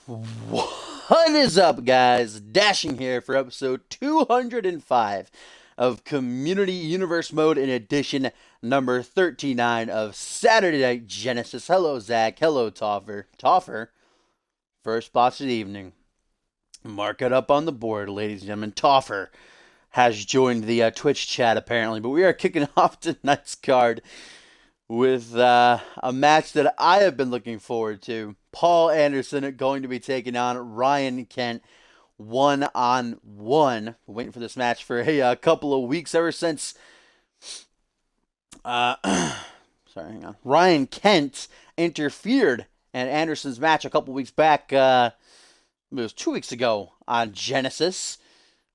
What is up, guys? Dashing here for episode 205 of Community Universe Mode in edition number 39 of Saturday Night Genesis. Hello, Zach. Hello, Toffer. Toffer, first boss of the evening. Mark it up on the board, ladies and gentlemen. Toffer has joined the Twitch chat, apparently. But we are kicking off tonight's card with a match that I have been looking forward to. Paul Anderson going to be taking on Ryan Kent one-on-one. Waiting for this match for a couple of weeks, ever since Ryan Kent interfered in Anderson's match a couple weeks back. It was 2 weeks ago on Genesis.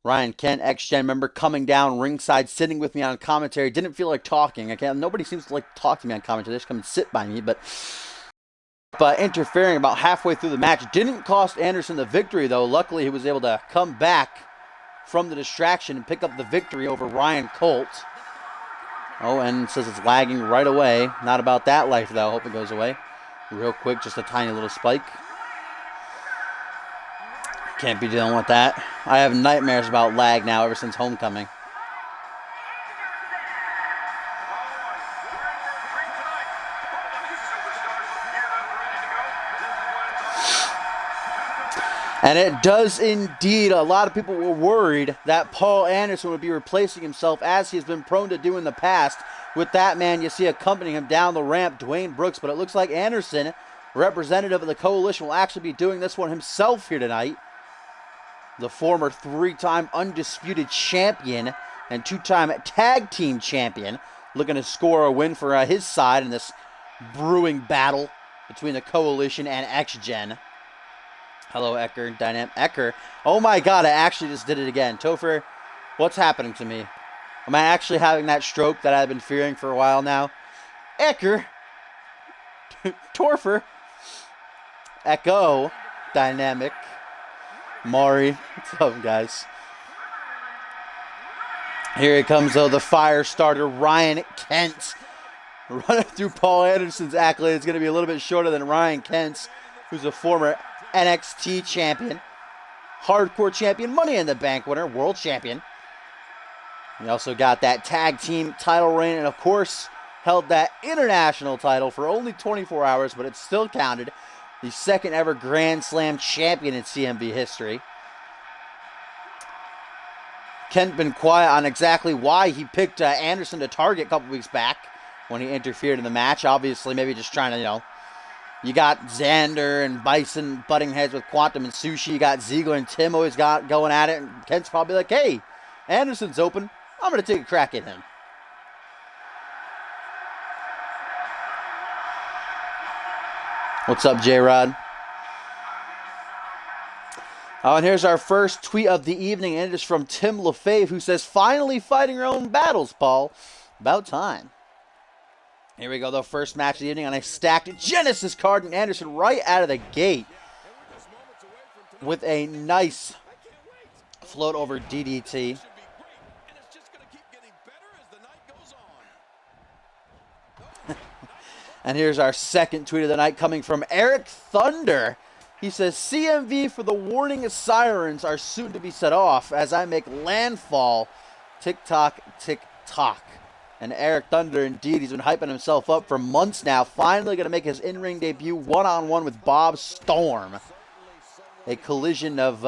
Ryan Kent, ex-Gen member, coming down ringside, sitting with me on commentary. Didn't feel like talking. Nobody seems to like to talk to me on commentary. They just come and sit by me. But interfering about halfway through the match didn't cost Anderson the victory, though. Luckily, he was able to come back from the distraction and pick up the victory over Ryan Colt. Oh, and says it's lagging right away. Not about that life, though. Hope it goes away real quick. Just a tiny little spike. Can't be dealing with that. I have nightmares about lag now ever since Homecoming. And it does indeed. A lot of people were worried that Paul Anderson would be replacing himself, as he has been prone to do in the past. With that man you see accompanying him down the ramp, Dwayne Brooks. But it looks like Anderson, representative of the Coalition, will actually be doing this one himself here tonight. The former three-time undisputed champion and two-time tag team champion, looking to score a win for his side in this brewing battle between the Coalition and X-Gen. Hello, Ecker. Dynamic Ecker. Oh my god, I actually just did it again. Topher, what's happening to me? Am I actually having that stroke that I've been fearing for a while now? Ecker. Torfer. Echo. Dynamic. Maury. What's up, guys? Here he comes, though, the fire starter, Ryan Kent. Running through Paul Anderson's accolades. It's going to be a little bit shorter than Ryan Kent's, who's a former NXT champion, hardcore champion, Money in the Bank winner, world champion. He also got that tag team title reign, and of course, held that international title for only 24 hours, but it still counted. The second ever Grand Slam champion in CMV history. Kent been quiet on exactly why he picked Anderson to target a couple weeks back when he interfered in the match. Obviously, maybe just trying to, you got Xander and Bison butting heads with Quantum and Sushi. You got Ziegler and Tim always got going at it. And Kent's probably like, hey, Anderson's open. I'm going to take a crack at him. What's up, J-Rod? Oh, and here's our first tweet of the evening, and it is from Tim LaFave, who says, finally fighting your own battles, Paul. About time. Here we go, the first match of the evening on a stacked Genesis card, and Anderson right out of the gate with a nice float over DDT. And here's our second tweet of the night coming from Eric Thunder. He says, CMV for the warning sirens are soon to be set off as I make landfall. Tick-tock, tick-tock. And Eric Thunder, indeed, he's been hyping himself up for months now. Finally going to make his in-ring debut one-on-one with Bob Storm. A collision of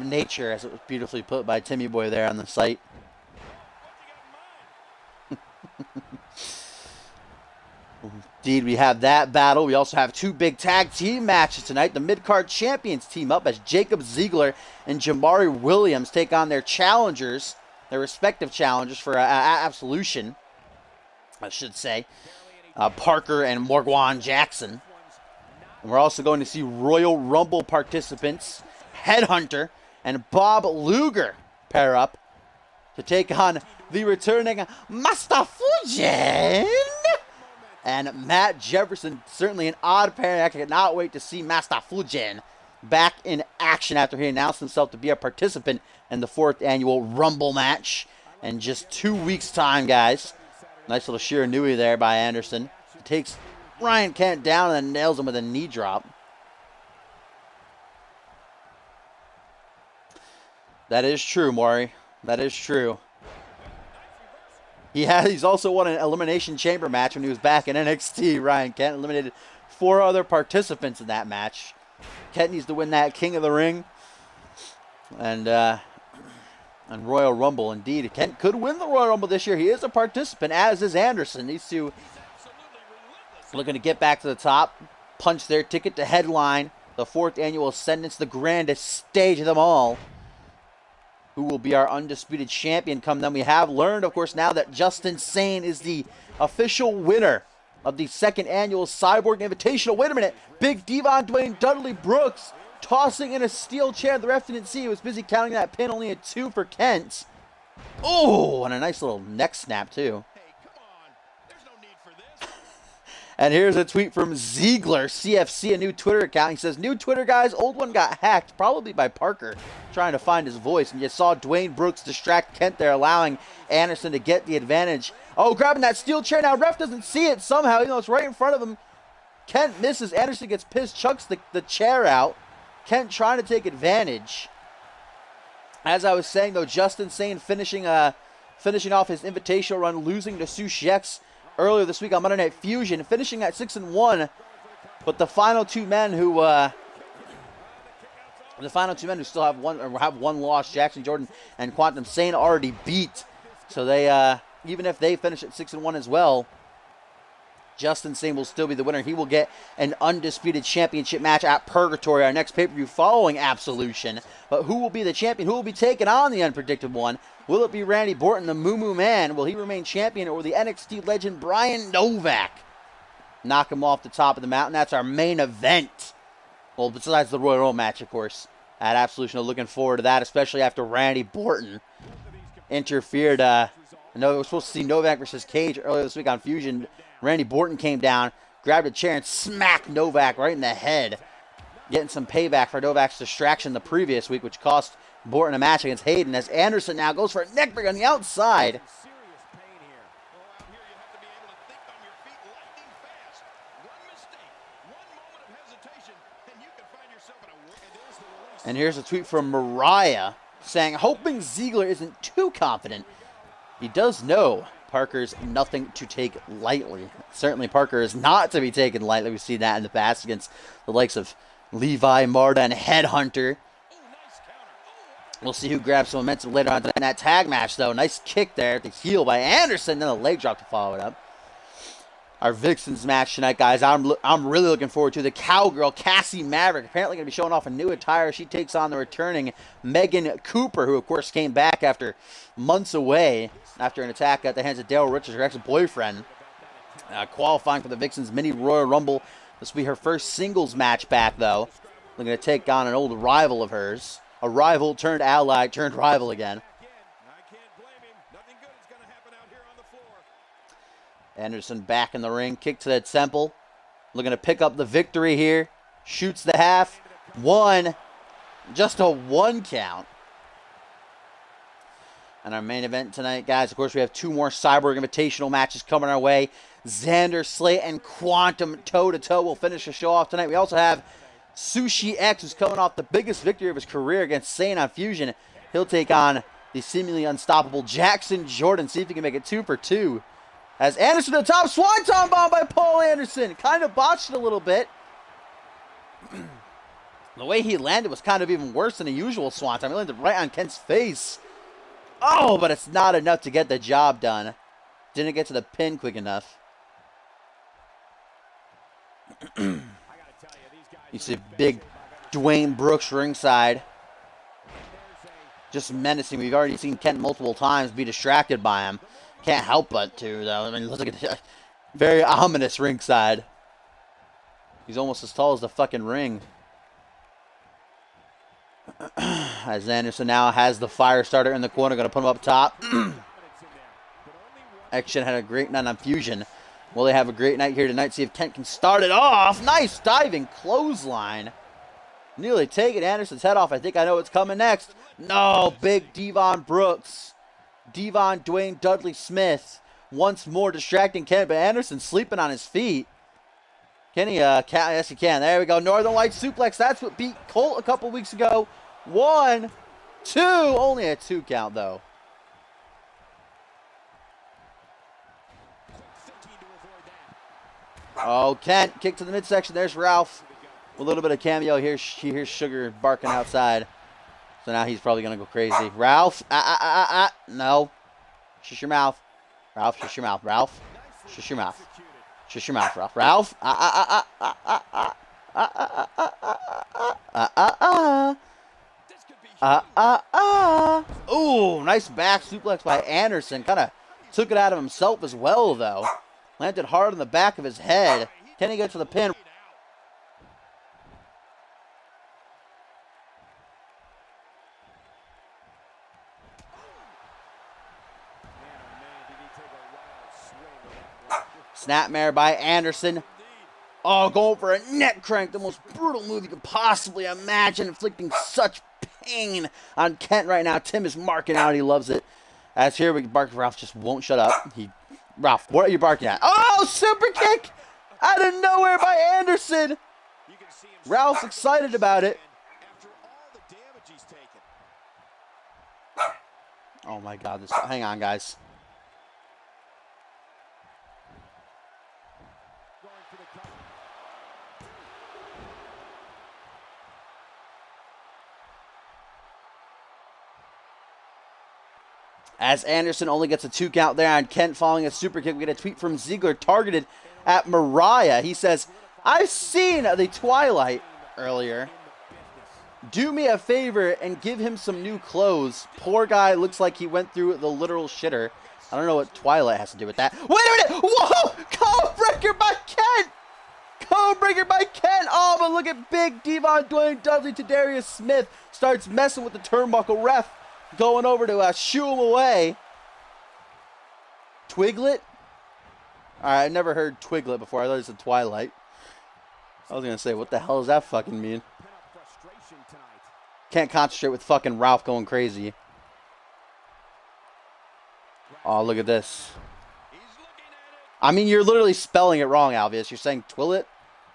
nature, as it was beautifully put by Timmy Boy there on the site. Indeed, we have that battle. We also have two big tag team matches tonight. The mid-card champions team up as Jacob Ziegler and Jamari Williams take on their challengers, their respective challengers for Absolution, I should say, Parker and Morgwan Jackson. And we're also going to see Royal Rumble participants, Headhunter and Bob Luger, pair up to take on the returning Master Fujin and Matt Jefferson. Certainly an odd pairing. I cannot wait to see Master Fujin back in action after he announced himself to be a participant in the 4th annual Rumble match in just 2 weeks' time, guys. Nice little Shiranui there by Anderson. Takes Ryan Kent down and then nails him with a knee drop. That is true, Maury. That is true. He's also won an Elimination Chamber match when he was back in NXT. Ryan Kent eliminated 4 other participants in that match. Kent needs to win that King of the Ring and Royal Rumble. Indeed, Kent could win the Royal Rumble this year. He is a participant, as is Anderson. These two looking to get back to the top, punch their ticket to headline the 4th annual Ascendance, the grandest stage of them all. Who will be our undisputed champion come then? We have learned, of course, now that Justin Sane is the official winner of the 2nd annual Cyborg Invitational. Wait a minute. Big Devon Dwayne Dudley Brooks tossing in a steel chair. The ref didn't see. He was busy counting that pin. Only a 2 for Kent. Oh, and a nice little neck snap, too. And here's a tweet from Ziegler, CFC, a new Twitter account. He says, new Twitter, guys. Old one got hacked, probably by Parker, trying to find his voice. And you saw Dwayne Brooks distract Kent there, allowing Anderson to get the advantage. Oh, grabbing that steel chair. Now, ref doesn't see it somehow. You know, it's right in front of him. Kent misses. Anderson gets pissed, chucks the chair out. Kent trying to take advantage. As I was saying, though, Justin Sane finishing off his invitational run, losing to Sushi X earlier this week on Monday Night Fusion, finishing at 6-1, but the final two men who still have one loss, Jackson Jordan and Quantum Sane, already beat. So they even if they finish at 6-1 as well, Justin Sane will still be the winner. He will get an undisputed championship match at Purgatory, our next pay-per-view following Absolution. But who will be the champion? Who will be taking on the unpredictable one? Will it be Randy Borton, the Moo Moo Man? Will he remain champion, or the NXT legend Brian Novak knock him off the top of the mountain? That's our main event. Well, besides the Royal Rumble match, of course, at Absolution. Looking forward to that, especially after Randy Borton interfered. I know we were supposed to see Novak versus Cage earlier this week on Fusion. Randy Borton came down, grabbed a chair, and smacked Novak right in the head, getting some payback for Novak's distraction the previous week, which cost Borton a match against Hayden, as Anderson now goes for a neckbreaker on the outside. And here's a tweet from Mariah saying, hoping Ziegler isn't too confident. He does know Parker's nothing to take lightly. Certainly Parker is not to be taken lightly. We've seen that in the past against the likes of Levi, Marta, and Headhunter. We'll see who grabs some momentum later on in that tag match, though. Nice kick there at the heel by Anderson, then a leg drop to follow it up. Our Vixens match tonight, guys, I'm really looking forward to. The Cowgirl, Cassie Maverick, apparently going to be showing off a new attire. She takes on the returning Megan Cooper, who, of course, came back after months away after an attack at the hands of Daryl Richards, her ex-boyfriend. Qualifying for the Vixens Mini Royal Rumble. This will be her first singles match back, though. Looking to take on an old rival of hers. A rival turned ally turned rival again. Anderson back in the ring. Kick to the temple. Looking to pick up the victory here. Shoots the half. 1. Just a 1 count. And our main event tonight, guys, of course, we have 2 more Cyborg Invitational matches coming our way. Xander Slate and Quantum toe-to-toe will finish the show off tonight. We also have Sushi X, who's coming off the biggest victory of his career against Sane on Fusion. He'll take on the seemingly unstoppable Jackson Jordan. See if he can make it 2 for 2. As Anderson to the top, Swanton bomb by Paul Anderson. Kind of botched it a little bit. The way he landed was kind of even worse than a usual Swanton. He landed right on Kent's face. Oh, but it's not enough to get the job done. Didn't get to the pin quick enough. You see big Dwayne Brooks ringside. Just menacing. We've already seen Kent multiple times be distracted by him. Can't help but to, though. I mean, look at it. Very ominous ringside. He's almost as tall as the fucking ring. As Anderson now has the fire starter in the corner. Going to put him up top. Action had a great night on Fusion. Will they have a great night here tonight? See if Kent can start it off. Nice diving clothesline. Nearly taking Anderson's head off. I think I know what's coming next. No, big Devon Brooks. Devon Dwayne Dudley Smith. Once more distracting Kent, but Anderson sleeping on his feet. Can he? Yes, he can. There we go. Northern Lights suplex. That's what beat Colt a couple weeks ago. 1, 2. Only a 2 count, though. Oh, Kent, kick to the midsection. There's Ralph. A little bit of cameo here. He hears Sugar barking outside. So now he's probably going to go crazy. Ralph. No. Shush your mouth. Ralph, shush your mouth. Ralph. Shush your mouth. Shush your mouth, Ralph. Ralph. Ooh, nice back suplex by Anderson. Kind of took it out of himself as well, though. Landed hard on the back of his head. Can he get to the pin? Snapmare by Anderson. Oh, going for a neck crank. The most brutal move you could possibly imagine. Inflicting such pain on Kent right now. Tim is marking out. He loves it. As here we bark, Ralph just won't shut up. Ralph, what are you barking at? Oh, super kick out of nowhere by Anderson. Ralph's excited about it. Oh my God! Hang on, guys. As Anderson only gets a 2 count there on Kent following a super kick. We get a tweet from Ziegler targeted at Mariah. He says, I've seen the Twilight earlier. Do me a favor and give him some new clothes. Poor guy looks like he went through the literal shitter. I don't know what Twilight has to do with that. Wait a minute! Whoa! Codebreaker by Kent! Codebreaker by Kent! Oh, but look at big Devon Dwayne Dudley. Tadarius Smith starts messing with the turnbuckle ref. Going over to shoo him away. Twiglet? Alright, I never heard Twiglet before. I thought it was a Twilight. I was going to say, what the hell does that fucking mean? Can't concentrate with fucking Ralph going crazy. Oh, look at this. I mean, you're literally spelling it wrong, Alvius. You're saying Twillet?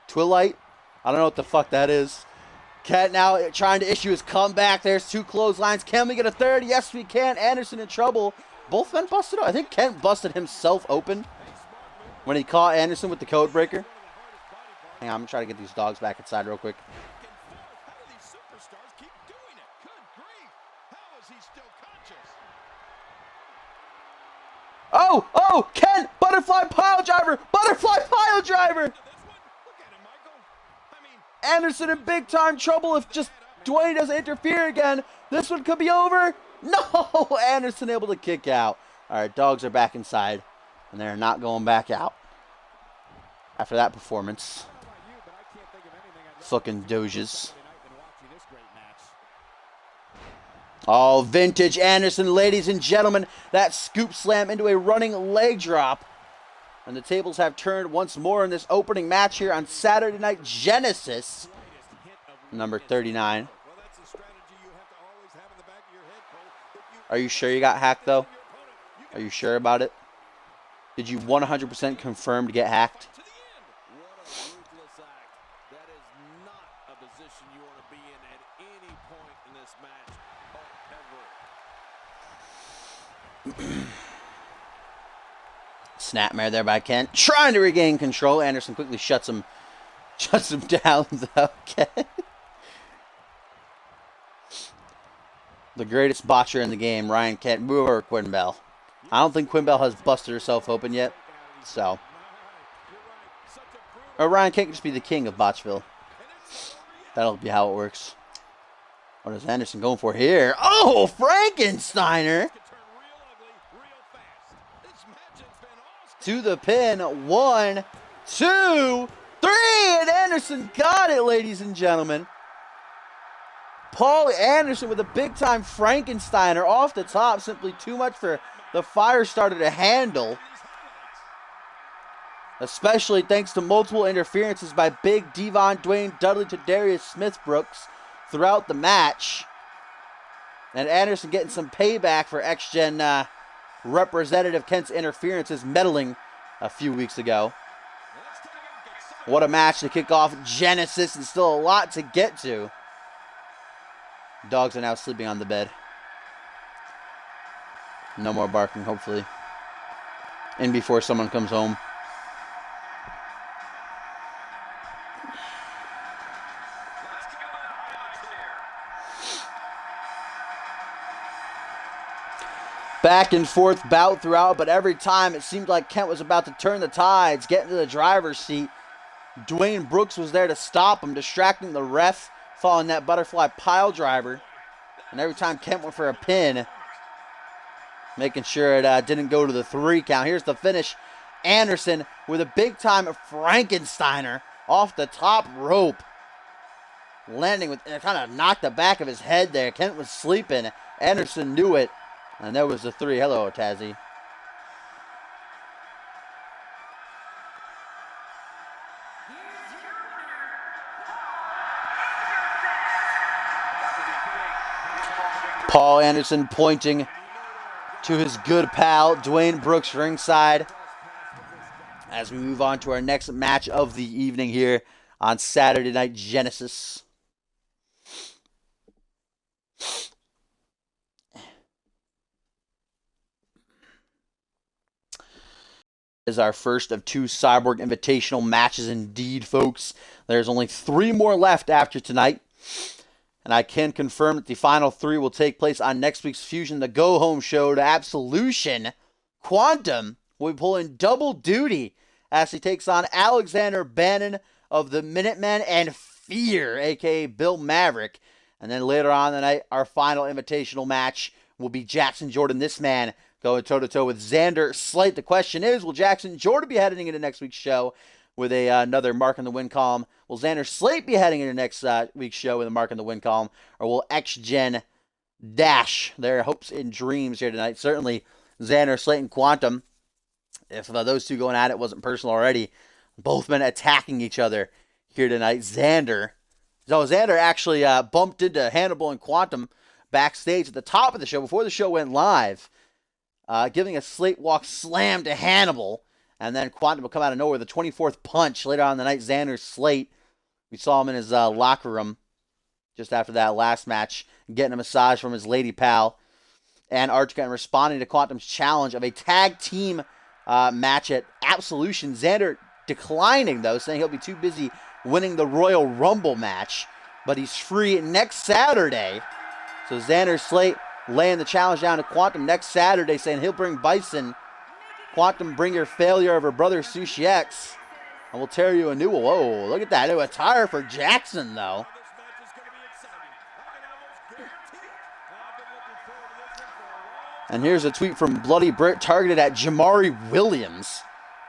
Twilight? I don't know what the fuck that is. Kent now trying to issue his comeback. There's 2 clotheslines. Can we get a third? Yes, we can. Anderson in trouble. Both men busted up. I think Kent busted himself open when he caught Anderson with the code breaker. Hang on, I'm going to try to get these dogs back inside real quick. Oh, Kent, butterfly pile driver. Butterfly pile driver. Anderson in big time trouble if just Dwayne doesn't interfere again. This one could be over. No, Anderson able to kick out. All right, dogs are back inside, and they're not going back out after that performance. Fucking Doges. Oh, vintage Anderson, ladies and gentlemen. That scoop slam into a running leg drop. And the tables have turned once more in this opening match here on Saturday Night Genesis, number 39. Are you sure you got hacked, though? Are you sure about it? Did you 100% confirm to get hacked? Snapmare there by Kent. Trying to regain control. Anderson quickly shuts him down, though. Okay. The greatest botcher in the game, Ryan Kent. Move over Quinn Bell. I don't think Quinn Bell has busted herself open yet. So. Or Ryan Kent can just be the king of Botchville. That'll be how it works. What is Anderson going for here? Oh, Frankensteiner! To the pin. 1, 2, 3, and Anderson got it, ladies and gentlemen. Paul Anderson with a big-time Frankensteiner off the top. Simply too much for the Firestarter to handle. Especially thanks to multiple interferences by Big Devon Dwayne Dudley to Darius Smith Brooks throughout the match. And Anderson getting some payback for X-Gen Representative Kent's interferences meddling a few weeks ago. What a match to kick off Genesis, and still a lot to get to. Dogs are now sleeping on the bed. No more barking, hopefully. In before someone comes home. Back and forth bout throughout, but every time it seemed like Kent was about to turn the tides, get into the driver's seat. Dwayne Brooks was there to stop him, distracting the ref, following that butterfly pile driver. And every time Kent went for a pin, making sure it didn't go to the 3 count. Here's the finish. Anderson with a big-time Frankensteiner off the top rope. Landing with, it kind of knocked the back of his head there. Kent was sleeping. Anderson knew it. And there was the 3. Hello, Tazzy. Paul Anderson pointing to his good pal, Dwayne Brooks, ringside. As we move on to our next match of the evening here on Saturday Night Genesis. Is our first of 2 Cyborg Invitational matches indeed, folks. There's only 3 more left after tonight. And I can confirm that the final 3 will take place on next week's Fusion, the go-home show to Absolution. Quantum will be pulling double duty as he takes on Alexander Bannon of the Minutemen and Fear, a.k.a. Bill Maverick. And then later on in the night, our final invitational match will be Jackson Jordan, this man, going toe-to-toe with Xander Slate. The question is, will Jackson Jordan be heading into next week's show with another Mark in the Win column? Will Xander Slate be heading into next week's show with a Mark in the Win column? Or will X-Gen dash their hopes and dreams here tonight? Certainly, Xander Slate and Quantum, if those 2 going at it wasn't personal already, both men attacking each other here tonight. Xander actually bumped into Hannibal and Quantum backstage at the top of the show before the show went live. Giving a Slate walk slam to Hannibal. And then Quantum will come out of nowhere. The 24th punch later on in the night. Xander Slate. We saw him in his locker room just after that last match, getting a massage from his lady pal. And Archgun responding to Quantum's challenge of a tag team match at Absolution. Xander declining, though, saying he'll be too busy winning the Royal Rumble match. But he's free next Saturday. So Xander Slate laying the challenge down to Quantum next Saturday, saying he'll bring Bison. Quantum, bring your failure of her brother Sushi X, and we'll tear you a new one. Whoa, look at that. New attire for Jackson, though. And here's a tweet from Bloody Britt targeted at Jamari Williams.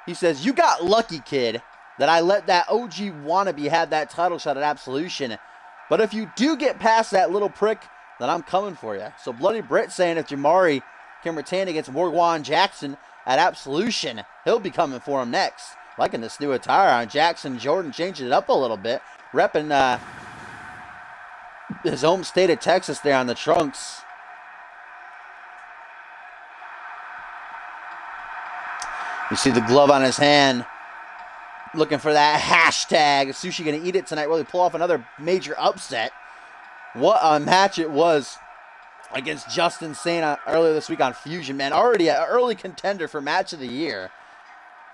He says, "You got lucky, kid, that I let that OG wannabe have that title shot at Absolution. But if you do get past that little prick, then I'm coming for you." So Bloody Britt saying if Jamari can retain against Morgwan Jackson at Absolution, he'll be coming for him next. Liking this new attire on Jackson Jordan, changing it up a little bit. Repping his home state of Texas there on the trunks. You see the glove on his hand. Looking for that hashtag. Is Sushi going to eat it tonight? Will he pull off another major upset? What a match it was against Justin Sane earlier this week on Fusion, man. Already an early contender for match of the year.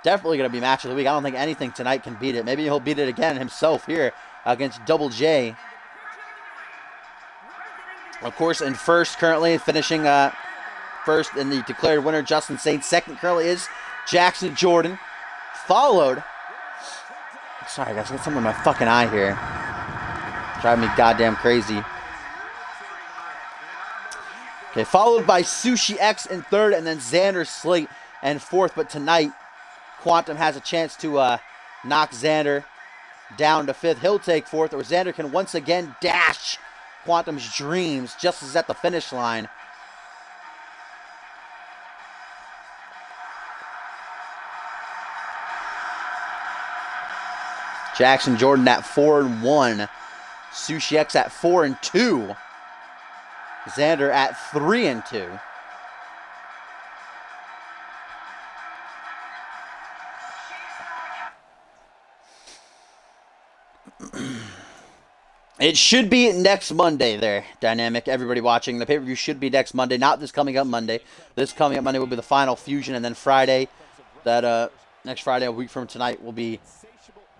Definitely going to be match of the week. I don't think anything tonight can beat it. Maybe he'll beat it again himself here against Double J. Of course, in first currently, finishing first in the declared winner, Justin Sane. Second currently is Jackson Jordan. Followed. Sorry, guys, I got something in my fucking eye here. Driving me goddamn crazy. Okay, followed by Sushi X in third, and then Xander Slate in fourth. But tonight, Quantum has a chance to knock Xander down to fifth. He'll take fourth, or Xander can once again dash Quantum's dreams just as at the finish line. Jackson Jordan at 4-1. Sushi X at 4-2. Xander at 3-2. It should be next Monday there, Dynamic. Everybody watching. The pay-per-view should be next Monday, not this coming up Monday. This coming up Monday will be the final Fusion, and then Friday, next Friday, a week from tonight, will be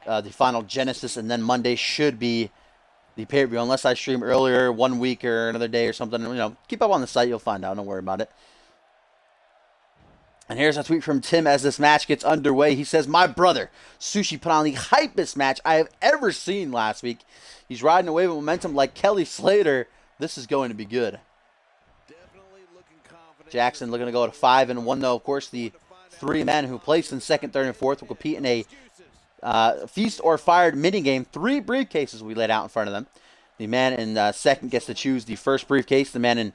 the final Genesis, and then Monday should be the pay-per-view, unless I stream earlier, 1 week or another day or something. You know, keep up on the site. You'll find out. Don't worry about it. And here's a tweet from Tim as this match gets underway. He says, "My brother, Sushi, put on the hypest match I have ever seen last week. He's riding a wave of momentum like Kelly Slater. This is going to be good." Jackson looking to go to 5-1, though. Of course, the three men who placed in second, third, and fourth will compete in a feast or fired minigame. 3 briefcases we laid out in front of them. The man in second gets to choose the first briefcase. The man in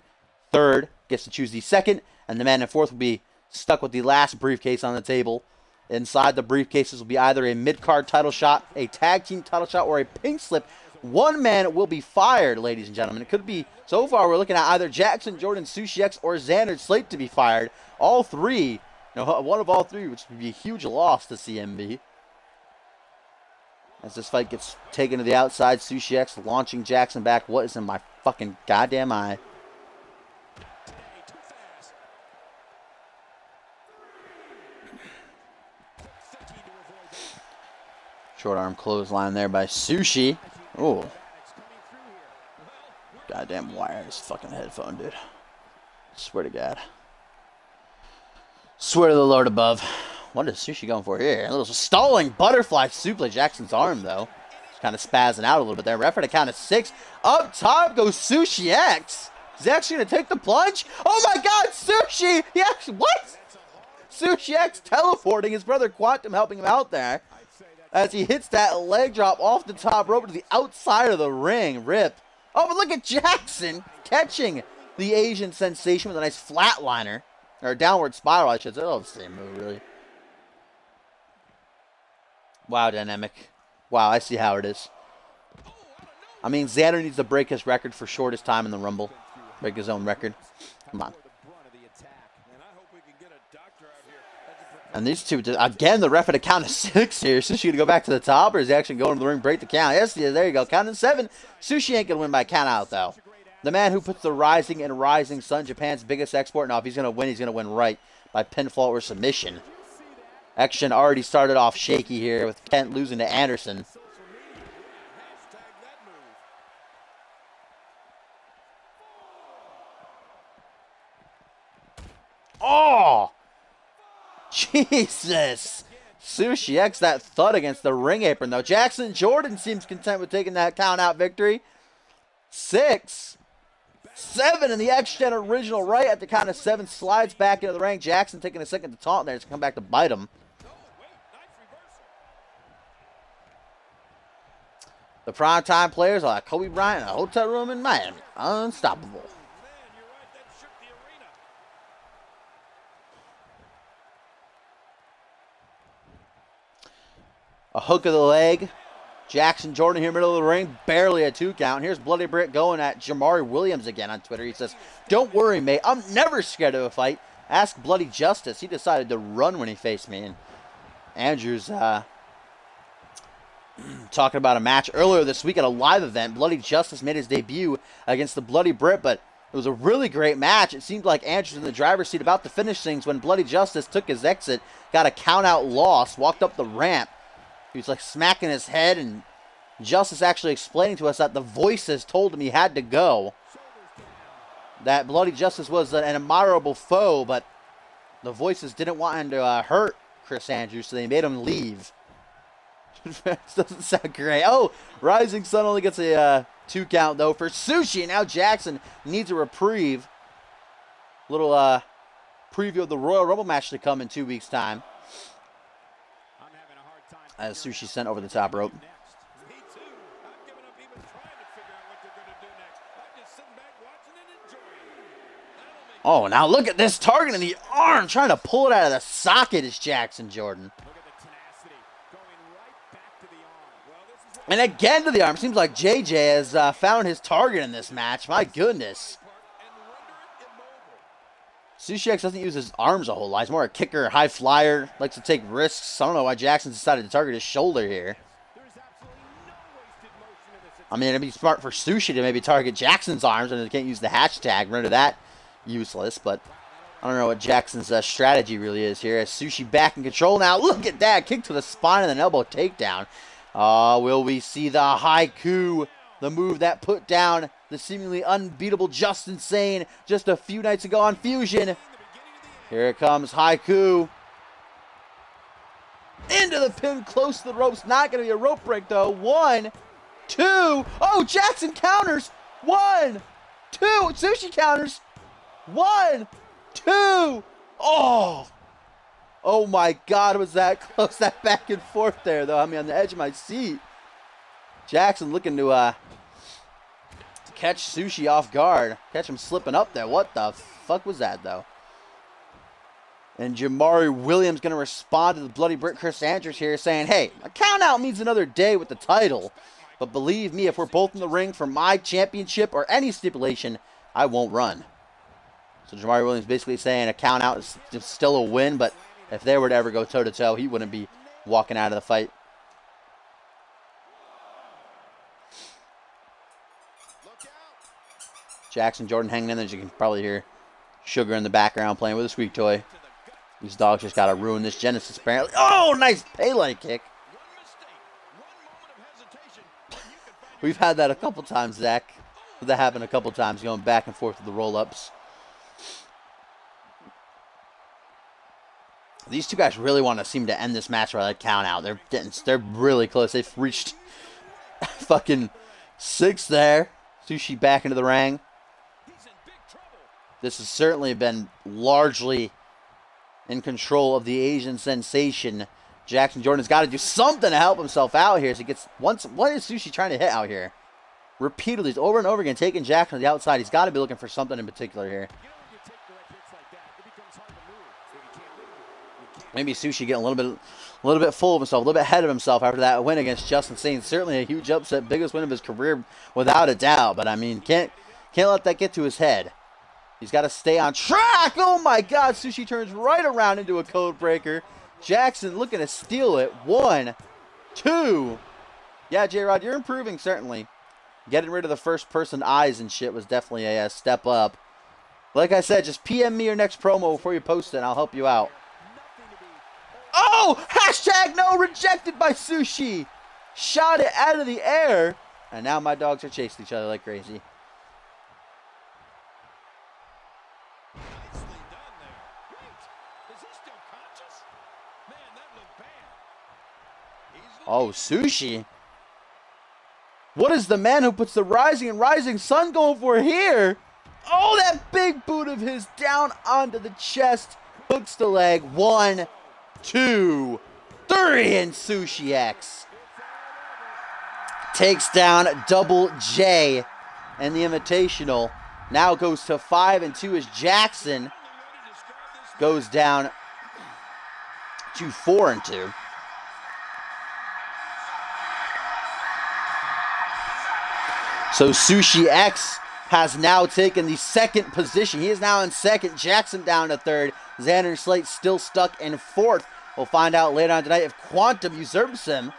third gets to choose the second. And the man in fourth will be stuck with the last briefcase on the table. Inside the briefcases will be either a mid-card title shot, a tag team title shot, or a pink slip. One man will be fired, ladies and gentlemen. It could be, so far we're looking at either Jackson, Jordan, Sushi X, or Xander Slate to be fired. All three, one of all three, which would be a huge loss to CMV. As this fight gets taken to the outside, Sushi X launching Jackson back. What is in my fucking goddamn eye? Short arm clothesline there by Sushi. Oh. Goddamn wire his fucking headphone, dude. Swear to God. Swear to the Lord above. What is Sushi going for here? A little stalling butterfly suplex. Jackson's arm, though. Just kind of spazzing out a little bit there. Ref at a count of 6. Up top goes Sushi X. Is he actually going to take the plunge? Oh my God, Sushi! He actually, what? Sushi X teleporting. His brother Quantum helping him out there. As he hits that leg drop off the top rope to the outside of the ring. Rip. Oh, but look at Jackson catching the Asian sensation with a nice flatliner. Or downward spiral, I should say. Oh, the same move, really. Wow, Dynamic. Wow, I see how it is. I mean, Xander needs to break his record for shortest time in the Rumble. Break his own record. Come on. And these two, again, the ref at a count of 6 here. Sushi going to go back to the top, or is he actually going to the ring, break the count? Yes, yeah, there you go. Count in 7. Sushi ain't going to win by count out, though. The man who puts the rising and rising sun, Japan's biggest export. Now, if he's going to win, he's going to win right by pinfall or submission. Action already started off shaky here with Kent losing to Anderson. Oh! Jesus! Sushi X that thud against the ring apron, though. Jackson Jordan seems content with taking that count-out victory. 6. 7 in the X-Gen original right at the count of 7. Slides back into the ring. Jackson taking a second to taunt there to come back to bite him. The primetime players are like Kobe Bryant in a hotel room in Miami. Unstoppable. A hook of the leg. Jackson Jordan here, middle of the ring. Barely a 2 count. Here's Bloody Brick going at Jamari Williams again on Twitter. He says, "Don't worry, mate. I'm never scared of a fight. Ask Bloody Justice. He decided to run when he faced me." And Andrews talking about a match earlier this week at a live event. Bloody Justice made his debut against the Bloody Brit, but it was a really great match. It seemed like Andrews in the driver's seat about to finish things when Bloody Justice took his exit, got a count-out loss, walked up the ramp. He was like smacking his head, and Justice actually explaining to us that the voices told him he had to go. That Bloody Justice was an admirable foe, but the voices didn't want him to hurt Chris Andrews, so they made him leave. This doesn't sound great. Oh, Rising Sun only gets a 2 count, though, for Sushi. Now Jackson needs a reprieve. Little preview of the Royal Rumble match to come in 2 weeks' time. As Sushi sent over the top rope. Oh, now look at this target in the arm. Trying to pull it out of the socket is Jackson Jordan. And again to the arm. Seems like JJ has found his target in this match. My goodness. Sushi X doesn't use his arms a whole lot. He's more a kicker, high flyer, likes to take risks. I don't know why Jackson decided to target his shoulder here. I mean, it'd be smart for Sushi to maybe target Jackson's arms, and they can't use the hashtag. Render that useless, but I don't know what Jackson's strategy really is here. As Sushi back in control now. Look at that. Kick to the spine and an elbow takedown. Will we see the haiku? The move that put down the seemingly unbeatable Justin Sane just a few nights ago on Fusion. Here it comes, haiku. Into the pin, close to the ropes. Not going to be a rope break, though. 1, 2. Oh, Jackson counters. 1, 2. Sushi counters. 1, 2. Oh. Oh, my God. Was that close? That back and forth there, though. I mean, on the edge of my seat. Jackson looking to catch Sushi off guard. Catch him slipping up there. What the fuck was that, though? And Jamari Williams going to respond to the Bloody Brick Chris Andrews here, saying, hey, a count out means another day with the title. But believe me, if we're both in the ring for my championship or any stipulation, I won't run. So Jamari Williams basically saying a count out is still a win, but if they were to ever go toe-to-toe, he wouldn't be walking out of the fight. Jackson Jordan hanging in there, as you can probably hear Sugar in the background playing with a squeak toy. These dogs just got to ruin this Genesis, apparently. Oh, nice Pele kick. We've had that a couple times, Zach. That happened a couple times, going back and forth with the roll-ups. These two guys really want to seem to end this match by that count out. They're really close. They've reached fucking 6 there. Sushi back into the ring. This has certainly been largely in control of the Asian sensation. Jackson Jordan's got to do something to help himself out here. So he gets what is Sushi trying to hit out here? Repeatedly, he's over and over again taking Jackson to the outside. He's got to be looking for something in particular here. Maybe Sushi getting a little bit full of himself, a little bit ahead of himself after that win against Justin Sane. Certainly a huge upset, biggest win of his career without a doubt. But I mean, can't let that get to his head. He's got to stay on track. Oh my God, Sushi turns right around into a code breaker. Jackson looking to steal it. 1, 2. Yeah, J-Rod, you're improving, certainly. Getting rid of the first person eyes and shit was definitely a step up. Like I said, just PM me your next promo before you post it and I'll help you out. Oh! Hashtag no, rejected by Sushi. Shot it out of the air. And now my dogs are chasing each other like crazy. Oh, Sushi. What is the man who puts the rising sun going for here? Oh, that big boot of his down onto the chest. Hooks the leg. 1, 2, 3, and Sushi X takes down Double J and the Invitational. Now goes to 5 and 2 as Jackson goes down to 4 and 2. So Sushi X has now taken the second position. He is now in second. Jackson down to third. Xander Slate still stuck in fourth. We'll find out later on tonight if Quantum usurps him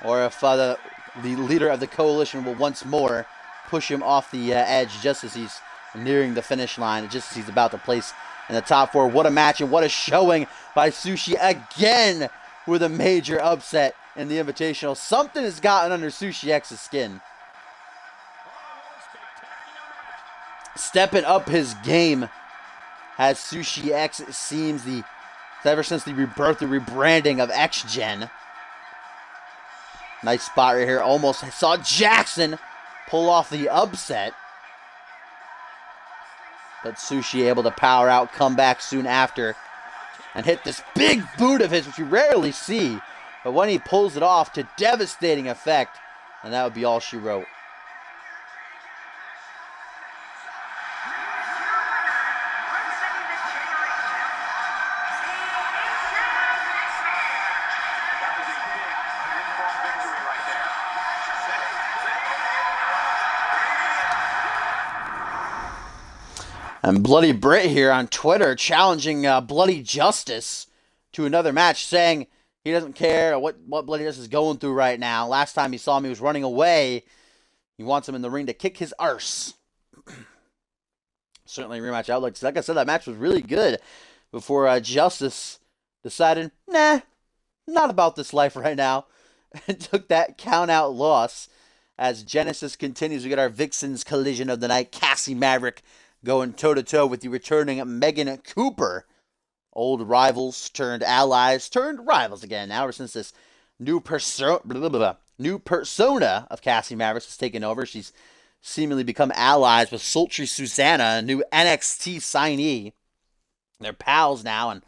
or if the leader of the coalition will once more push him off the edge just as he's nearing the finish line, just as he's about to place in the top 4. What a match and what a showing by Sushi again with a major upset in the Invitational. Something has gotten under Sushi X's skin. Stepping up his game as Sushi X, it seems, ever since the rebirth, the rebranding of X-Gen. Nice spot right here. Almost saw Jackson pull off the upset. But Sushi able to power out, come back soon after, and hit this big boot of his, which you rarely see. But when he pulls it off, to devastating effect. And that would be all she wrote. And Bloody Brit here on Twitter challenging Bloody Justice to another match, saying He doesn't care what Bloody Justice is going through right now. Last time he saw him, he was running away. He wants him in the ring to kick his arse. Certainly a rematch I would like to see. Like I said, that match was really good before Justice decided, nah, not about this life right now, and took that count-out loss. As Genesis continues, we get our Vixens collision of the night. Cassie Maverick going toe-to-toe with the returning Megan Cooper. Old rivals turned allies, turned rivals again. Now, ever since this new persona of Cassie Maverick has taken over, she's seemingly become allies with Sultry Susanna, a new NXT signee. They're pals now, and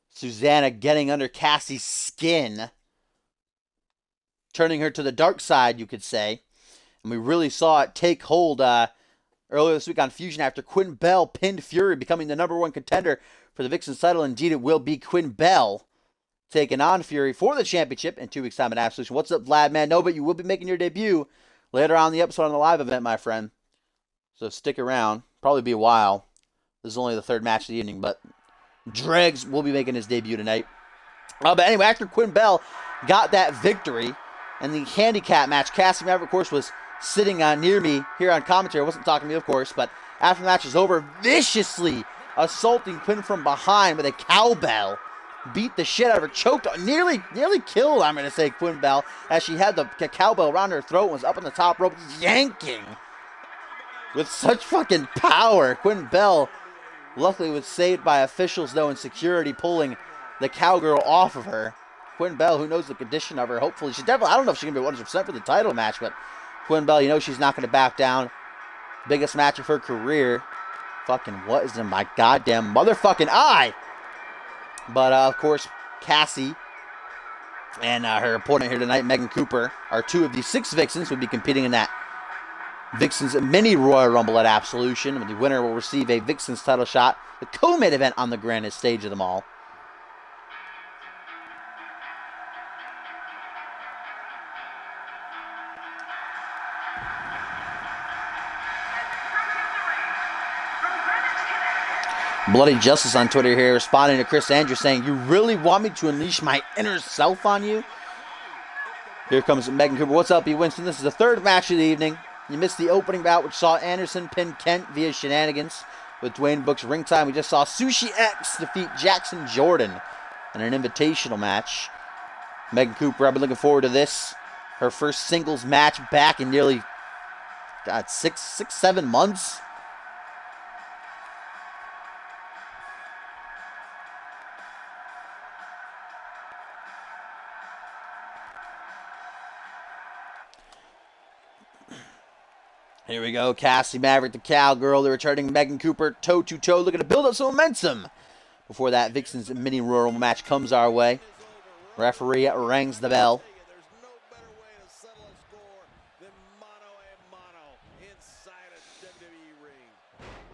Susanna getting under Cassie's skin, turning her to the dark side, you could say. And we really saw it take hold earlier this week on Fusion after Quinn Bell pinned Fury, becoming the #1 contender for the Vixens title. Indeed, it will be Quinn Bell taking on Fury for the championship in 2 weeks' time at Absolution. What's up, Vlad, man? No, but you will be making your debut later on in the episode on the live event, my friend. So stick around. Probably be a while. This is only the 3rd match of the evening, but Dregs will be making his debut tonight. But anyway, after Quinn Bell got that victory and the handicap match, Cassie Maverick, of course, was sitting near me here on commentary. I wasn't talking to me, of course, but after the match was over, viciously assaulting Quinn from behind with a cowbell. Beat the shit out of her, choked, nearly killed, I'm going to say, Quinn Bell, as she had the cowbell around her throat and was up on the top rope, yanking with such fucking power. Quinn Bell luckily was saved by officials, though, and security pulling the cowgirl off of her. Quinn Bell, who knows the condition of her, hopefully, she's definitely, I don't know if she's going to be 100% for the title match, but Quinn Bell, you know she's not going to back down. Biggest match of her career. Fucking what is in my goddamn motherfucking eye? But, of course, Cassie and her opponent here tonight, Megan Cooper, are 2 of the 6 Vixens who will be competing in that Vixens Mini Royal Rumble at Absolution. The winner will receive a Vixens title shot, the co-main event on the grandest stage of them all. Bloody Justice on Twitter here, responding to Chris Andrews, saying, "You really want me to unleash my inner self on you?" Here comes Megan Cooper. What's up, E. Winston? This is the 3rd match of the evening. You missed the opening bout, which saw Anderson pin Kent via shenanigans with Dwayne Book's ring time. We just saw Sushi X defeat Jackson Jordan in an invitational match. Megan Cooper, I've been looking forward to this. Her first singles match back in nearly, God, 7 months. Here we go, Cassie Maverick, the cowgirl, the returning Megan Cooper, toe-to-toe, looking to build up some momentum before that Vixens Mini Royal Rumble match comes our way. Referee rings the bell.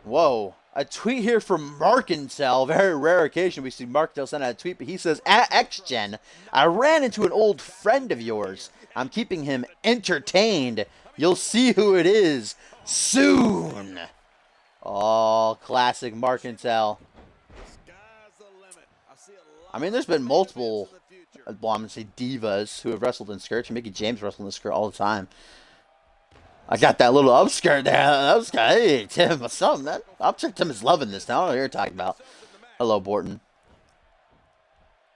Whoa, a tweet here from Markintel. Very rare occasion we see Markintel send out a tweet, but he says, at XGen, I ran into an old friend of yours. I'm keeping him entertained. You'll see who it is soon. Oh, classic Markintel. I mean, there's been multiple, well, I'm going to say divas who have wrestled in skirts. Mickey James wrestled in skirt all the time. I got that little upskirt there. That was kind of, hey, Tim, what's up, man? I'm sure Tim is loving this now. I don't know what you're talking about. Hello, Borton.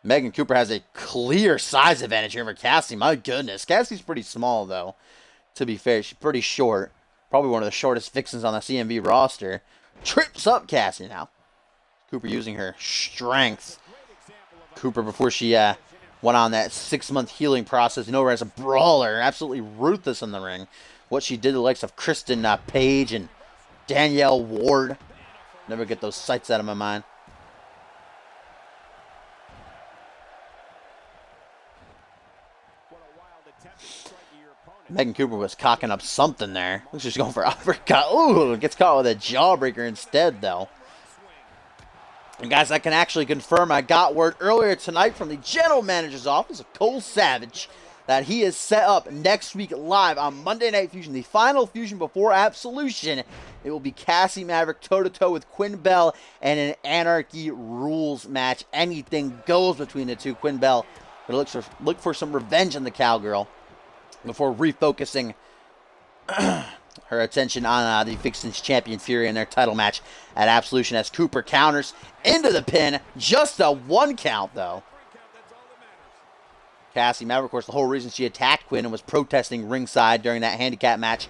Megan Cooper has a clear size advantage here over Cassie. My goodness. Cassie's pretty small, though. To be fair, she's pretty short. Probably one of the shortest Vixens on the CMV roster. Trips up Cassie now. Cooper using her strength. Cooper, before she went on that 6-month healing process, known as a brawler, absolutely ruthless in the ring. What she did to the likes of Kristen Page and Danielle Ward. Never get those sights out of my mind. Megan Cooper was cocking up something there. Looks like she's going for uppercut. Ooh, gets caught with a jawbreaker instead, though. And guys, I can actually confirm I got word earlier tonight from the general manager's office of Cole Savage that he is set up next week live on Monday Night Fusion, the final Fusion before Absolution. It will be Cassie Maverick toe-to-toe with Quinn Bell and an Anarchy Rules match. Anything goes between the two. Quinn Bell Gonna look for some revenge on the cowgirl before refocusing her attention on the Vixens champion Fury in their title match at Absolution as Cooper counters into the pin. Just a 1 count, though. Cassie Maverick, of course, the whole reason she attacked Quinn and was protesting ringside during that handicap match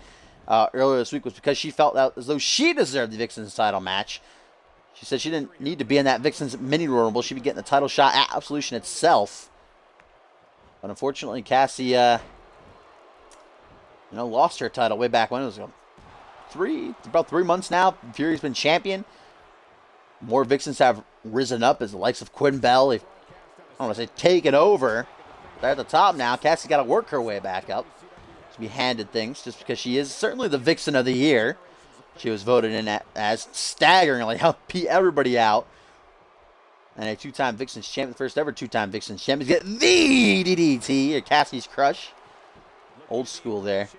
earlier this week was because she felt as though she deserved the Vixens title match. She said she didn't need to be in that Vixens mini rumble. She'd be getting the title shot at Absolution itself. But unfortunately, Cassie, lost her title way back when. It was about 3 months now. Fury's been champion. More Vixens have risen up as the likes of Quinn Bell, I don't want to say taken over. They're at the top now. Cassie's got to work her way back up to be handed things just because she is certainly the Vixen of the year. She was voted in as staggeringly helped beat everybody out. And a 2-time Vixens champion, the first ever 2-time Vixens champion, get the DDT, or Cassie's Crush. Old school there.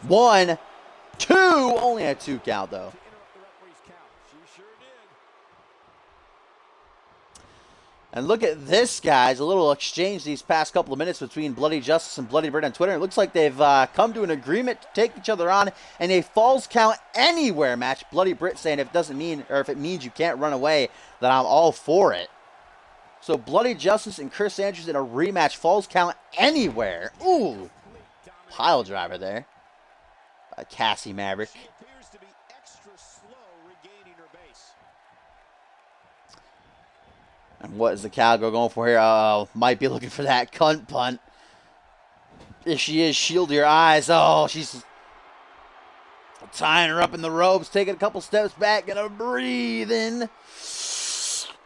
One, two, only a 2 count though. And look at this, guys. A little exchange these past couple of minutes between Bloody Justice and Bloody Bird on Twitter. It looks like they've come to an agreement to take each other on in a Falls Count Anywhere match. Bloody Brit saying if it means you can't run away, then I'm all for it. So Bloody Justice and Chris Andrews in a rematch. Falls Count Anywhere. Ooh. Pile driver there. By Cassie Maverick. And what is the cowgirl going for here? Might be looking for that cunt punt. If she is, shield your eyes. Oh, she's tying her up in the ropes, taking a couple steps back, gonna breathe in.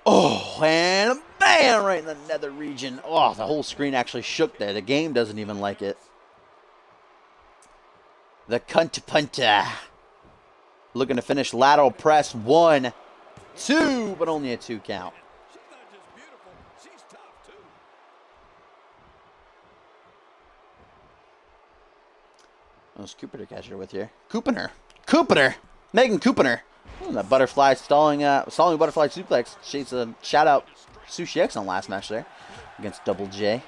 Oh, and bam, right in the nether region. Oh, the whole screen actually shook there. The game doesn't even like it. The cunt punter. Looking to finish lateral press. 1, 2, but only a 2 count. What's Cooper to catch her with here? Cooper! Megan Cooper! That butterfly stalling butterfly suplex. She's a shout out Sushi X on last match there against Double J.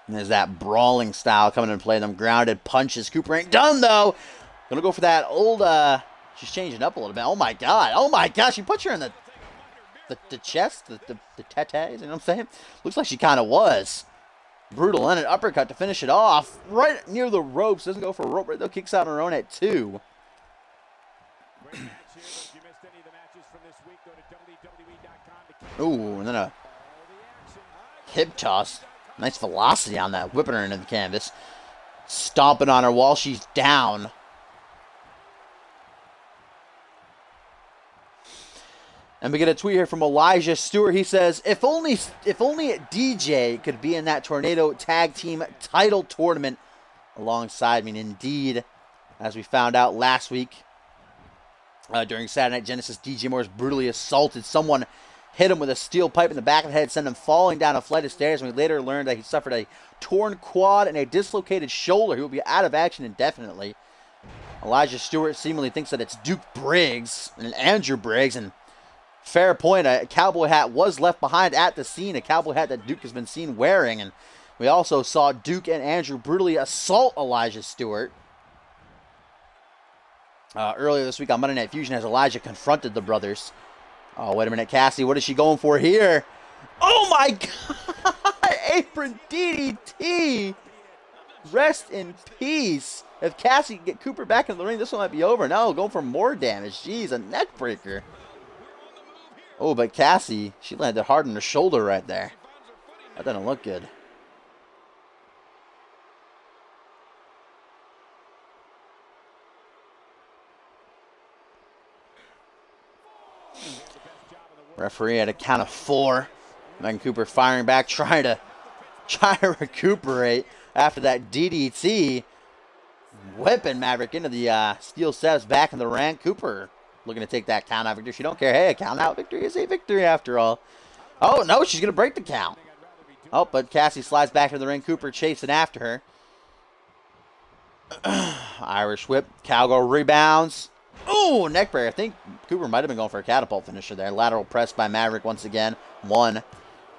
And there's that brawling style coming into play. Them grounded punches. Cooper ain't done though. Gonna go for that old. She's changing up a little bit. Oh my god! Oh my gosh! She puts her in the chest, the tetes. You know what I'm saying? Looks like she kind of was. Brutal and an uppercut to finish it off. Right near the ropes. Doesn't go for a rope right though. Kicks out on her own at 2. Ooh, and then a hip toss. Nice velocity on that. Whipping her into the canvas. Stomping on her while she's down. And we get a tweet here from Elijah Stewart. He says, if only DJ could be in that Tornado Tag Team title tournament alongside me. And indeed, as we found out last week during Saturday Night Genesis, DJ Morris brutally assaulted. Someone hit him with a steel pipe in the back of the head, sent him falling down a flight of stairs. And we later learned that he suffered a torn quad and a dislocated shoulder. He will be out of action indefinitely. Elijah Stewart seemingly thinks that it's Duke Briggs and Andrew Briggs, and fair point, a cowboy hat was left behind at the scene, a cowboy hat that Duke has been seen wearing, and we also saw Duke and Andrew brutally assault Elijah Stewart. Earlier this week on Monday Night Fusion as Elijah confronted the brothers. Oh, wait a minute, Cassie, what is she going for here? Oh my god! Apron DDT! Rest in peace. If Cassie can get Cooper back in the ring, this one might be over. No, going for more damage. Jeez, a neck breaker. Oh, but Cassie, she landed hard on her shoulder right there. That doesn't look good. Referee at a count of 4. Megan Cooper firing back, trying to recuperate after that DDT. Whipping Maverick into the steel steps back in the ring. Cooper looking to take that count out victory. She don't care. Hey, a count out victory is a victory after all. Oh, no, she's going to break the count. Oh, but Cassie slides back into the ring. Cooper chasing after her. Irish whip. Cowgirl rebounds. Ooh, neckbreaker. I think Cooper might have been going for a catapult finisher there. Lateral press by Maverick once again. 1,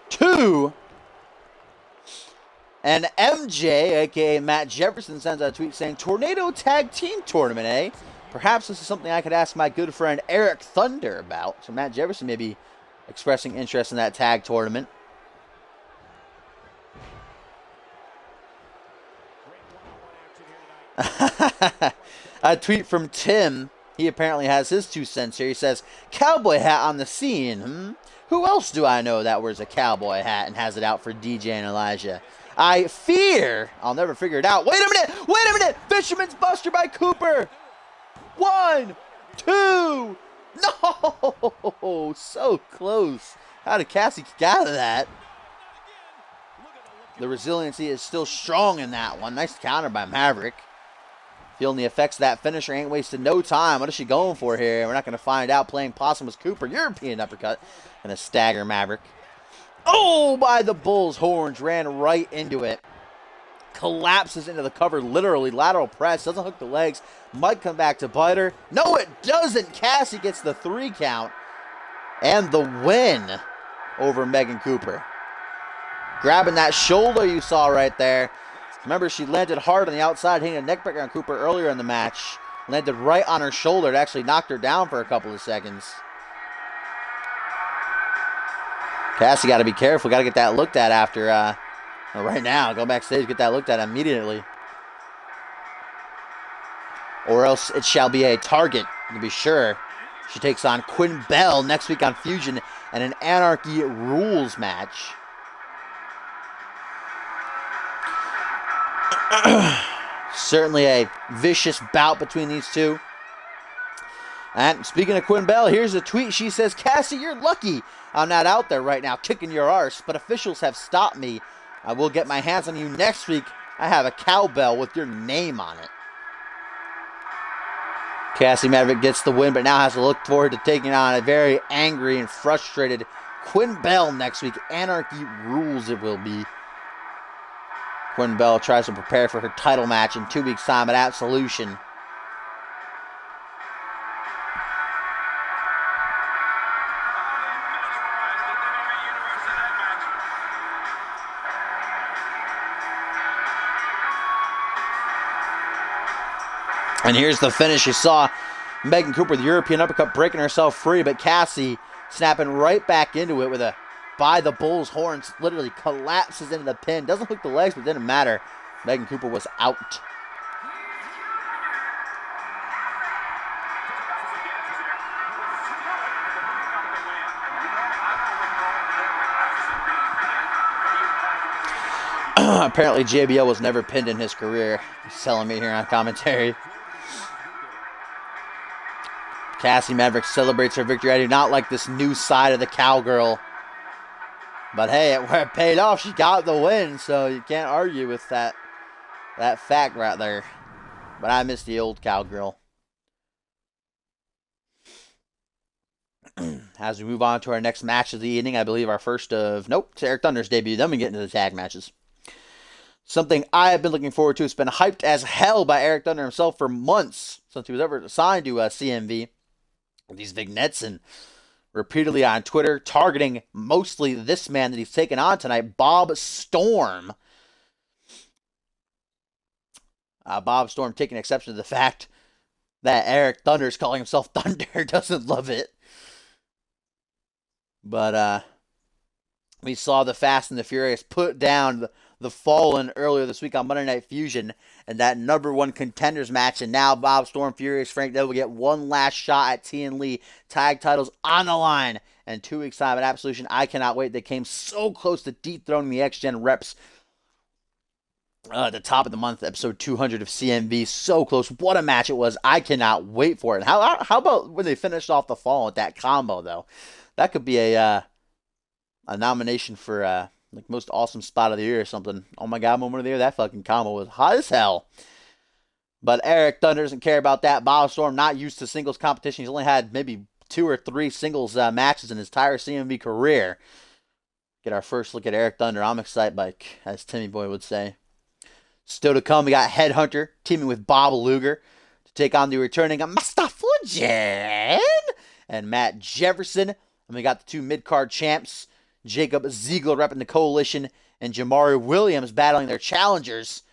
2. And MJ, a.k.a. Matt Jefferson, sends out a tweet saying, Tornado Tag Team Tournament, eh? Perhaps this is something I could ask my good friend Eric Thunder about. So Matt Jefferson may be expressing interest in that tag tournament. A tweet from Tim. He apparently has his 2 cents here. He says, cowboy hat on the scene. Who else do I know that wears a cowboy hat and has it out for DJ and Elijah? I fear I'll never figure it out. Wait a minute! Wait a minute! Fisherman's Buster by Cooper! 1, 2! No! So close. How did Cassie get out of that? The resiliency is still strong in that one. Nice counter by Maverick. Feeling the effects of that finisher, ain't wasting no time. What is she going for here? We're not going to find out. Playing possum was Cooper. European uppercut and a stagger Maverick. Oh, by the bull's horns. Ran right into it. Collapses into the cover, literally. Lateral press. Doesn't hook the legs. Might come back to bite her. No, it doesn't. Cassie gets the 3 count. And the win over Megan Cooper. Grabbing that shoulder you saw right there. Remember, she landed hard on the outside, hitting a neckbreaker on Cooper earlier in the match. Landed right on her shoulder. It actually knocked her down for a couple of seconds. Cassie got to be careful. Got to get that looked at after, right now. Go backstage, get that looked at immediately. Or else it shall be a target, to be sure. She takes on Quinn Bell next week on Fusion and an Anarchy Rules match. Certainly a vicious bout between these two. And speaking of Quinn Bell, here's a tweet. She says, Cassie, you're lucky I'm not out there right now kicking your arse, but officials have stopped me. I will get my hands on you next week. I have a cowbell with your name on it. Cassie Maverick gets the win, but now has to look forward to taking on a very angry and frustrated Quinn Bell next week. Anarchy Rules it will be. Quinn Bell tries to prepare for her title match in 2 weeks' time at Absolution. And here's the finish. You saw Megan Cooper, the European uppercut, breaking herself free, but Cassie snapping right back into it with a by the bull's horns. Literally collapses into the pin. Doesn't hook the legs, but it didn't matter. Megan Cooper was out. Apparently JBL was never pinned in his career. He's telling me here on commentary. Cassie Maverick celebrates her victory. I do not like this new side of the cowgirl. But hey, it paid off. She got the win, so you can't argue with that fact right there. But I miss the old cowgirl. As we move on to our next match of the evening, I believe our first of... Nope, it's Eric Thunder's debut. Then we get into the tag matches. Something I have been looking forward to. It's been hyped as hell by Eric Thunder himself for months since he was ever signed to CMV. These vignettes and repeatedly on Twitter, targeting mostly this man that he's taken on tonight, Bob Storm. Bob Storm taking exception to the fact that Eric Thunder is calling himself Thunder. Doesn't love it. But we saw the Fast and the Furious put down the Fallen earlier this week on Monday Night Fusion and that #1 contenders match. And now Bob Storm, Furious Frank Devil get one last shot at T and Lee tag titles on the line. And 2 weeks time at Absolution. I cannot wait. They came so close to dethroning the X-Gen reps at the top of the month, episode 200 of CMV. So close. What a match it was. I cannot wait for it. How about when they finished off the Fallen with that combo, though? That could be a nomination for like most awesome spot of the year or something. Oh my god, moment of the year. That fucking combo was hot as hell. But Eric Thunder doesn't care about that. Bob Storm not used to singles competition. He's only had maybe 2 or 3 singles matches in his entire CMV career. Get our first look at Eric Thunder. I'm excited, like as Timmy Boy would say. Still to come, we got Headhunter teaming with Bob Luger to take on the returning Mustafa Jen and Matt Jefferson. And we got the two mid-card champs, Jacob Ziegler repping the Coalition and Jamari Williams battling their challengers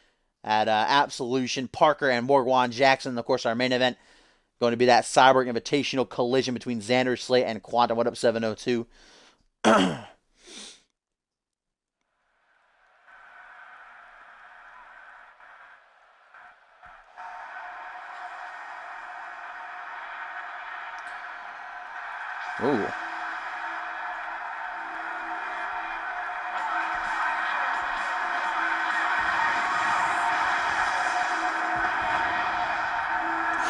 at Absolution, Parker and Morgwan Jackson. And of course, our main event going to be that Cyborg Invitational collision between Xander Slate and Quantum. What up, 702? Ooh.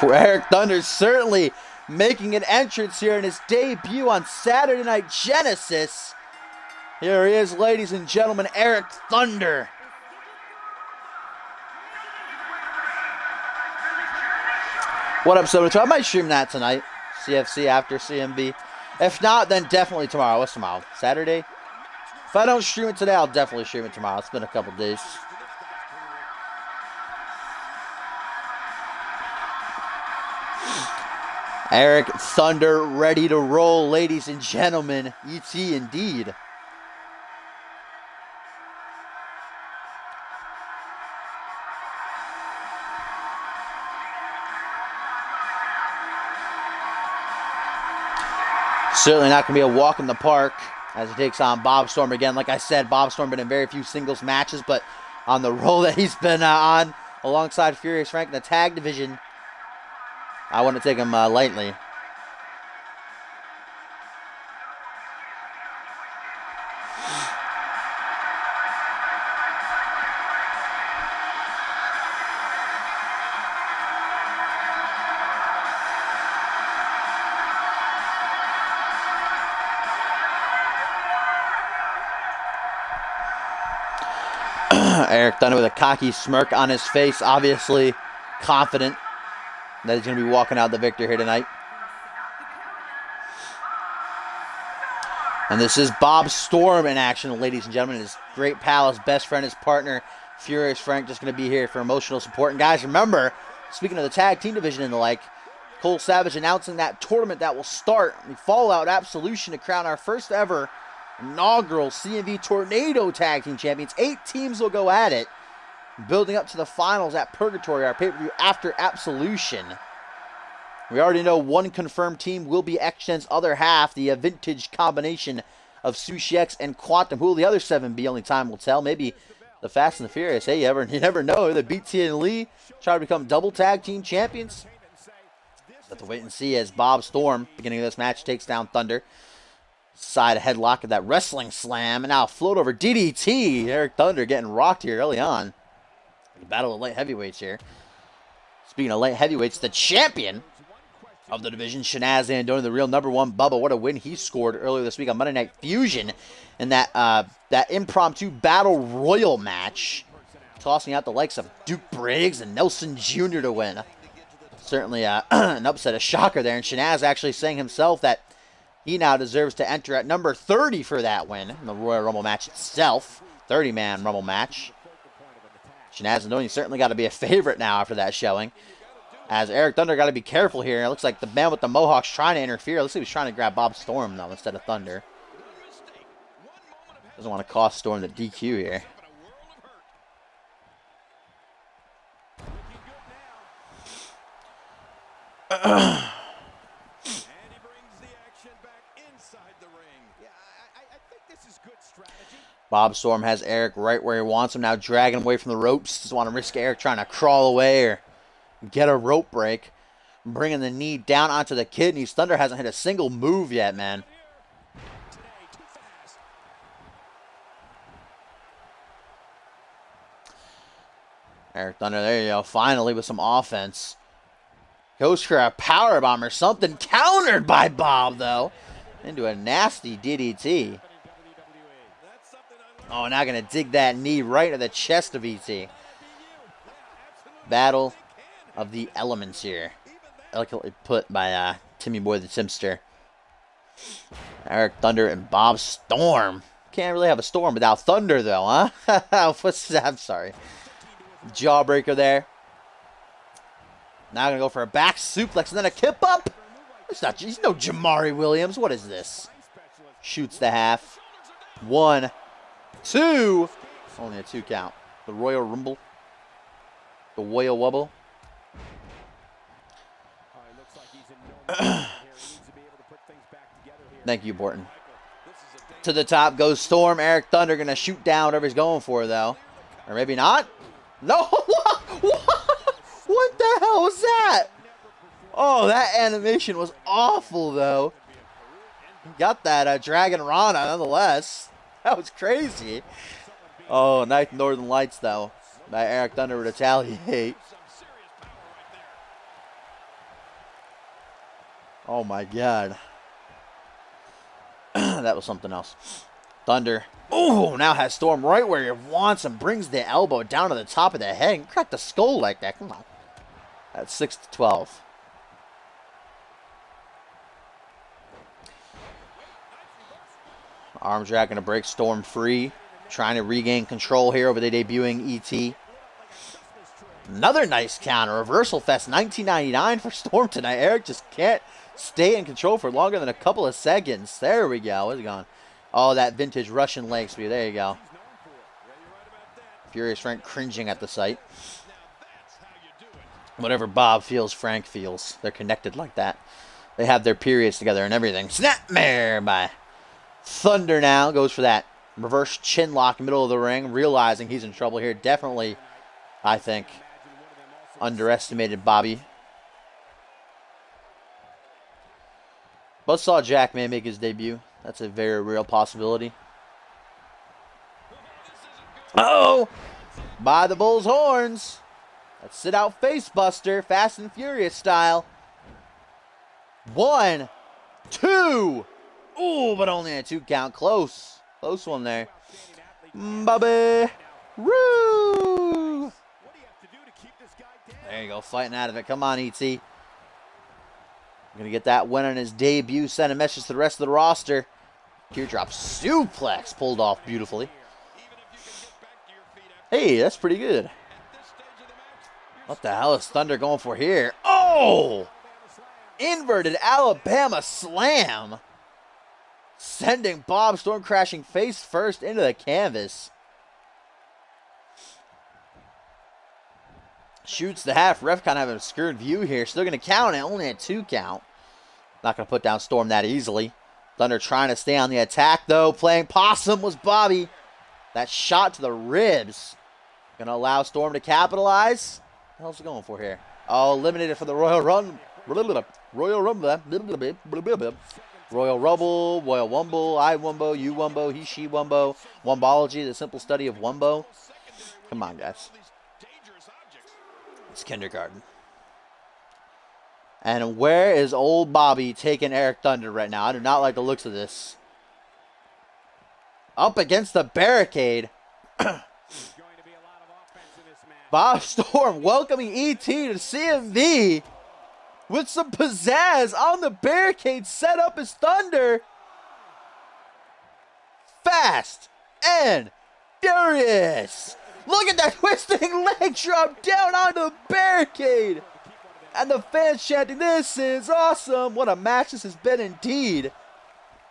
For Eric Thunder certainly making an entrance here in his debut on Saturday Night Genesis. Here he is, ladies and gentlemen, Eric Thunder. What up, 72? I might stream that tonight. CFC after CMV. If not, then definitely tomorrow. What's tomorrow? Saturday? If I don't stream it today, I'll definitely stream it tomorrow. It's been a couple days. Eric Thunder ready to roll, ladies and gentlemen. ET indeed. Certainly not going to be a walk in the park as he takes on Bob Storm again. Like I said, Bob Storm been in very few singles matches, but on the roll that he's been on alongside Furious Frank in the tag division, I wouldn't take him lightly. Eric Thunder with a cocky smirk on his face, obviously confident that he's going to be walking out the victor here tonight. And this is Bob Storm in action, ladies and gentlemen. His great pal, his best friend, his partner, Furious Frank, just going to be here for emotional support. And guys, remember, speaking of the tag team division and the like, Cole Savage announcing that tournament that will start, the Fallout Absolution, to crown our first ever inaugural CMV Tornado Tag Team Champions. 8 teams will go at it, building up to the finals at Purgatory, our pay-per-view after Absolution. We already know one confirmed team will be X-Gen's other half, the vintage combination of Sushi X and Quantum. Who will the other 7 be? Only time will tell. Maybe the Fast and the Furious. Hey, you never know. The BT and Lee try to become double tag team champions. Have to wait and see as Bob Storm, beginning of this match, takes down Thunder. Side headlock of that wrestling slam, and now float over DDT. Eric Thunder getting rocked here early on. The battle of light heavyweights here. Speaking of light heavyweights, the champion of the division, Shanaz Andoni, the real #1 Bubba. What a win he scored earlier this week on Monday Night Fusion in that that impromptu battle royal match, tossing out the likes of Duke Briggs and Nelson Jr. to win. Certainly an upset, a shocker there, and Shanaz actually saying himself that he now deserves to enter at number 30 for that win in the Royal Rumble match itself. 30-man Rumble match. Shanaz Andoni certainly got to be a favorite now after that showing. As Eric Thunder got to be careful here. It looks like the man with the Mohawk's trying to interfere. Looks like he was trying to grab Bob Storm, though, instead of Thunder. Doesn't want to cost Storm the DQ here. Bob Storm has Eric right where he wants him, now dragging him away from the ropes. Doesn't want to risk Eric trying to crawl away or get a rope break. Bringing the knee down onto the kidneys. Thunder hasn't hit a single move yet, man. Eric Thunder, there you go, finally with some offense. Goes for a powerbomb or something. Countered by Bob, though, into a nasty DDT. Oh, now going to dig that knee right into the chest of ET. Battle of the elements here. Eloquently put by Timmy Boy the Timster. Eric Thunder and Bob Storm. Can't really have a storm without Thunder, though, huh? I'm sorry. Jawbreaker there. Now going to go for a back suplex and then a kip up. He's no Jamari Williams. What is this? Shoots the half. 1, 2. Only a 2 count. The Royal Rumble. The Royal Wubble. Thank you, Borton. To the top goes Storm. Eric Thunder going to shoot down whatever he's going for, though. Or maybe not. No! What the hell was that? Oh, that animation was awful, though. Got that Dragon Rana, nonetheless. That was crazy. Oh, nice Northern Lights, though. By Eric Thunder would retaliate. Oh, my God. That was something else. Thunder. Oh, now has Storm right where he wants him. Brings the elbow down to the top of the head and crack the skull like that. Come on. That's 6-12. Arm drag going to break Storm free. Trying to regain control here over the debuting ET. Another nice counter. Reversal Fest 1999 for Storm tonight. Eric just can't stay in control for longer than a couple of seconds. There we go. Where's it gone? Oh, that vintage Russian leg sweep. There you go. Furious Frank cringing at the sight. Whatever Bob feels, Frank feels. They're connected like that. They have their periods together and everything. Snapmare by Thunder now. Goes for that reverse chin lock in the middle of the ring. Realizing he's in trouble here. Definitely, I think, underestimated Bobby. Buzzsaw Jack may make his debut. That's a very real possibility. Uh-oh! By the bull's horns. Let's sit out face buster. Fast and Furious style. 1, 2. Ooh, but only a 2 count. Close. Close one there. Bobby. Woo! There you go. Fighting out of it. Come on, E.T. Going to get that win on his debut. Send a message to the rest of the roster. Teardrop suplex pulled off beautifully. Hey, that's pretty good. What the hell is Thunder going for here? Oh! Inverted Alabama slam. Sending Bob Storm crashing face first into the canvas. Shoots the half. Ref kind of have an obscured view here. So they're going to count it. Only a 2 count. Not going to put down Storm that easily. Thunder trying to stay on the attack, though. Playing possum was Bobby. That shot to the ribs. Going to allow Storm to capitalize. What the hell's he going for here? Oh, eliminated for the Royal Run. Royal Rumble. Royal Rumble. Royal Wumble. I Wumbo. You Wumbo. He, she Wumbo. Wumbology, the simple study of Wumbo. Come on, guys. It's kindergarten. And where is old Bobby taking Eric Thunder right now? I do not like the looks of this. Up against the barricade. Bob Storm welcoming ET to CMV with some pizzazz on the barricade set up as Thunder. Fast and Furious. Look at that twisting leg drop down onto the barricade. And the fans chanting, "This is awesome." What a match this has been indeed.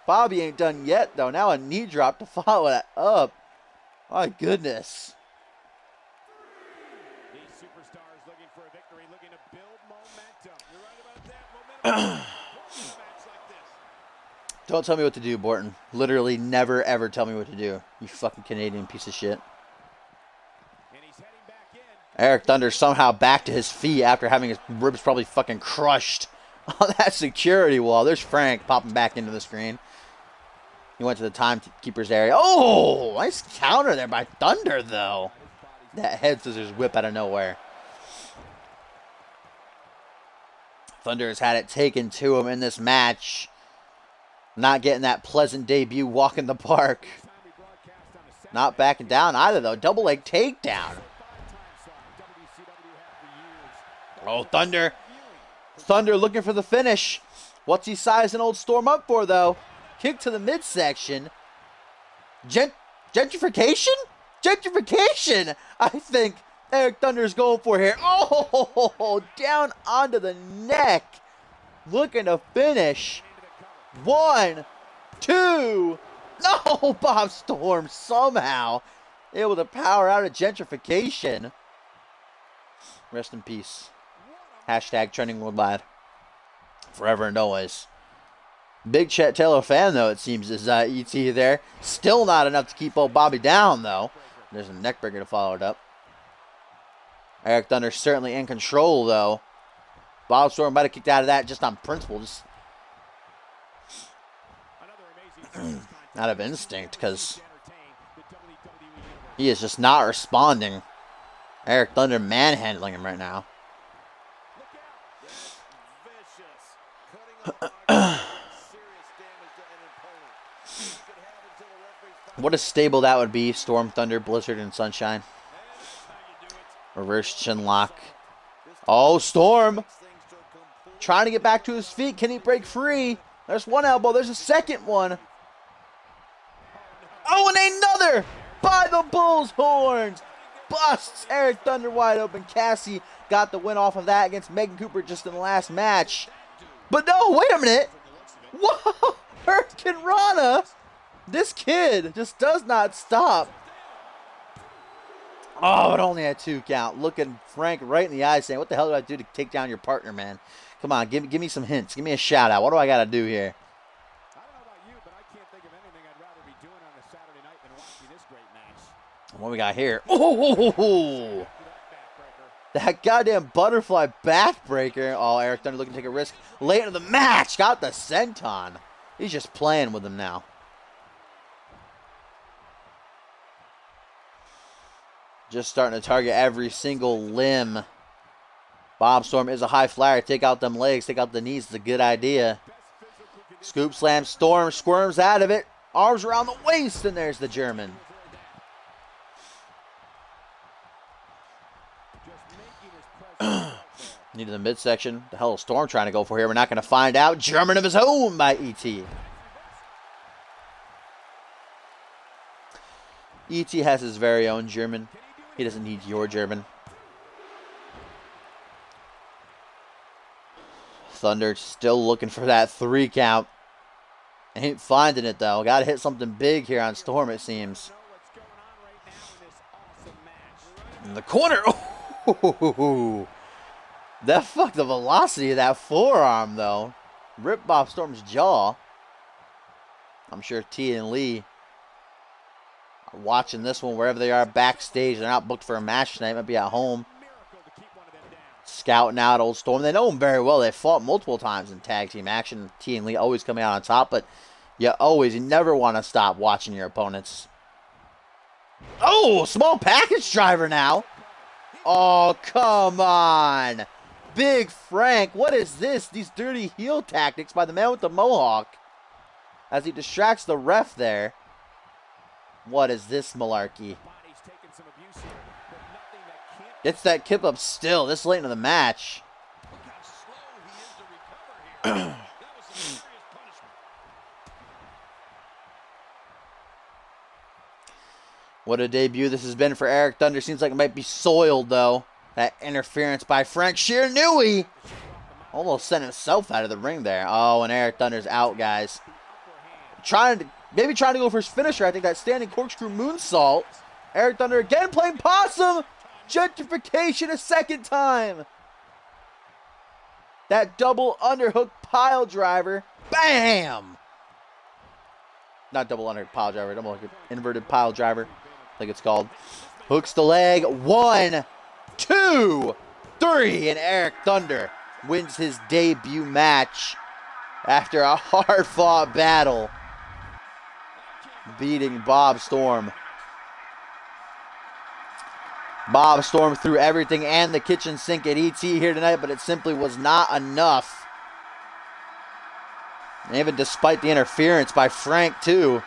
Bobby ain't done yet, though. Now a knee drop to follow that up. My goodness. These superstars looking for a victory, looking to build momentum. You're right about that. Momentum. Don't tell me what to do, Borton. Literally never, ever tell me what to do. You fucking Canadian piece of shit. Eric Thunder somehow back to his feet after having his ribs probably fucking crushed on that security wall. There's Frank popping back into the screen. He went to the timekeeper's area. Oh, nice counter there by Thunder, though. That head scissors whip out of nowhere. Thunder has had it taken to him in this match. Not getting that pleasant debut walk in the park. Not backing down either, though. Double leg takedown. Oh, Thunder. Thunder looking for the finish. What's he sizing old Storm up for, though? Kick to the midsection. Gentrification? Gentrification, I think, Eric Thunder's going for here. Oh, down onto the neck. Looking to finish. 1, 2. No, Bob Storm somehow able to power out of gentrification. Rest in peace. Hashtag trending worldwide. Forever and always. Big Chet Taylor fan, though, it seems, is ET there. Still not enough to keep old Bobby down, though. There's a neckbreaker to follow it up. Eric Thunder certainly in control, though. Bob Storm might have kicked out of that just on principle. Just out of instinct, because he is just not responding. Eric Thunder manhandling him right now. What a stable that would be. Storm, Thunder, Blizzard, and Sunshine. Reverse chin lock. Oh, Storm. Trying to get back to his feet. Can he break free? There's one elbow. There's a second one. Oh, and another by the bull's horns. Busts Eric Thunder wide open. Cassie got the win off of that against Megan Cooper just in the last match. But no, wait a minute. Whoa, Hurricane Rana. This kid just does not stop. Oh, it only had 2 count. Looking Frank right in the eye saying, what the hell do I do to take down your partner, man? Come on, give me some hints. Give me a shout out. What do I got to do here? I don't know about you, but I can't think of anything I'd rather be doing on a Saturday night than watching this great match. What we got here? Oh, that goddamn butterfly backbreaker. Oh, Eric Thunder looking to take a risk late into the match. Got the senton. He's just playing with him now. Just starting to target every single limb. Bob Storm is a high flyer. Take out them legs. Take out the knees. It's a good idea. Scoop slam. Storm squirms out of it. Arms around the waist. And there's the German. Needed the midsection. The hell is Storm trying to go for here? We're not going to find out. German of his own by ET. ET has his very own German. He doesn't need your German. Thunder still looking for that 3 count. Ain't finding it, though. Got to hit something big here on Storm, it seems. In the corner. Oh, that fucked the velocity of that forearm, though. Ripped Bob Storm's jaw. I'm sure T and Lee are watching this one wherever they are backstage. They're not booked for a match tonight. Might be at home. Scouting out old Storm. They know him very well. They fought multiple times in tag team action. T and Lee always coming out on top, but you never want to stop watching your opponents. Oh, small package driver now. Oh, come on. Big Frank, what is this? These dirty heel tactics by the man with the mohawk. As he distracts the ref there. What is this malarkey? Gets that kip up still this late into the match. What a debut this has been for Eric Thunder. Seems like it might be soiled, though. That interference by Frank Sheernewey. Almost sent himself out of the ring there. Oh, and Eric Thunder's out, guys. Maybe trying to go for his finisher. I think that standing corkscrew moonsault. Eric Thunder again playing possum. Gentrification a second time. That double underhook pile driver. Bam! Not double underhook pile driver. Double inverted pile driver. I think it's called. Hooks the leg. 1, 2, 3. And Eric Thunder wins his debut match after a hard-fought battle. Beating Bob Storm. Bob Storm threw everything and the kitchen sink at ET here tonight, but it simply was not enough. And even despite the interference by Frank, too,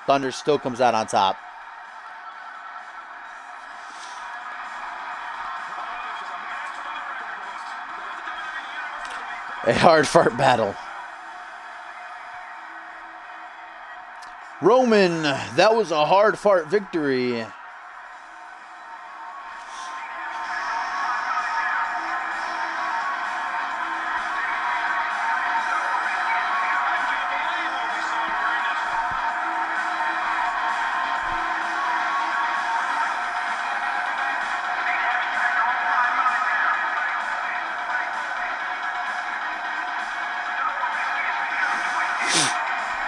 Thunder still comes out on top. A hard fart battle. Roman, that was a hard fart victory.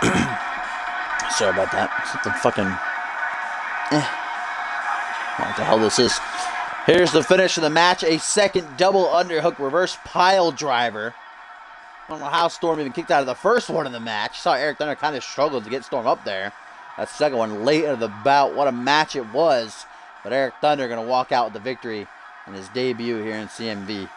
Sorry about that. Something fucking... What the hell this is. Here's the finish of the match. A second double underhook reverse pile driver. I don't know how Storm even kicked out of the first one in the match. Saw Eric Thunder kind of struggled to get Storm up there. That second one late into the bout. What a match it was. But Eric Thunder going to walk out with the victory in his debut here in CMV.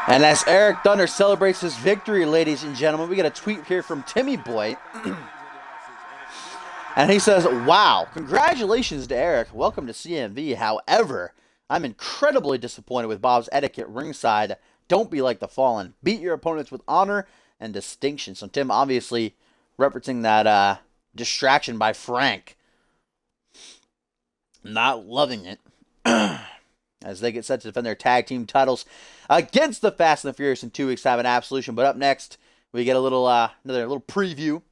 And as Eric Thunder celebrates his victory, ladies and gentlemen, we get a tweet here from Timmy Boy. And he says, "Wow, congratulations to Eric. Welcome to CMV. However, I'm incredibly disappointed with Bob's etiquette ringside. Don't be like the Fallen. Beat your opponents with honor and distinction." So Tim obviously referencing that distraction by Frank. Not loving it. As they get set to defend their tag team titles against the Fast and the Furious in 2 weeks' time in Absolution. But up next, we get a little another little preview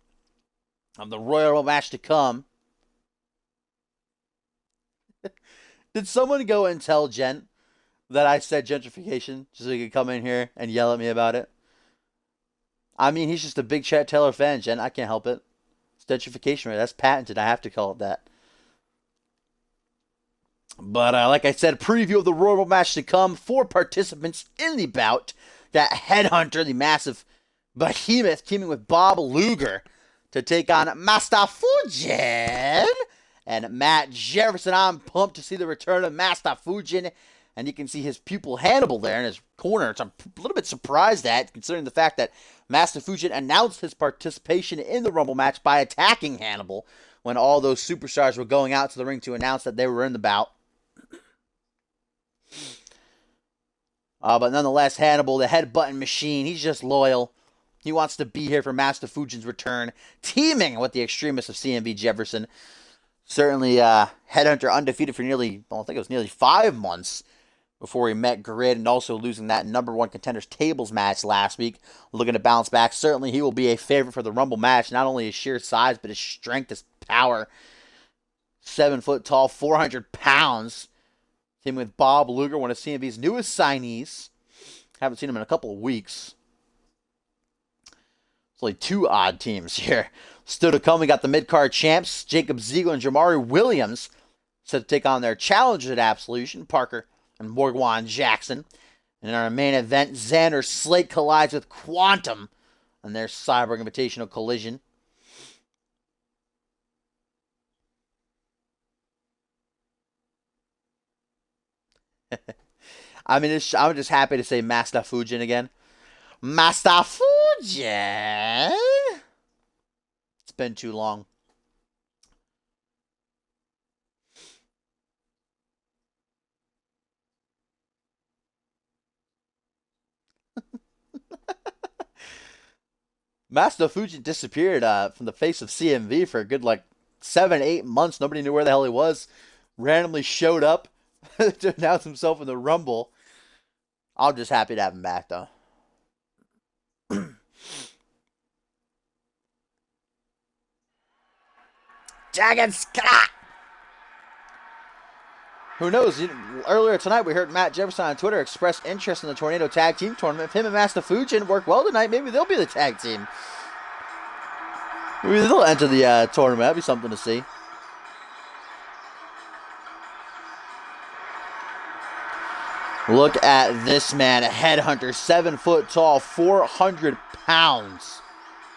of the Royal Rumble match to come. Did someone go and tell Gent that I said gentrification just so he could come in here and yell at me about it? I mean, he's just a big Chet Taylor fan, Gent. I can't help it. It's gentrification, right? That's patented. I have to call it that. But like I said, preview of the Royal Rumble match to come. 4 participants in the bout. Got Headhunter, the massive behemoth, teaming with Bob Luger to take on Master Fujin and Matt Jefferson. I'm pumped to see the return of Master Fujin. And you can see his pupil Hannibal there in his corner, which I'm a little bit surprised at, considering the fact that Master Fujin announced his participation in the Rumble match by attacking Hannibal when all those superstars were going out to the ring to announce that they were in the bout. But nonetheless, Hannibal, the head-button machine, he's just loyal. He wants to be here for Master Fujin's return, teaming with the extremists of CMV Jefferson. Certainly, Headhunter undefeated for nearly 5 months before he met Grid, and also losing that #1 Contenders Tables match last week. Looking to bounce back. Certainly, he will be a favorite for the Rumble match. Not only his sheer size, but his strength, his power. 7 foot tall, 400 pounds. Teaming with Bob Luger, one of CMV's newest signees. Haven't seen him in a couple of weeks. It's only 2 odd teams here. Still to come, we got the mid-card champs, Jacob Ziegler and Jamari Williams, set to take on their challengers at Absolution, Parker and Morgwan Jackson. And in our main event, Xander Slate collides with Quantum in their Cyborg Invitational collision. I mean, I'm just happy to say Master Fujin again. Master Fujin! It's been too long. Master Fujin disappeared from the face of CMV for a good 7-8 months. Nobody knew where the hell he was. Randomly showed up to announce himself in the Rumble. I'm just happy to have him back, though. Dragon Scott! Who knows? Earlier tonight, we heard Matt Jefferson on Twitter express interest in the Tornado Tag Team Tournament. If him and Master Fujin work well tonight, maybe they'll be the tag team. Maybe they'll enter the tournament. That'd be something to see. Look at this man, a Headhunter, 7 foot tall, 400 pounds,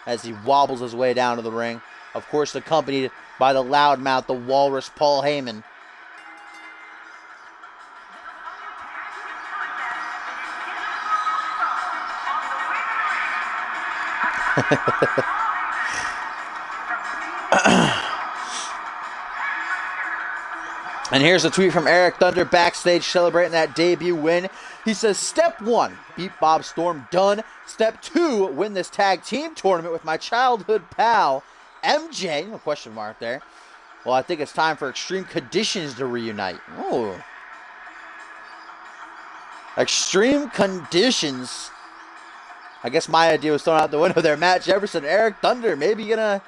as he wobbles his way down to the ring. Of course, accompanied by the loudmouth, the Walrus, Paul Heyman. And here's a tweet from Eric Thunder backstage celebrating that debut win. He says, "Step 1, beat Bob Storm, done. Step 2, win this tag team tournament with my childhood pal, MJ." No question mark there. Well, I think it's time for Extreme Conditions to reunite. Oh. Extreme Conditions. I guess my idea was thrown out the window there. Matt Jefferson, Eric Thunder, maybe gonna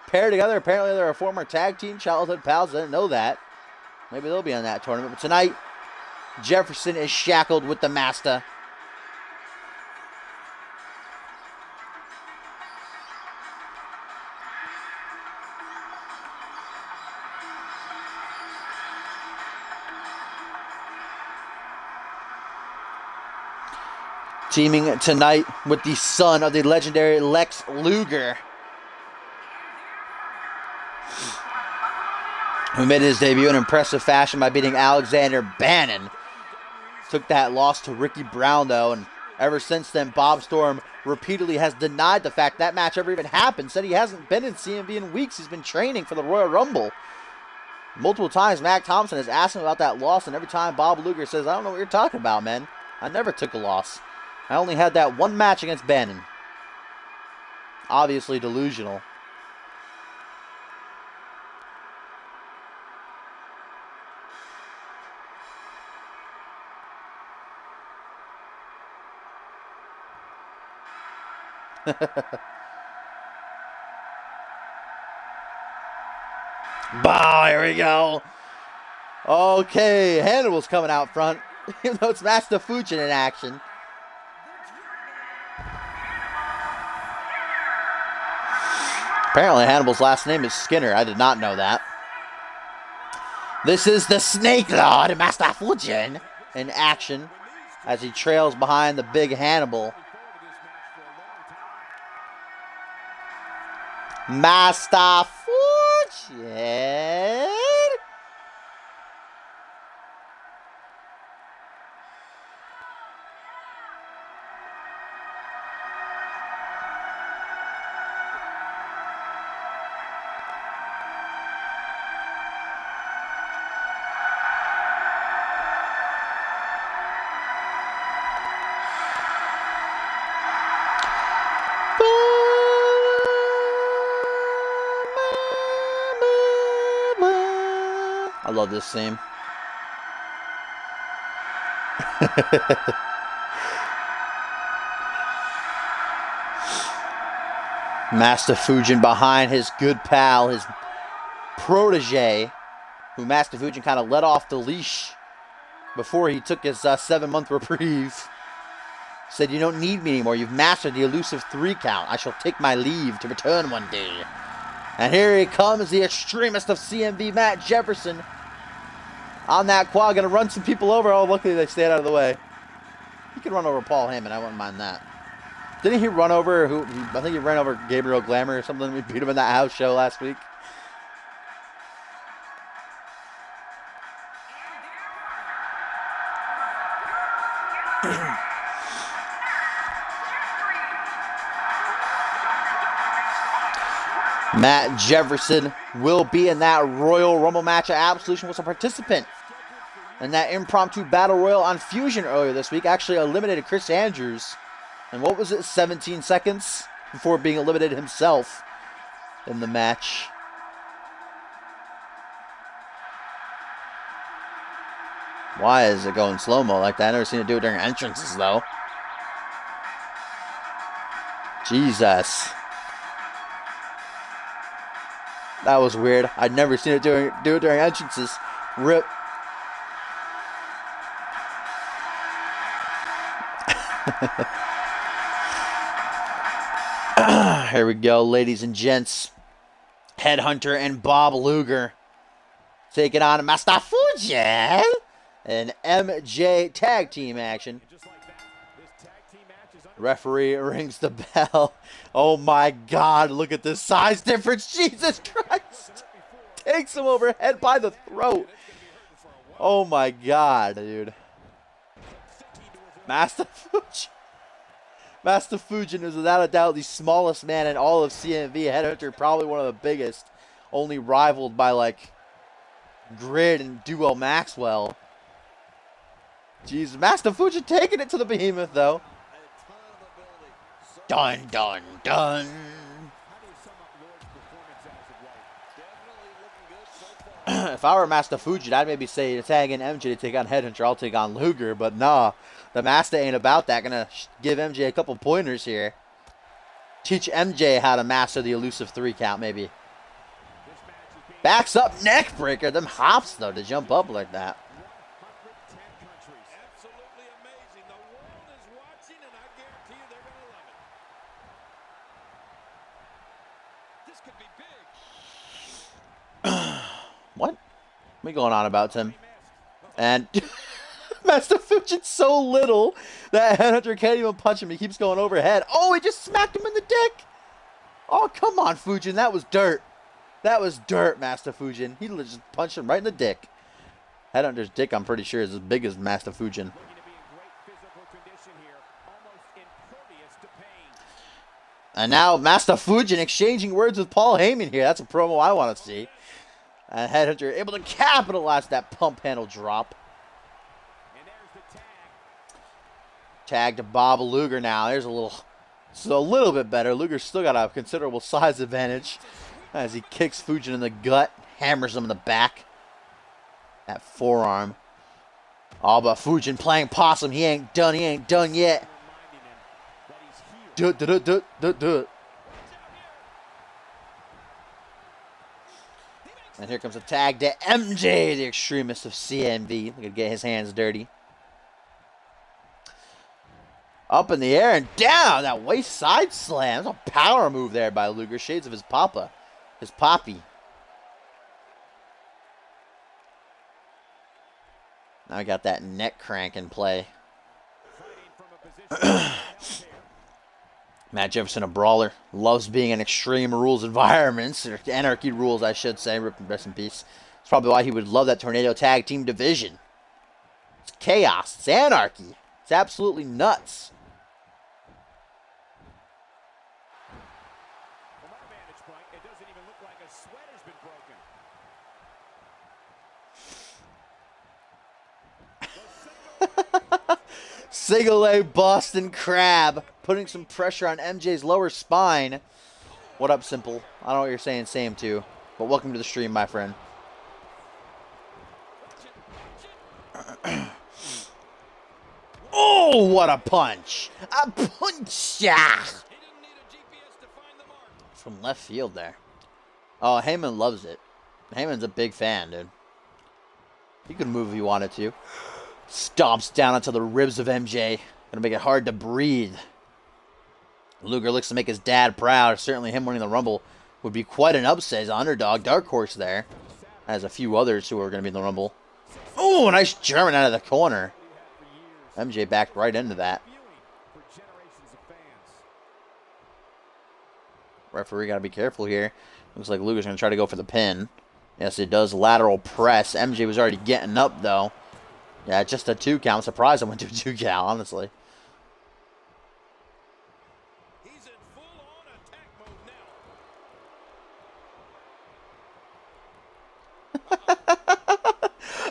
pair together. Apparently they're a former tag team, childhood pals. I didn't know that. Maybe they'll be in that tournament. But tonight, Jefferson is shackled with the master. Teaming tonight with the son of the legendary Lex Luger, who made his debut in impressive fashion by beating Alexander Bannon. Took that loss to Ricky Brown, though, and ever since then, Bob Storm repeatedly has denied the fact that match ever even happened. Said he hasn't been in CMV in weeks. He's been training for the Royal Rumble. Multiple times, Mac Thompson has asked him about that loss, and every time Bob Luger says, I don't know what you're talking about, man. I never took a loss. I only had that one match against Bannon. Obviously delusional. Bah, here we go. Okay, Hannibal's coming out front. Even though it's Master Fujin in action. Apparently Hannibal's last name is Skinner. I did not know that. This is the Snake Lord, Master Fujin, in action as he trails behind the big Hannibal. Master Fujin. I love this theme. Master Fujin behind his good pal, his protege, who Master Fujin kind of let off the leash before he took his 7-month reprieve. Said, you don't need me anymore. You've mastered the elusive 3 count. I shall take my leave to return one day. And here he comes, the extremist of CMV, Matt Jefferson. On that quad, gonna run some people over. Oh, luckily they stayed out of the way. He could run over Paul Heyman. I wouldn't mind that. Didn't he run over, I think he ran over Gabriel Glamour or something. We beat him in that house show last week. Matt Jefferson will be in that Royal Rumble match at Absolution, was a participant in that impromptu battle royal on Fusion earlier this week. Actually eliminated Chris Andrews. And what was it, 17 seconds before being eliminated himself in the match. Why is it going slow-mo like that? I never seen it do it during entrances, though. Jesus. That was weird. I'd never seen it do it during entrances. Rip. Here we go, ladies and gents. Headhunter and Bob Luger taking on Master Fujin in MJ tag team action. Referee rings the bell. Oh my God, look at this size difference. Jesus Christ. Takes him overhead by the throat. Oh my God, dude. Master Fujin. Master Fujin is without a doubt the smallest man in all of CMV. Headhunter, probably one of the biggest. Only rivaled by like Grid and Duo Maxwell. Jeez, Master Fujin taking it to the behemoth though. Dun, dun, dun. If I were Master Fujin, I'd maybe say to tag in MJ to take on Headhunter. I'll take on Luger, but nah. The Master ain't about that. Gonna give MJ a couple pointers here. Teach MJ how to master the elusive 3 count, maybe. Backs up, neck breaker. Them hops, though, to jump up like that. 110 countries. Absolutely amazing. The world is watching, and I guarantee you they're going to love it. This could be big. What? What are we going on about, Tim? And Master Fujin's so little that Headhunter can't even punch him. He keeps going overhead. Oh, he just smacked him in the dick. Oh, come on, Fujin. That was dirt. That was dirt, Master Fujin. He just punched him right in the dick. Headhunter's dick, I'm pretty sure, is as big as Master Fujin. And now Master Fujin exchanging words with Paul Heyman here. That's a promo I want to see. And Headhunter able to capitalize that pump handle drop. And there's the tag. Tag to Bob Luger now. There's a little bit better. Luger's still got a considerable size advantage as he kicks Fujin in the gut, hammers him in the back. That forearm. Oh, but Fujin playing possum. He ain't done. He ain't done yet. Do it. And here comes a tag to MJ, the extremist of CMV. Look at get his hands dirty. Up in the air and down. That waist side slam. That's a power move there by Luger. Shades of his papa. His poppy. Now I got that neck crank in play. Matt Jefferson, a brawler. Loves being in extreme rules environments. Or anarchy rules, I should say. Rest in peace. That's probably why he would love that Tornado Tag Team division. It's chaos. It's anarchy. It's absolutely nuts. From our vantage point, it doesn't even look like a sweat has been broken. Single leg Boston Crab. Putting some pressure on MJ's lower spine. What up, Simple? I don't know what you're saying, same too. But welcome to the stream, my friend. Oh, what a punch! A punch! From left field there. Oh, Heyman loves it. Heyman's a big fan, dude. He could move if he wanted to. Stomps down onto the ribs of MJ. Gonna make it hard to breathe. Luger looks to make his dad proud. Certainly him winning the Rumble would be quite an upset. He's an underdog. Dark Horse there. Has a few others who are going to be in the Rumble. Oh, nice German out of the corner. MJ backed right into that. Referee got to be careful here. Looks like Luger's going to try to go for the pin. Yes, it does. Lateral press. MJ was already getting up, though. Yeah, just a 2 count. I'm surprised I went to a 2 count, honestly. He's in full-on attack mode now.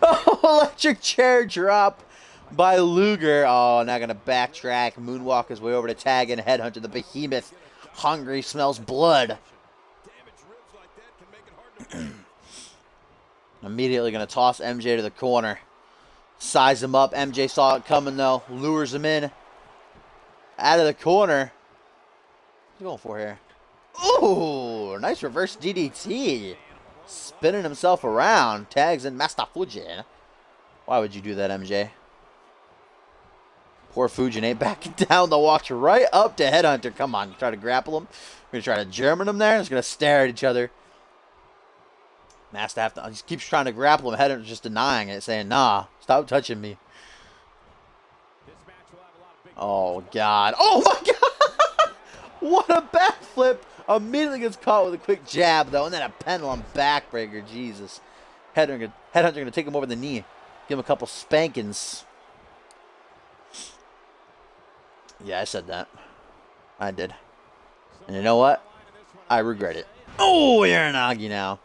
Oh, electric chair drop by Luger. Oh, now going to backtrack. Moonwalk his way over to tag and Headhunter. The behemoth. Hungry, smells blood. Damaged ribs like that can make it hard to Immediately going to toss MJ to the corner. Size him up. MJ saw it coming, though. Lures him in. Out of the corner. What's he going for here? Ooh, nice reverse DDT. Spinning himself around. Tags in Master Fujin. Why would you do that, MJ? Poor Fujin ain't backing down. The walks right up to Headhunter. Come on, try to grapple him. We're going to try to German him there. Just going to stare at each other. Master he just keeps trying to grapple him. Headhunter's just denying it, saying, nah, stop touching me. Oh, God. Oh, my God. What a backflip. Immediately gets caught with a quick jab, though, and then a pendulum backbreaker. Jesus. Headhunter going to take him over the knee. Give him a couple spankings. Yeah, I said that. I did. And you know what? I regret it. Oh, Uranagi now.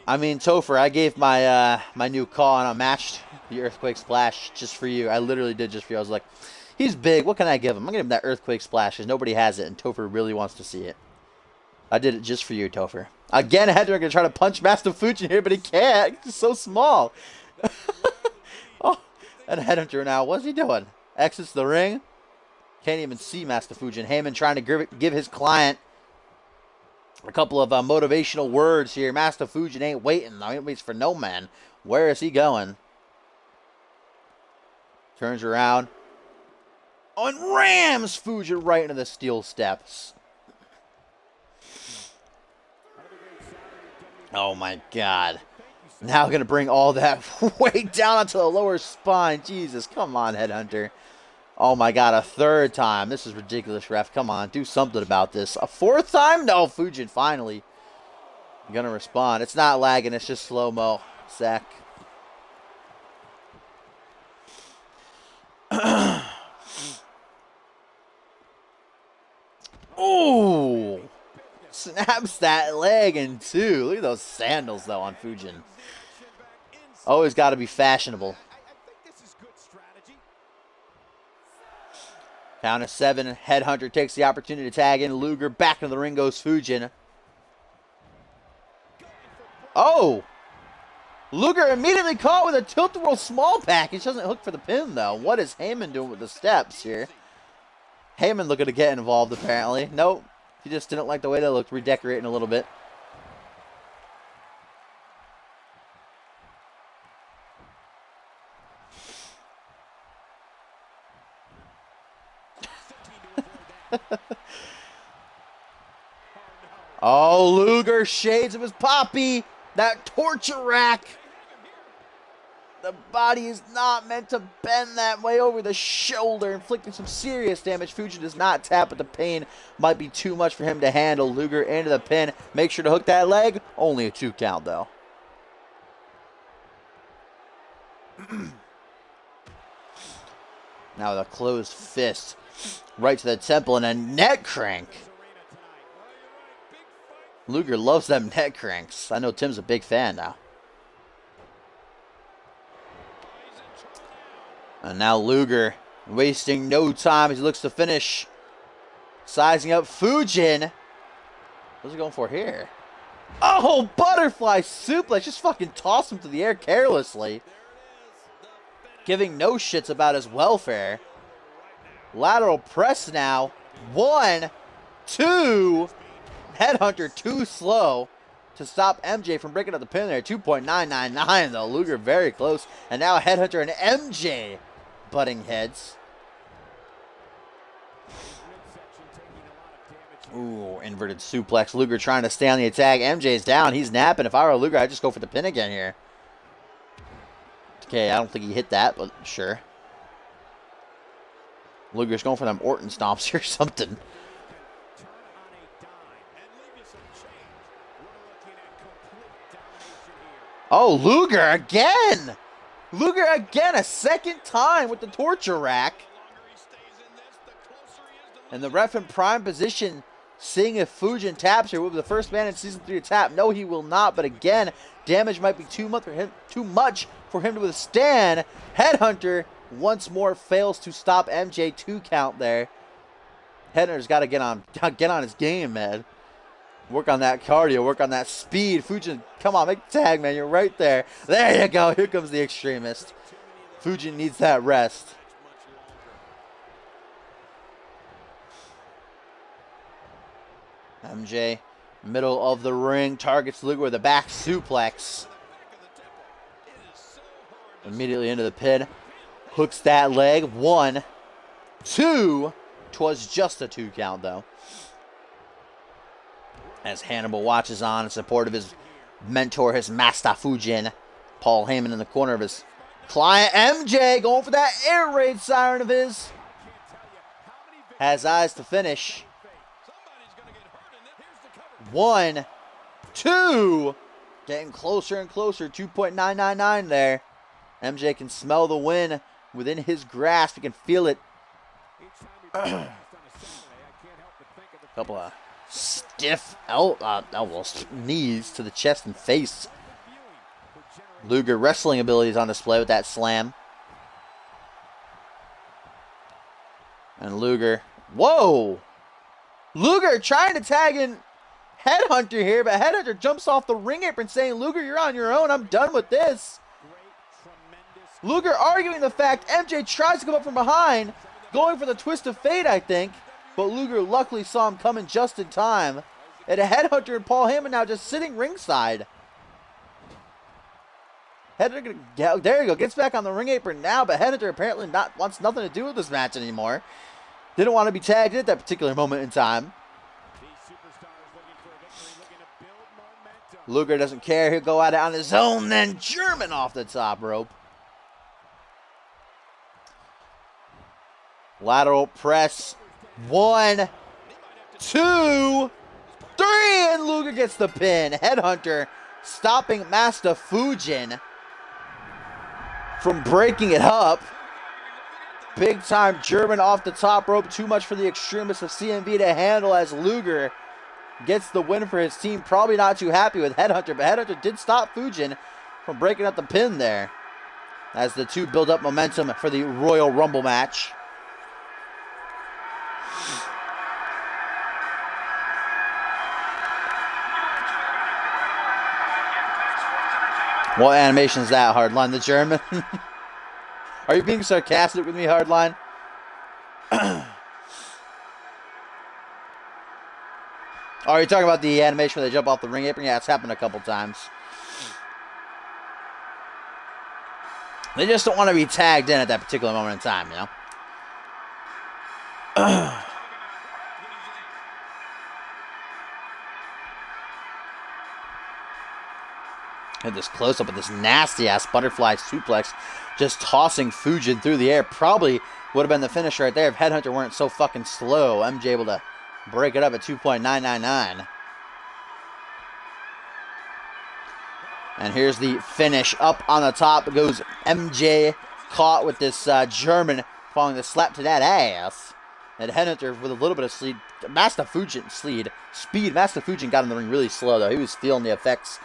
I mean, Topher, I gave my my new call on a match, the Earthquake Splash, just for you. I literally did just for you. I was like, he's big. What can I give him? I'm going to give him that Earthquake Splash because nobody has it, and Topher really wants to see it. I did it just for you, Topher. Again, Headhunter going to try to punch Master Fujin here, but he can't. He's so small. Oh, and Headhunter now, what's he doing? Exits the ring. Can't even see Master Fujin. Heyman trying to give his client A couple of motivational words here. Master Fujin ain't waiting. He waits for no man. Where is he going? Turns around. Oh, and rams Fujin right into the steel steps. Oh my God. Now going to bring all that weight down onto the lower spine. Jesus, come on, Headhunter. Oh my God, a third time. This is ridiculous, ref. Come on, do something about this. A fourth time? No, Fujin finally going to respond. It's not lagging, it's just slow-mo. Sack. Ooh. Snaps that leg in two. Look at those sandals, though, on Fujin. Always got to be fashionable. Count of 7. Headhunter takes the opportunity to tag in Luger. Back into the ring goes Fujin. Oh! Luger immediately caught with a tilt-a-whirl small package. Doesn't hook for the pin, though. What is Heyman doing with the steps here? Heyman looking to get involved, apparently. Nope. He just didn't like the way they looked. Redecorating a little bit. Oh, Luger, shades of his poppy. That torture rack. The body is not meant to bend that way over the shoulder, inflicting some serious damage. Fujin does not tap, but the pain might be too much for him to handle. Luger into the pin. Make sure to hook that leg. Only a 2 count, though. Now with a closed fist. Right to the temple and a neck crank. Luger loves them neck cranks. I know Tim's a big fan now. And now Luger wasting no time as he looks to finish. Sizing up Fujin. What's he going for here? Oh, butterfly suplex. Just fucking toss him to the air carelessly. Giving no shits about his welfare. Lateral press now. 1, 2. Headhunter too slow to stop MJ from breaking up the pin there. 2.999 though. Luger very close. And now Headhunter and MJ butting heads. Ooh, inverted suplex. Luger trying to stay on the attack. MJ's down. He's napping. If I were Luger, I'd just go for the pin again here. Okay, I don't think he hit that, but sure. Luger's going for them Orton stomps or something. Oh, Luger again! Luger again, a second time with the torture rack. And the ref in prime position, seeing if Fujin taps here. Will be the first man in Season 3 to tap. No, he will not, but again, damage might be too much for him to withstand. Headhunter once more fails to stop MJ. 2 count there. Headhunter's got to get on his game, man. Work on that cardio, work on that speed. Fujin, come on, make the tag, man. You're right there. There you go. Here comes the extremist. Fujin needs that rest. MJ, middle of the ring, targets Luger with a back suplex. Immediately into the pin. Hooks that leg. 1, 2. 'Twas just a 2 count, though. As Hannibal watches on in support of his mentor, his master Fujin. Paul Heyman in the corner of his client. MJ going for that air raid siren of his. Has eyes to finish. 1, 2. Getting closer and closer. 2.999 there. MJ can smell the win within his grasp. He can feel it. Couple of stiff elbows, knees to the chest and face. Luger wrestling abilities on display with that slam. And Luger, whoa! Luger trying to tag in Headhunter here, but Headhunter jumps off the ring apron saying, Luger, you're on your own. I'm done with this. Luger arguing the fact MJ tries to come up from behind, going for the twist of fate, I think. But Luger luckily saw him coming just in time. And a headhunter and Paul Heyman now just sitting ringside. Headhunter, there you go, gets back on the ring apron now, but Headhunter apparently wants nothing to do with this match anymore. Didn't want to be tagged in at that particular moment in time. Luger doesn't care. He'll go at it on his own, then German off the top rope. Lateral press. 1, 2, 3, and Luger gets the pin. Headhunter stopping Master Fujin from breaking it up. Big time German off the top rope. Too much for the extremists of CMV to handle as Luger gets the win for his team. Probably not too happy with Headhunter, but Headhunter did stop Fujin from breaking up the pin there as the two build up momentum for the Royal Rumble match. What animation is that, Hardline? The German? Are you being sarcastic with me, Hardline? Are you talking about the animation where they jump off the ring apron? Yeah, it's happened a couple times. They just don't want to be tagged in at that particular moment in time, you know? Had this close-up of this nasty-ass butterfly suplex, just tossing Fujin through the air. Probably would have been the finish right there if Headhunter weren't so fucking slow. MJ able to break it up at 2.999. And here's the finish. Up on the top goes MJ, caught with this German, following the slap to that ass. And Headhunter with a little bit of speed. Master Fujin got in the ring really slow, though. He was feeling the effects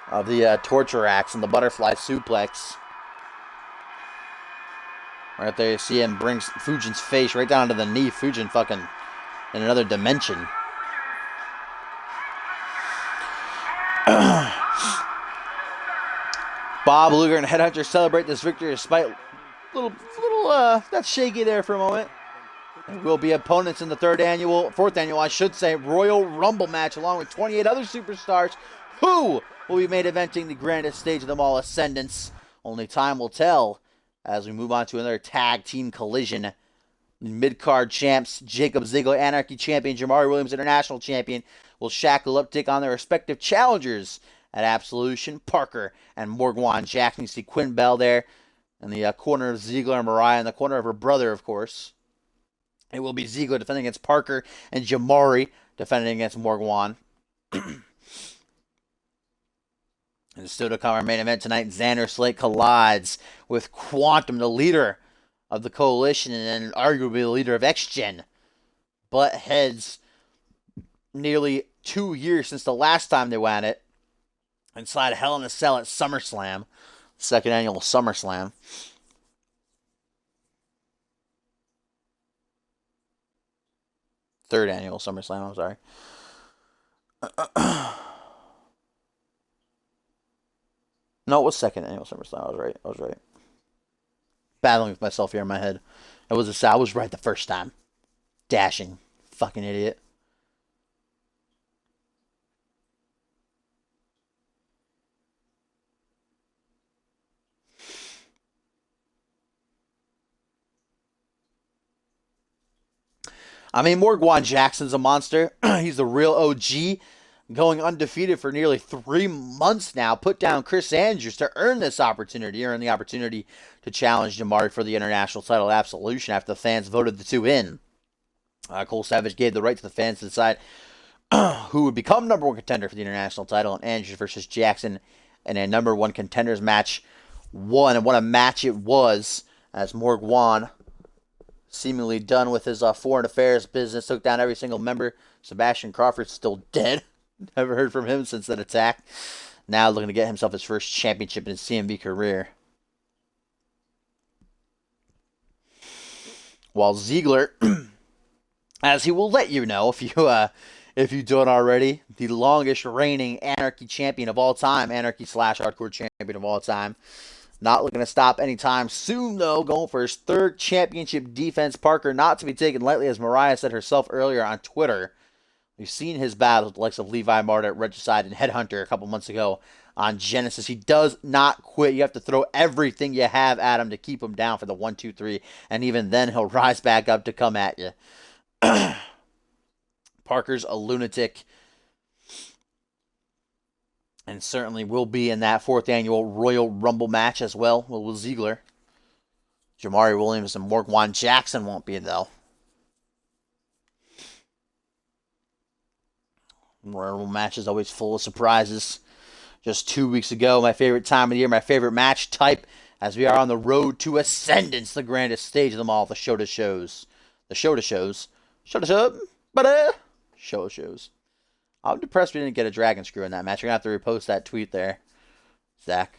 of the torture axe and the butterfly suplex. Right there you see him brings Fujin's face right down to the knee. Fujin fucking in another dimension. Bob Luger and Headhunter celebrate this victory despite little that's shaky there for a moment. There will be opponents in the fourth annual, I should say, Royal Rumble match along with 28 other superstars who will be main eventing the grandest stage of them all, Ascendance. Only time will tell as we move on to another tag team collision. Mid-card champs Jacob Ziegler, Anarchy champion Jamari Williams, International champion, will shackle up, take on their respective challengers at Absolution. Parker and Morgan Jackson. You see Quinn Bell there in the corner of Ziegler, and Mariah in the corner of her brother, of course. It will be Ziegler defending against Parker and Jamari defending against Morgan. And still to come, our main event tonight, Xander Slate collides with Quantum, the leader of the Coalition and arguably the leader of X-Gen. Butt heads nearly 2 years since the last time they went at it. Inside Hell in a Cell at SummerSlam. Second annual SummerSlam. Third annual SummerSlam, I'm sorry. No, it was second annual SummerSlam. I was right. Battling with myself here in my head. I was right the first time. Dashing. Fucking idiot. I mean, Morgan Jackson's a monster. He's the real OG. Going undefeated for nearly 3 months now. Put down Chris Andrews to earn the opportunity to challenge Jamari for the international title at Absolution after the fans voted the two in. Cole Savage gave the right to the fans to decide who would become number one contender for the international title, and Andrews versus Jackson in a number one contenders match won. And what a match it was, as Morgan, seemingly done with his foreign affairs business, took down every single member. Sebastian Crawford's still dead. Never heard from him since that attack. Now looking to get himself his first championship in his CMV career. While Ziegler, as he will let you know if you don't already, the longest reigning Anarchy champion of all time, Anarchy/Hardcore champion of all time. Not looking to stop anytime soon, though. Going for his third championship defense. Parker not to be taken lightly, as Mariah said herself earlier on Twitter. We've seen his battles with the likes of Levi Martin at Regicide and Headhunter a couple months ago on Genesis. He does not quit. You have to throw everything you have at him to keep him down for the 1, 2, 3. And even then, he'll rise back up to come at you. Parker's a lunatic. And certainly will be in that 4th annual Royal Rumble match as well with Ziggler. Jamari Williams and Morgwan Jackson won't be, though. Royal Rumble match is always full of surprises. Just 2 weeks ago, my favorite time of the year, my favorite match type, as we are on the road to Ascendance, the grandest stage of them all, the show to shows. The show to shows. Show to show. Show shows. I'm depressed we didn't get a dragon screw in that match. You're going to have to repost that tweet there, Zach.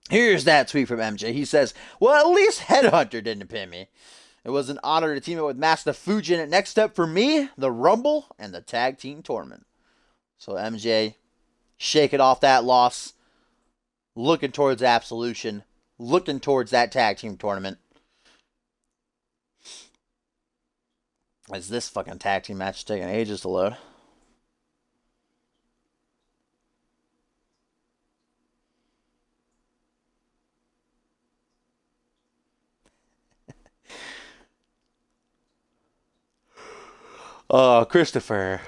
Here's that tweet from MJ. He says, well, at least Headhunter didn't pin me. It was an honor to team up with Master Fujin. Next up for me, the Rumble and the Tag Team Tournament. So MJ, shaking off that loss, looking towards Absolution, looking towards that Tag Team Tournament. As this fucking tag team match is taking ages to load. Oh, Christopher.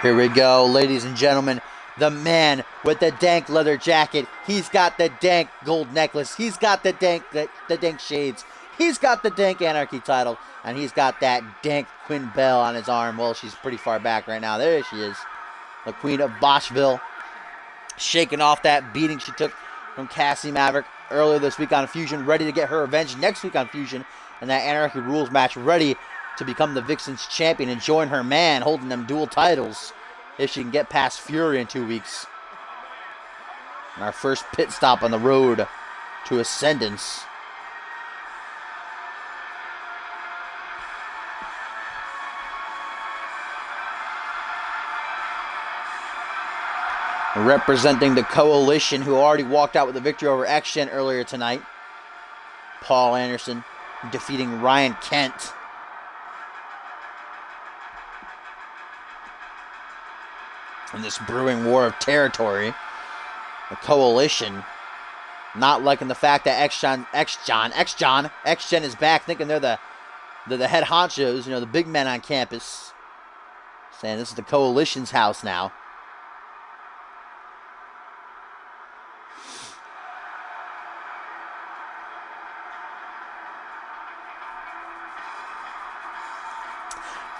Here we go, ladies and gentlemen. The man with the dank leather jacket. He's got the dank gold necklace. He's got the dank shades. He's got the dank Anarchy title. And he's got that dank Quinn Bell on his arm. Well, she's pretty far back right now. There she is. The Queen of Boschville. Shaking off that beating she took from Cassie Maverick earlier this week on Fusion. Ready to get her revenge next week on Fusion. And that Anarchy Rules match, ready to become the Vixen's champion and join her man holding them dual titles if she can get past Fury in 2 weeks. And our first pit stop on the road to Ascendance. Representing the Coalition, who already walked out with a victory over X-Gen earlier tonight. Paul Anderson defeating Ryan Kent. In this brewing war of territory, the Coalition not liking the fact that X-Gen is back, thinking they're the head honchos, the big men on campus. Saying this is the Coalition's house now.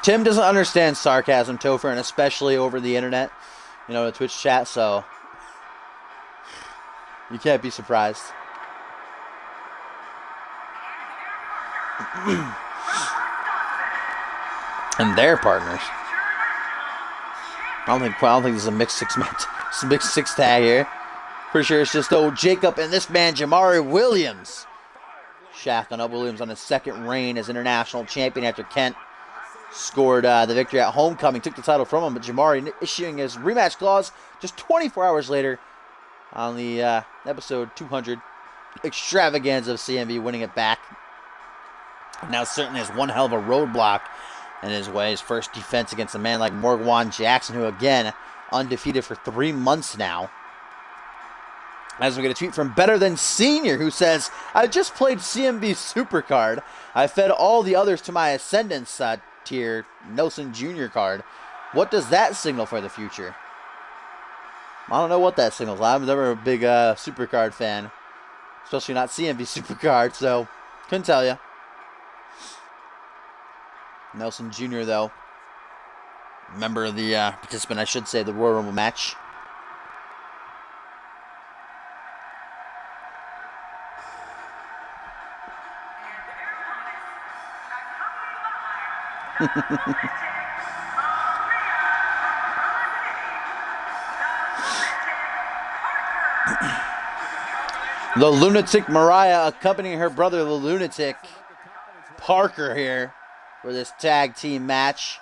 Tim doesn't understand sarcasm, Topher, and especially over the internet, the Twitch chat, so you can't be surprised. And their partners. I don't think this is a mixed it's a mixed six tag here. Pretty sure it's just old Jacob and this man Jamari Williams. Shacking up Williams on his second reign as international champion after Kent scored the victory at Homecoming, took the title from him, but Jamari issuing his rematch clause just 24 hours later on the episode 200 extravaganza of CMV, winning it back. Now certainly has one hell of a roadblock in his way. His first defense against a man like Morgwan Jackson, who again, undefeated for 3 months now. As we get a tweet from Better Than Senior, who says, I just played CMV Supercard. I fed all the others to my Ascendance tier Nelson Jr. card. What does that signal for the future? I don't know what that signals. I'm never a big Supercard fan, especially not CMV Supercard, so couldn't tell you. Nelson Jr., though, member of the participant, I should say, the Royal Rumble match. The Lunatic Mariah accompanying her brother, the Lunatic Parker, here for this tag team match.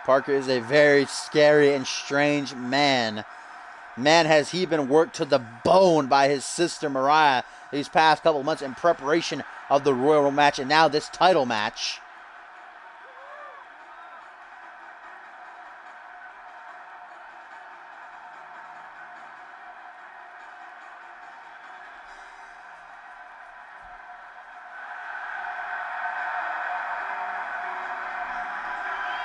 Parker is a very scary and strange man. Man, has he been worked to the bone by his sister Mariah these past couple of months in preparation of the Royal Rumble match and now this title match.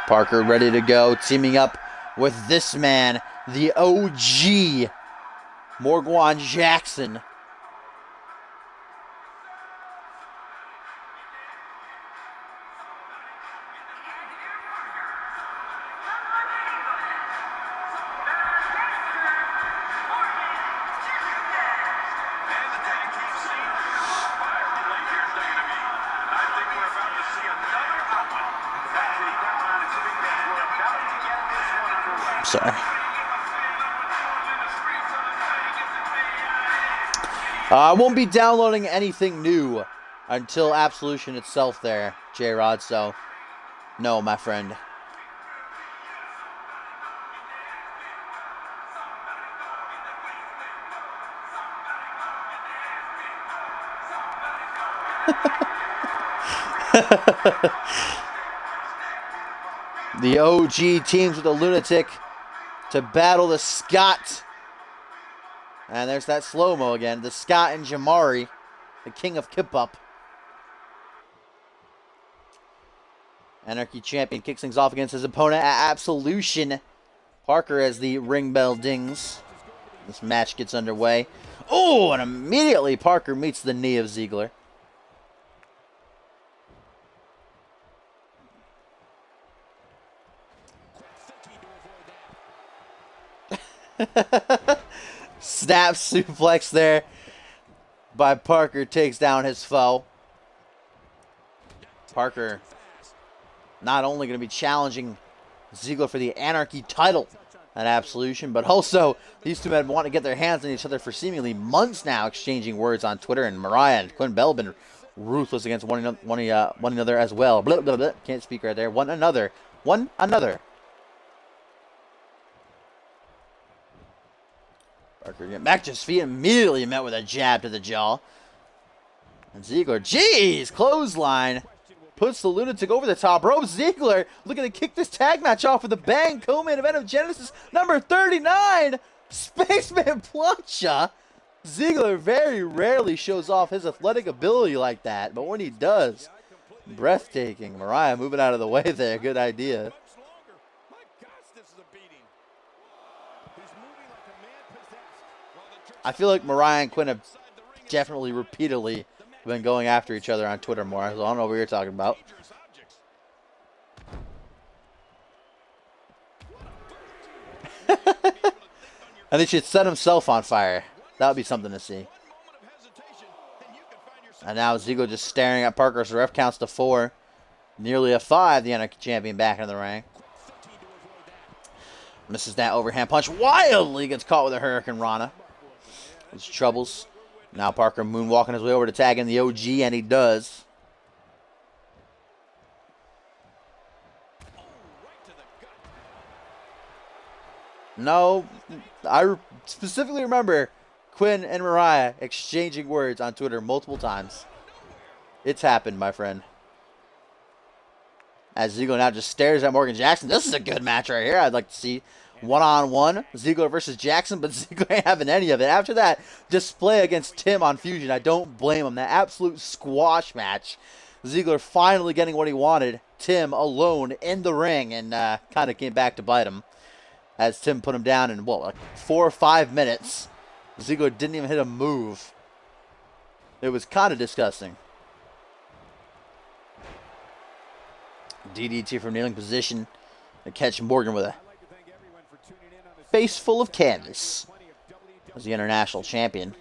Parker ready to go, teaming up with this man, the OG, Morgan Jackson. Sorry. I won't be downloading anything new until Absolution itself there, J-Rod, so no, my friend. The OG teams with the Lunatic to battle the Scott. And there's that slow-mo again. The Scott and Jamari, the king of kip-up. Anarchy Champion kicks things off against his opponent at Absolution. Parker as the ring bell dings. This match gets underway. Oh, and immediately Parker meets the knee of Ziggler. Snap suplex there by Parker, takes down his foe. Parker not only going to be challenging Ziggler for the Anarchy title at Absolution, but also these two men want to get their hands on each other for seemingly months now, exchanging words on Twitter, and Mariah and Quinn Bell have been ruthless against one another as well. Blah, blah, blah. Can't speak right there. One another. Parker getting back to his feet, immediately met with a jab to the jaw. And Ziggler, jeez, clothesline. Puts the Lunatic over the top rope. Ziggler looking to kick this tag match off with a bang. Co-main event of Genesis number 39. Spaceman Plancha. Ziggler very rarely shows off his athletic ability like that, but when he does, breathtaking. Mariah moving out of the way there. Good idea. I feel like Mariah and Quinn have definitely repeatedly been going after each other on Twitter more, so I don't know what you're talking about. I think he'd set himself on fire. That would be something to see. And now Ziggler just staring at Parker, so ref counts to 4. Nearly a 5, the Anarchy Champion back in the ring. Misses that overhand punch. Wildly gets caught with a Hurricane Rana. His troubles. Now Parker moonwalking his way over to tag in the OG, and he does. No, I specifically remember Quinn and Mariah exchanging words on Twitter multiple times. It's happened, my friend. As Ziggler now just stares at Morgan Jackson. This is a good match right here. I'd like to see one-on-one, Ziggler versus Jackson, but Ziggler ain't having any of it. After that display against Tim on Fusion, I don't blame him. That absolute squash match. Ziggler finally getting what he wanted. Tim alone in the ring, and kind of came back to bite him. As Tim put him down in, what, like 4 or 5 minutes. Ziggler didn't even hit a move. It was kind of disgusting. DDT from kneeling position to catch Morgan with a face full of canvas as the international champion.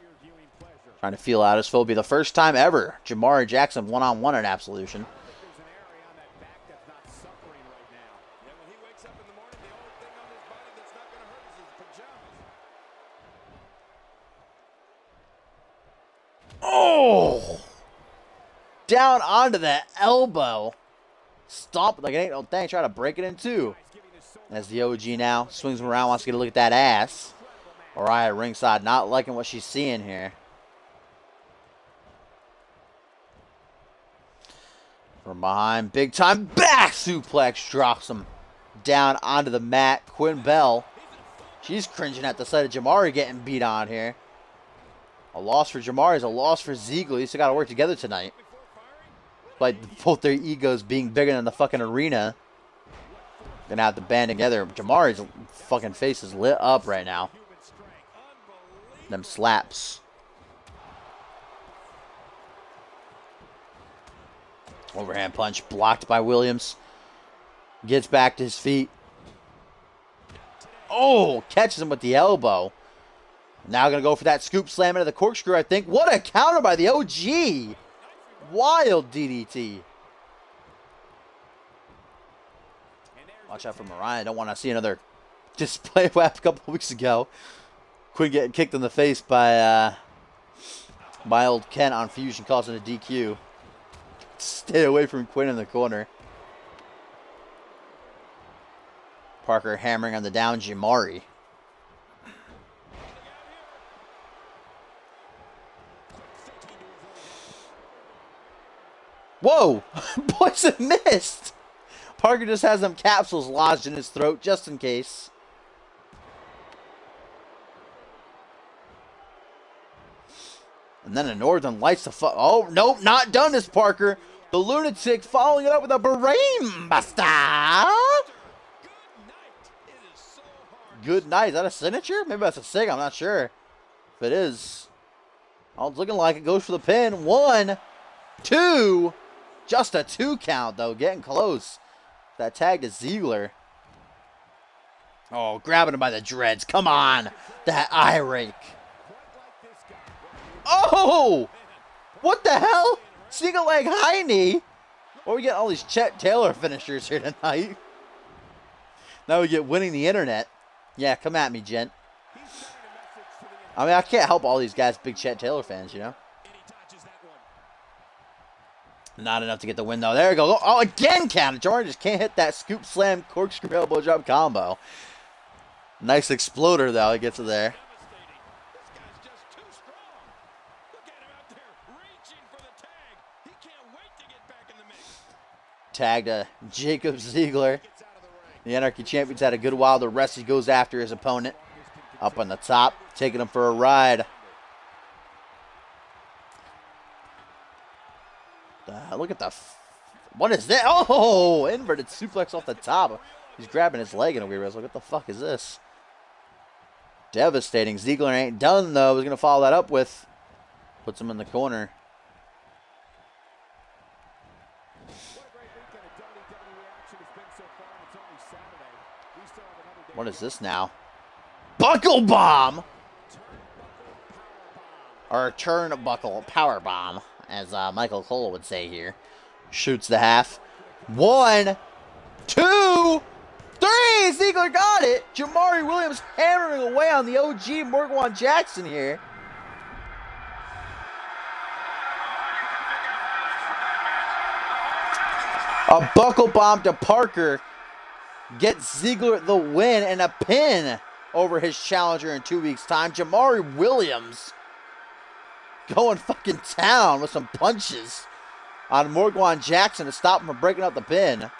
Trying to feel out his foe. Be the first time ever Jamari Jackson one-on-one in Absolution. There's an area on that back that's not suffering right now. Yeah, when he wakes up in the morning, the only thing on his body that's not going to hurt is his pajamas. Oh! Down onto the elbow. Stomp like it ain't no thing. Try to break it in two. As the OG now swings him around, wants to get a look at that ass. Mariah ringside, not liking what she's seeing here. From behind, big time back suplex drops him down onto the mat. Quinn Bell, she's cringing at the sight of Jamari getting beat on here. A loss for Jamari is a loss for Ziegler. They still got to work together tonight. Like both their egos being bigger than the fucking arena. Gonna have to band together. Jamari's fucking face is lit up right now. Them slaps. Overhand punch blocked by Williams. Gets back to his feet. Oh, catches him with the elbow. Now going to go for that scoop slam into the corkscrew, I think. What a counter by the OG. Wild DDT. Watch out for Mariah. Don't want to see another display of what happened a couple of weeks ago. Quinn getting kicked in the face by old Kent on Fusion, causing a DQ. Stay away from Quinn in the corner. Parker hammering on the down Jamari. Whoa! Poison missed! Parker just has them capsules lodged in his throat just in case. And then a Northern Lights to fuck. Oh, nope, not done this, Parker. The lunatic following it up with a brain buster. Good night. Is that a signature? Maybe that's a sig. I'm not sure. If it is, oh, it's looking like it goes for the pin. 1, 2. Just a 2 count, though. Getting close. That tag to Ziegler. Oh, grabbing him by the dreads. Come on. That eye rake. Oh! What the hell? Single leg high knee. Or we get all these Chet Taylor finishers here tonight. Now we get winning the internet. Yeah, come at me, gent. I mean, I can't help all these guys big Chet Taylor fans, you know? Not enough to get the win, though. There we go. Oh, again, count. Jordan just can't hit that scoop slam corkscrew elbow drop combo. Nice exploder, though. He gets it there. Tag to Jacob Ziegler. The Anarchy Champions had a good while. The rest, he goes after his opponent. Up on the top, taking him for a ride. Look at the... What is that? Oh, inverted suplex off the top. He's grabbing his leg in a weird way. Like, what the fuck is this? Devastating. Ziegler ain't done, though. He's going to follow that up with... Puts him in the corner. What is this now? Buckle bomb! Or turnbuckle power bomb, as Michael Cole would say here. Shoots the half. 1, 2, 3! Ziegler got it! Jamari Williams hammering away on the OG Morgan Jackson here. A buckle bomb to Parker. Gets Ziegler the win and a pin over his challenger in 2 weeks' time. Jamari Williams going fucking town with some punches on Morgan Jackson to stop him from breaking up the pin.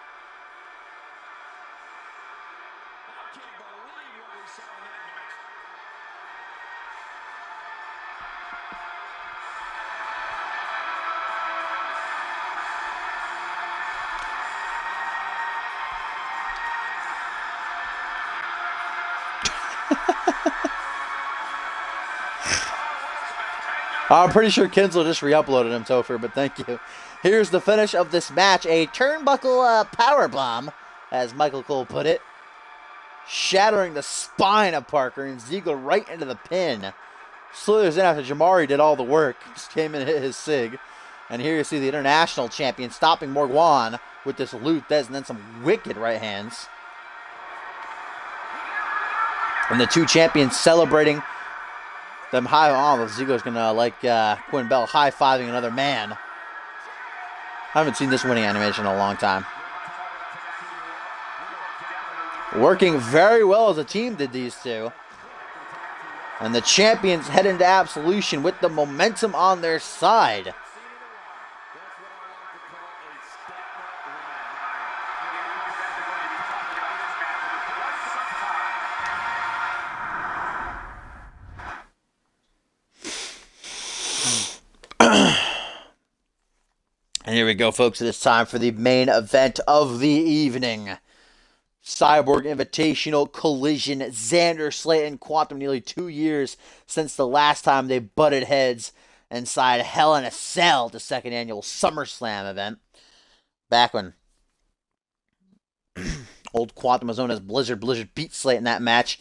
I'm pretty sure Kinsler just re-uploaded him, Topher, but thank you. Here's the finish of this match. A turnbuckle powerbomb, as Michael Cole put it. Shattering the spine of Parker and Ziegler right into the pin. slithers in after Jamari did all the work. Just came in and hit his sig. And here you see the international champion stopping Morguan with this Luthes and then some wicked right hands. And the two champions celebrating them high on. Ziggler's going to, like Quinn Bell, high-fiving another man. I haven't seen this winning animation in a long time. Working very well as a team did these two. And the champions head into Absolution with the momentum on their side. And here we go, folks. It is time for the main event of the evening. Cyborg Invitational Collision. Xander Slayton, Quantum, nearly 2 years since the last time they butted heads inside Hell in a Cell at the second annual SummerSlam event. Back when old Quantum was known as Blizzard. Blizzard beat Slayton in that match.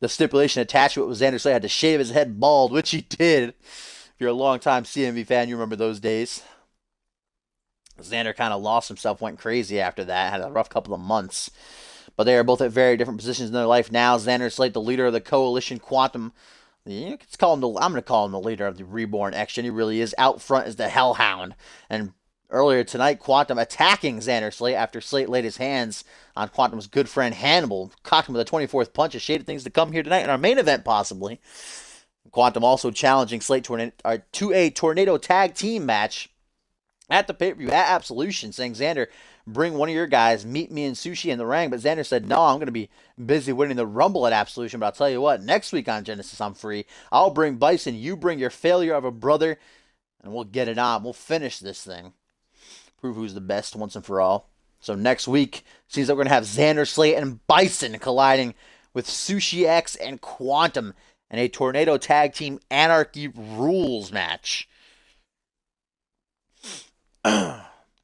The stipulation attached to it was Xander Slayton had to shave his head bald, which he did. If you're a longtime CMV fan, you remember those days. Xander kind of lost himself, went crazy after that, had a rough couple of months. But they are both at very different positions in their life now. Xander Slate, the leader of the Coalition Quantum. I'm going to call him the leader of the Reborn X-Gen. He really is. Out front is the Hellhound. And earlier tonight, Quantum attacking Xander Slate after Slate laid his hands on Quantum's good friend Hannibal. Cocked him with a 24th punch. A shade of things to come here tonight in our main event, possibly. Quantum also challenging Slate to a Tornado Tag Team match at the pay-per-view at Absolution, saying, Xander, bring one of your guys, meet me and Sushi in the ring. But Xander said, no, I'm going to be busy winning the Rumble at Absolution. But I'll tell you what, next week on Genesis, I'm free. I'll bring Bison. You bring your failure of a brother, and we'll get it on. We'll finish this thing. Prove who's the best once and for all. So next week, seems like we're going to have Xander Slate and Bison colliding with Sushi X and Quantum in a Tornado Tag Team Anarchy Rules match.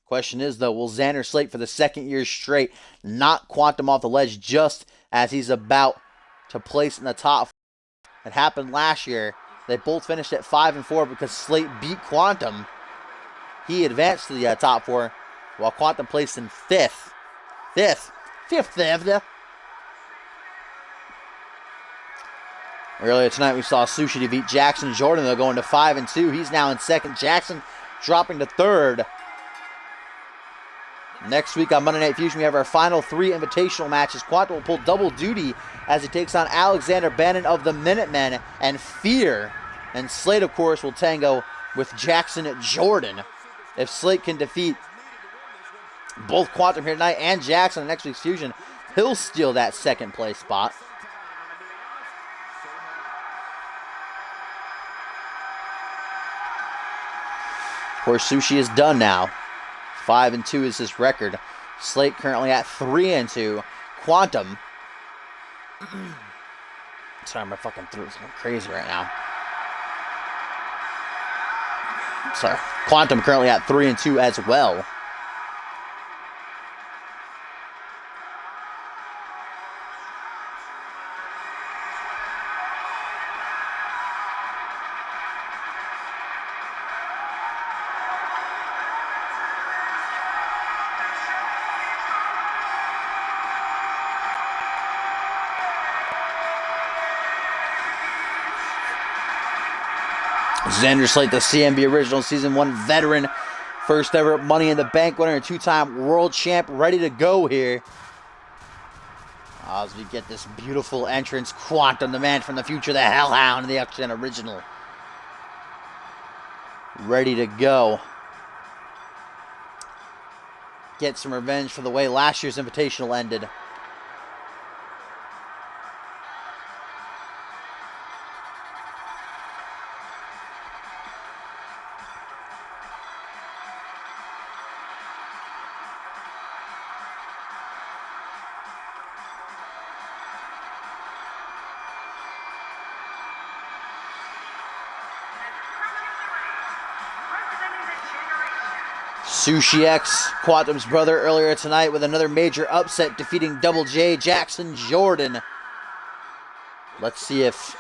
Question is, though, will Xander Slate for the second year straight knock Quantum off the ledge just as he's about to place in the top? It happened last year. They both finished at 5-4 because Slate beat Quantum. He advanced to the top 4 while Quantum placed in 5th. Fifth. Earlier tonight, we saw Sushi defeat Jackson Jordan. They're going to 5-2. He's now in 2nd. Jackson dropping to 3rd. Next week on Monday Night Fusion, we have our final 3 invitational matches. Quantum will pull double duty as he takes on Alexander Bannon of the Minutemen and Fear. And Slate, of course, will tango with Jackson Jordan. If Slate can defeat both Quantum here tonight and Jackson in next week's Fusion, he'll steal that 2nd place spot. Of course, Sushi is done now. 5-2 is his record. Slate currently at 3-2. Quantum. Sorry, my fucking throat's going crazy right now. Sorry. Quantum currently at 3-2 as well. Xander Slate, the CMV original Season 1 veteran, first ever Money in the Bank winner and 2-time world champ, ready to go here. As we get this beautiful entrance, Quantum, the man from the future, the Hellhound, the X-Gen original, ready to go. Get some revenge for the way last year's Invitational ended. Sushi X, Quantum's brother, earlier tonight with another major upset, defeating Double J, Jackson Jordan. Let's see if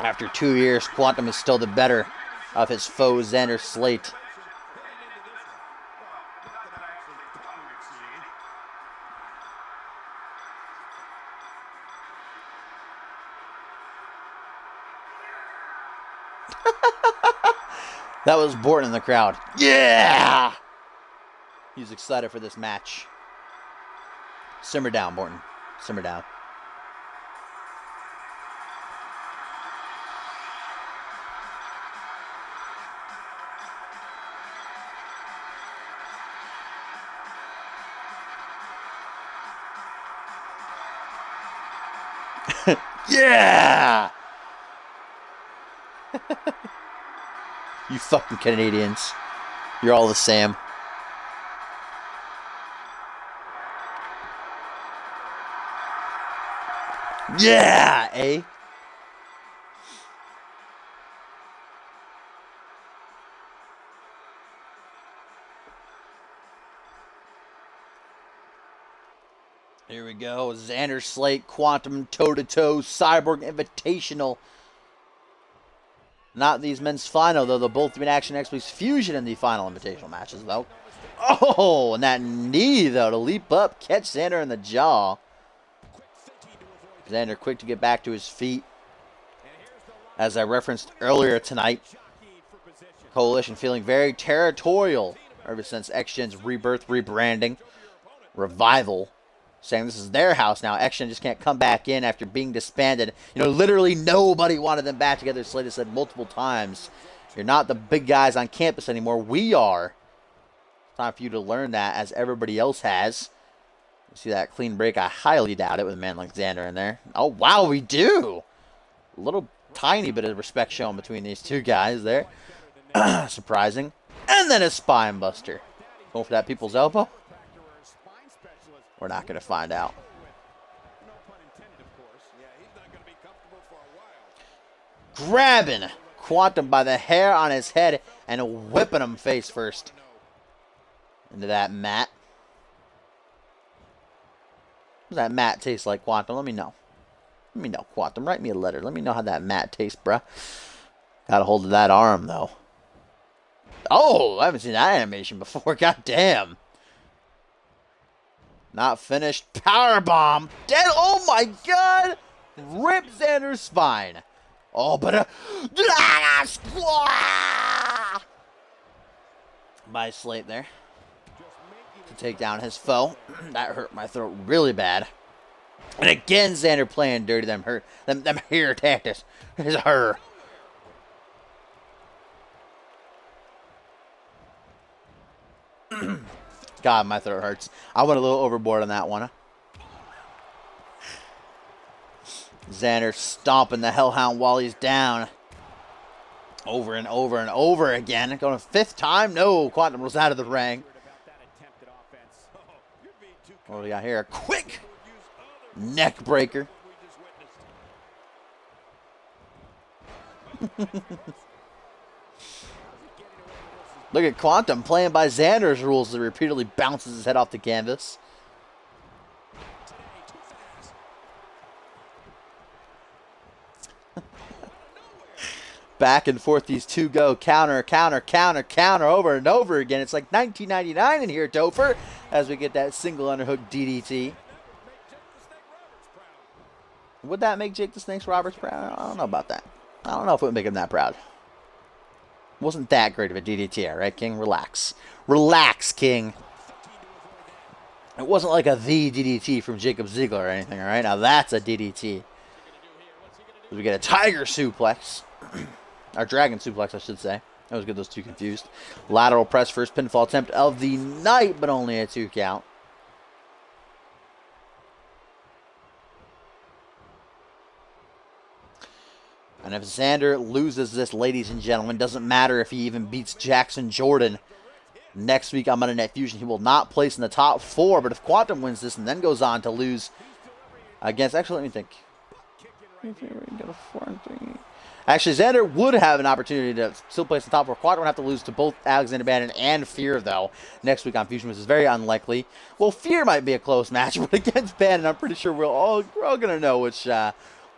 After 2 years, Quantum is still the better of his foe, Xander Slate. That was Borton in the crowd. Yeah! He's excited for this match. Simmer down, Borton. Simmer down. Yeah! You fucking Canadians. You're all the same. Yeah, eh? Here we go. Xander Slate, Quantum, toe-to-toe, Cyborg Invitational. Not these men's final, though. They'll both be in action next week's Fusion in the final invitational matches, though. Oh, and that knee, though, to leap up, catch Xander in the jaw. Xander quick to get back to his feet. As I referenced earlier tonight, Coalition feeling very territorial ever since X-Gen's rebirth, rebranding, revival. Saying this is their house now. X-Gen just can't come back in after being disbanded. You know, literally nobody wanted them back together. Slade has said multiple times, you're not the big guys on campus anymore. We are. It's time for you to learn that, as everybody else has. You see that clean break? I highly doubt it with a man like Xander in there. Oh, wow, we do. A little tiny bit of respect shown between these two guys there. Surprising. And then a spine buster. Going for that people's elbow. We're not going to find out. Grabbing Quantum by the hair on his head and whipping him face first into that mat. What does that mat taste like, Quantum? Let me know. Let me know, Quantum. Write me a letter. Let me know how that mat tastes, bruh. Got a hold of that arm, though. Oh, I haven't seen that animation before. God damn. Not finished. Powerbomb. Dead. Oh my god. Rip Xander's spine. Oh, but by Slate there to take down his foe. That hurt my throat really bad. And again, Xander playing dirty. Them hair tactics. It's her. God, my throat hurts. I went a little overboard on that one. Xander stomping the Hellhound while he's down. Over and over and over again. Going a fifth time. No, Quantum was out of the ring. What do we got here? A quick neck breaker. Look at Quantum playing by Xander's rules as he repeatedly bounces his head off the canvas. Back and forth these two go. Counter, counter, counter, counter over and over again. It's like 1999 in here, Topher, as we get that single underhook DDT. Would that make Jake the Snake Roberts proud? I don't know about that. I don't know if it would make him that proud. Wasn't that great of a DDT, all right, King? Relax. Relax, King. It wasn't like the DDT from Jacob Ziegler or anything, all right? Now that's a DDT. We get a tiger suplex. Or dragon suplex, I should say. I always get those two confused. Lateral press, first pinfall attempt of the night, but only a 2 count. And if Xander loses this, ladies and gentlemen, doesn't matter if he even beats Jackson Jordan next week on Monday Night Fusion, he will not place in the top 4. But if Quantum wins this and then goes on to lose against... Actually, let me think. Actually, Xander would have an opportunity to still place in the top 4. Quantum would have to lose to both Alexander Bannon and Fear, though, next week on Fusion, which is very unlikely. Well, Fear might be a close match, but against Bannon, I'm pretty sure we're all going to know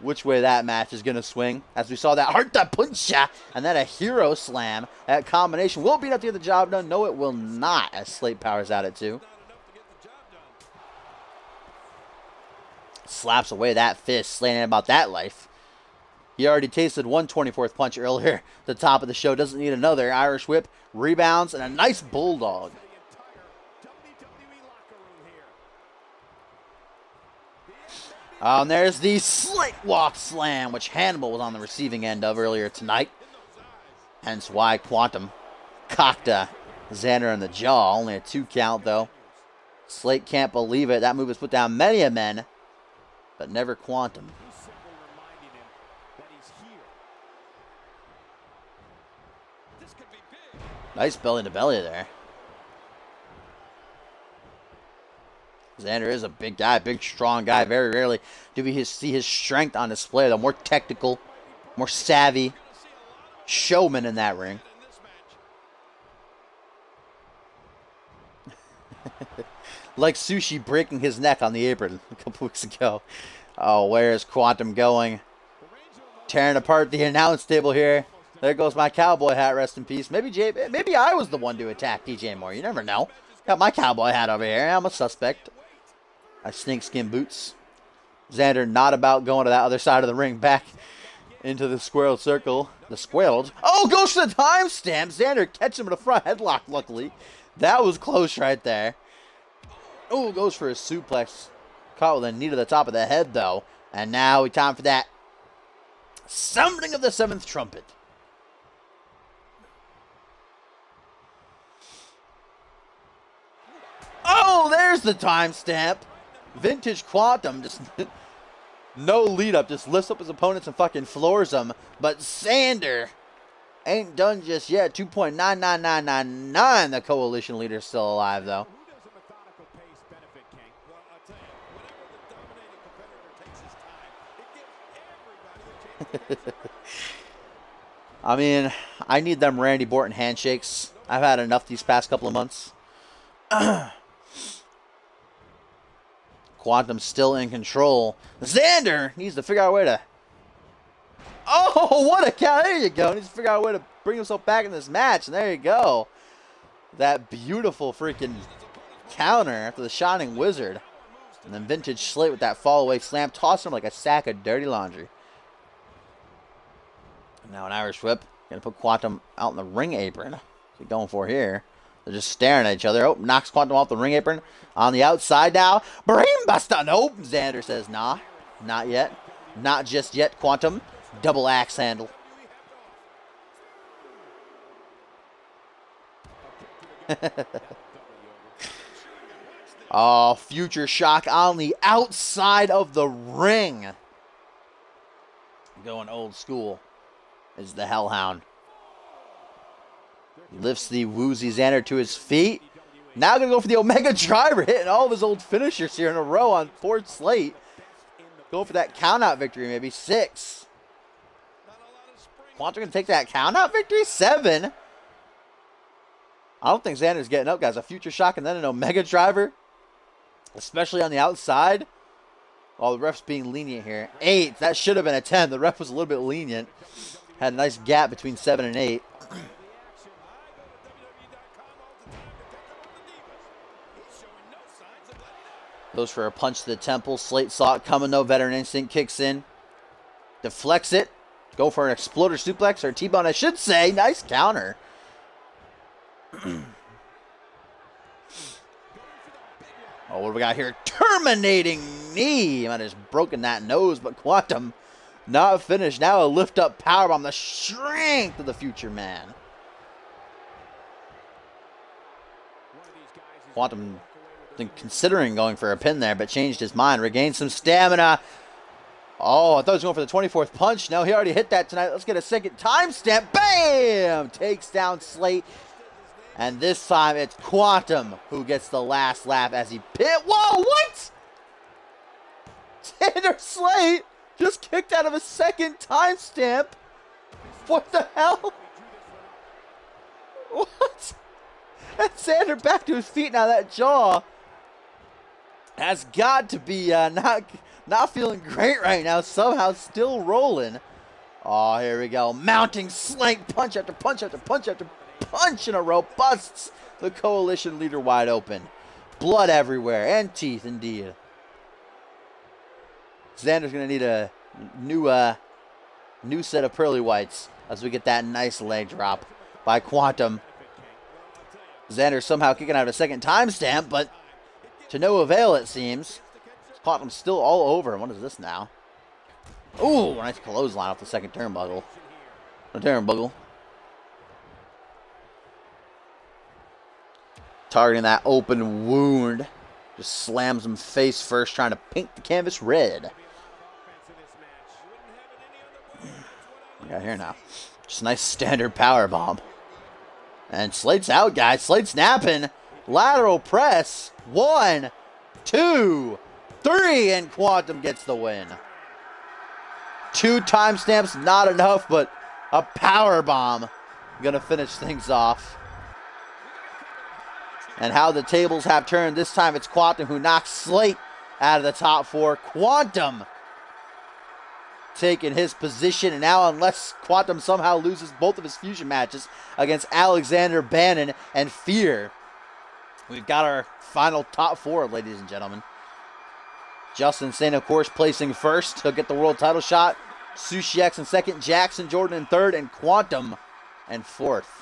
which way that match is going to swing. As we saw that Harta Puncha and then a Hero Slam. That combination will be enough to get the job done. No, it will not, as Slate powers out at 2. Slaps away that fist, slaying about that life. He already tasted one 24th punch earlier. The top of the show doesn't need another. Irish whip, rebounds, and a nice bulldog. And there's the Slate Walk Slam, which Hannibal was on the receiving end of earlier tonight. Hence why Quantum cocked Xander in the jaw. Only a 2 count, though. Slate can't believe it. That move has put down many a men, but never Quantum. Nice belly to belly there. Xander is a big guy, big, strong guy. Very rarely do we see his strength on display. The more technical, more savvy showman in that ring. Like Sushi breaking his neck on the apron a couple weeks ago. Oh, where is Quantum going? Tearing apart the announce table here. There goes my cowboy hat, rest in peace. Maybe I was the one to attack DJ Moore. You never know. Got my cowboy hat over here. I'm a suspect. I snakeskin boots. Xander not about going to that other side of the ring, back into the squirrel circle. The squirreled. Oh, goes for the timestamp. Xander catches him in the front headlock, luckily. That was close right there. Oh, goes for a suplex. Caught with a knee to the top of the head, though. And now time for that summoning of the 7th trumpet. Oh, there's the timestamp. Vintage Quantum, just no lead up, just lifts up his opponents and fucking floors them. But Xander ain't done just yet. 2.99999. The coalition leader's still alive, though. I mean, I need them Randy Orton handshakes. I've had enough these past couple of months. Quantum still in control. Xander needs to figure out a way to... Oh, what a count. There you go. Needs to figure out a way to bring himself back in this match. And there you go. That beautiful freaking counter after the Shining Wizard. And then Vintage Slate with that fall away slam. Tossing him like a sack of dirty laundry. And now an Irish whip. Gonna put Quantum out in the ring apron. What's he going for here? They're just staring at each other. Oh, knocks Quantum off the ring apron. On the outside now. Brain buster. Nope. Xander says, nah. Not yet. Not just yet, Quantum. Double axe handle. Oh, future shock on the outside of the ring. Going old school is the Hellhound. Lifts the woozy Xander to his feet. Now going to go for the Omega Driver, hitting all of his old finishers here in a row on Ford Slate. Going for that count-out victory, maybe 6. Quantum going to take that count-out victory? 7. I don't think Xander's getting up, guys. A future shock and then an Omega Driver, especially on the outside. Oh, the ref's being lenient here. 8. That should have been a 10. The ref was a little bit lenient. Had a nice gap between 7 and 8. Goes for a punch to the temple. Slate saw it coming, though. Veteran instinct kicks in. Deflects it. Go for an exploder suplex, or T-bone, I should say. Nice counter. Oh, what do we got here? Terminating knee. Might have just broken that nose, but Quantum not finished. Now a lift-up powerbomb. The strength of the future man. Quantum considering going for a pin there, but changed his mind. Regained some stamina. Oh, I thought he was going for the 24th punch. No, he already hit that tonight. Let's get a second timestamp. Bam! Takes down Slate. And this time it's Quantum who gets the last laugh as he pit. Whoa, what? Xander Slate just kicked out of a second timestamp. What the hell? What? And Xander back to his feet now. That jaw has got to be not feeling great right now. Somehow still rolling. Oh, here we go. Mounting slank punch after punch after punch after punch in a row. Busts the coalition leader wide open. Blood everywhere and teeth indeed. Xander's going to need a new set of pearly whites as we get that nice leg drop by Quantum. Xander somehow kicking out a second timestamp, but to no avail it seems. Quantum's still all over. What is this now? Ooh, nice clothesline off the second turnbuckle. Targeting that open wound. Just slams him face first, trying to paint the canvas red. What we got here now? Just a nice standard power bomb. And Slate's out, guys. Slate snapping. Lateral press. 1, 2, 3, and Quantum gets the win. 2 timestamps, not enough, but a power bomb gonna finish things off. And how the tables have turned. This time it's Quantum who knocks Slate out of the top 4. Quantum taking his position, and now unless Quantum somehow loses both of his fusion matches against Alexander Bannon and Fear, we've got our final top 4, ladies and gentlemen. Justin Sane, of course, placing first. He'll get the world title shot. Sushi X in second. Jackson Jordan in third. And Quantum in fourth.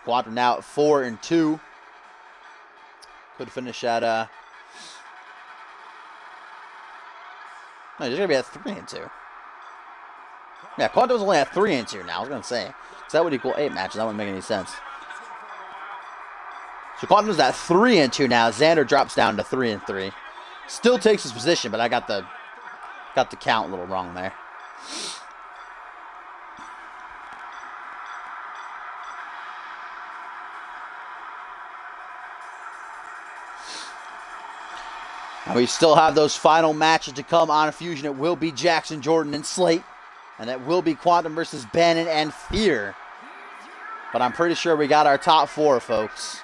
Quantum now at 4 and 2. Could finish at no, he's gonna be at 3 and 2. Yeah, Quantum's only at 3 and 2 now. I was gonna say, so that would equal 8 matches. That wouldn't make any sense. So Quantum's at 3 and 2 now. Xander drops down to 3 and 3. Still takes his position, but I got the count a little wrong there. And we still have those final matches to come on Fusion. It will be Jackson Jordan and Slate. And it will be Quantum versus Bannon and Fear. But I'm pretty sure we got our top 4, folks.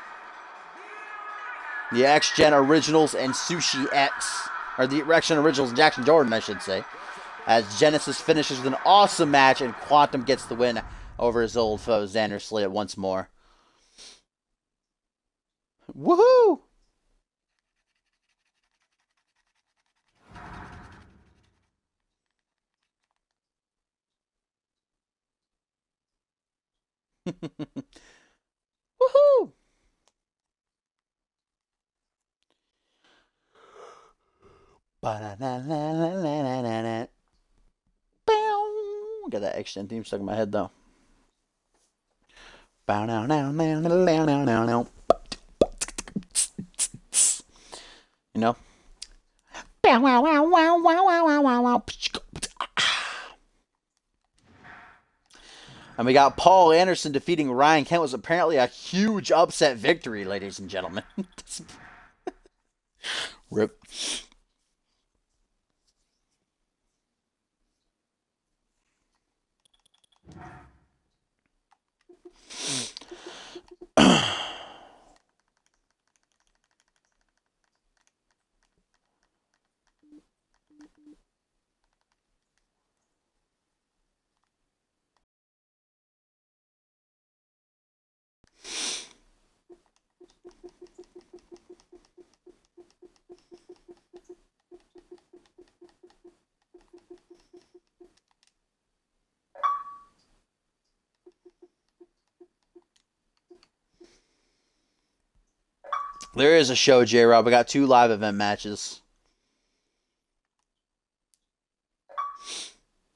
The X-Gen Originals and Sushi X. Or the X-Gen Originals and Jackson Jordan, I should say. As Genesis finishes with an awesome match and Quantum gets the win over his old foe, Xander Slate, once more. Woohoo! Woohoo! Got that X-Gen theme stuck in my head though. You know? And we got Paul Anderson defeating Ryan Kent. Was apparently a huge upset victory, ladies and gentlemen. Rip. There is a show, J-Rob. We got 2 live event matches.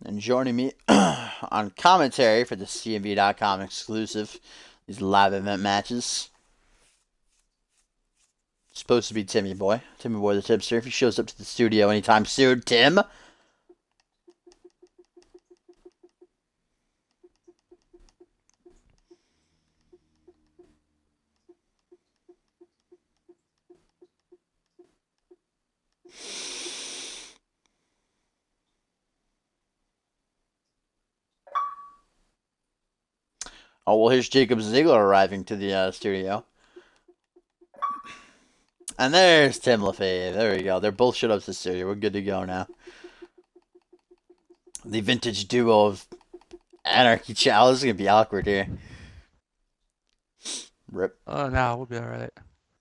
And joining me on commentary for the CMV.com exclusive, these live event matches. Supposed to be Timmy Boy. Timmy Boy the tipster. If he shows up to the studio anytime soon, Tim. Oh, well, here's Jacob Ziegler arriving to the studio. And there's Tim LaFave. There we go. They're both shut ups this series. We're good to go now. The vintage duo of Anarchy Chow. This is going to be awkward here. Rip. Oh, no, we'll be all right.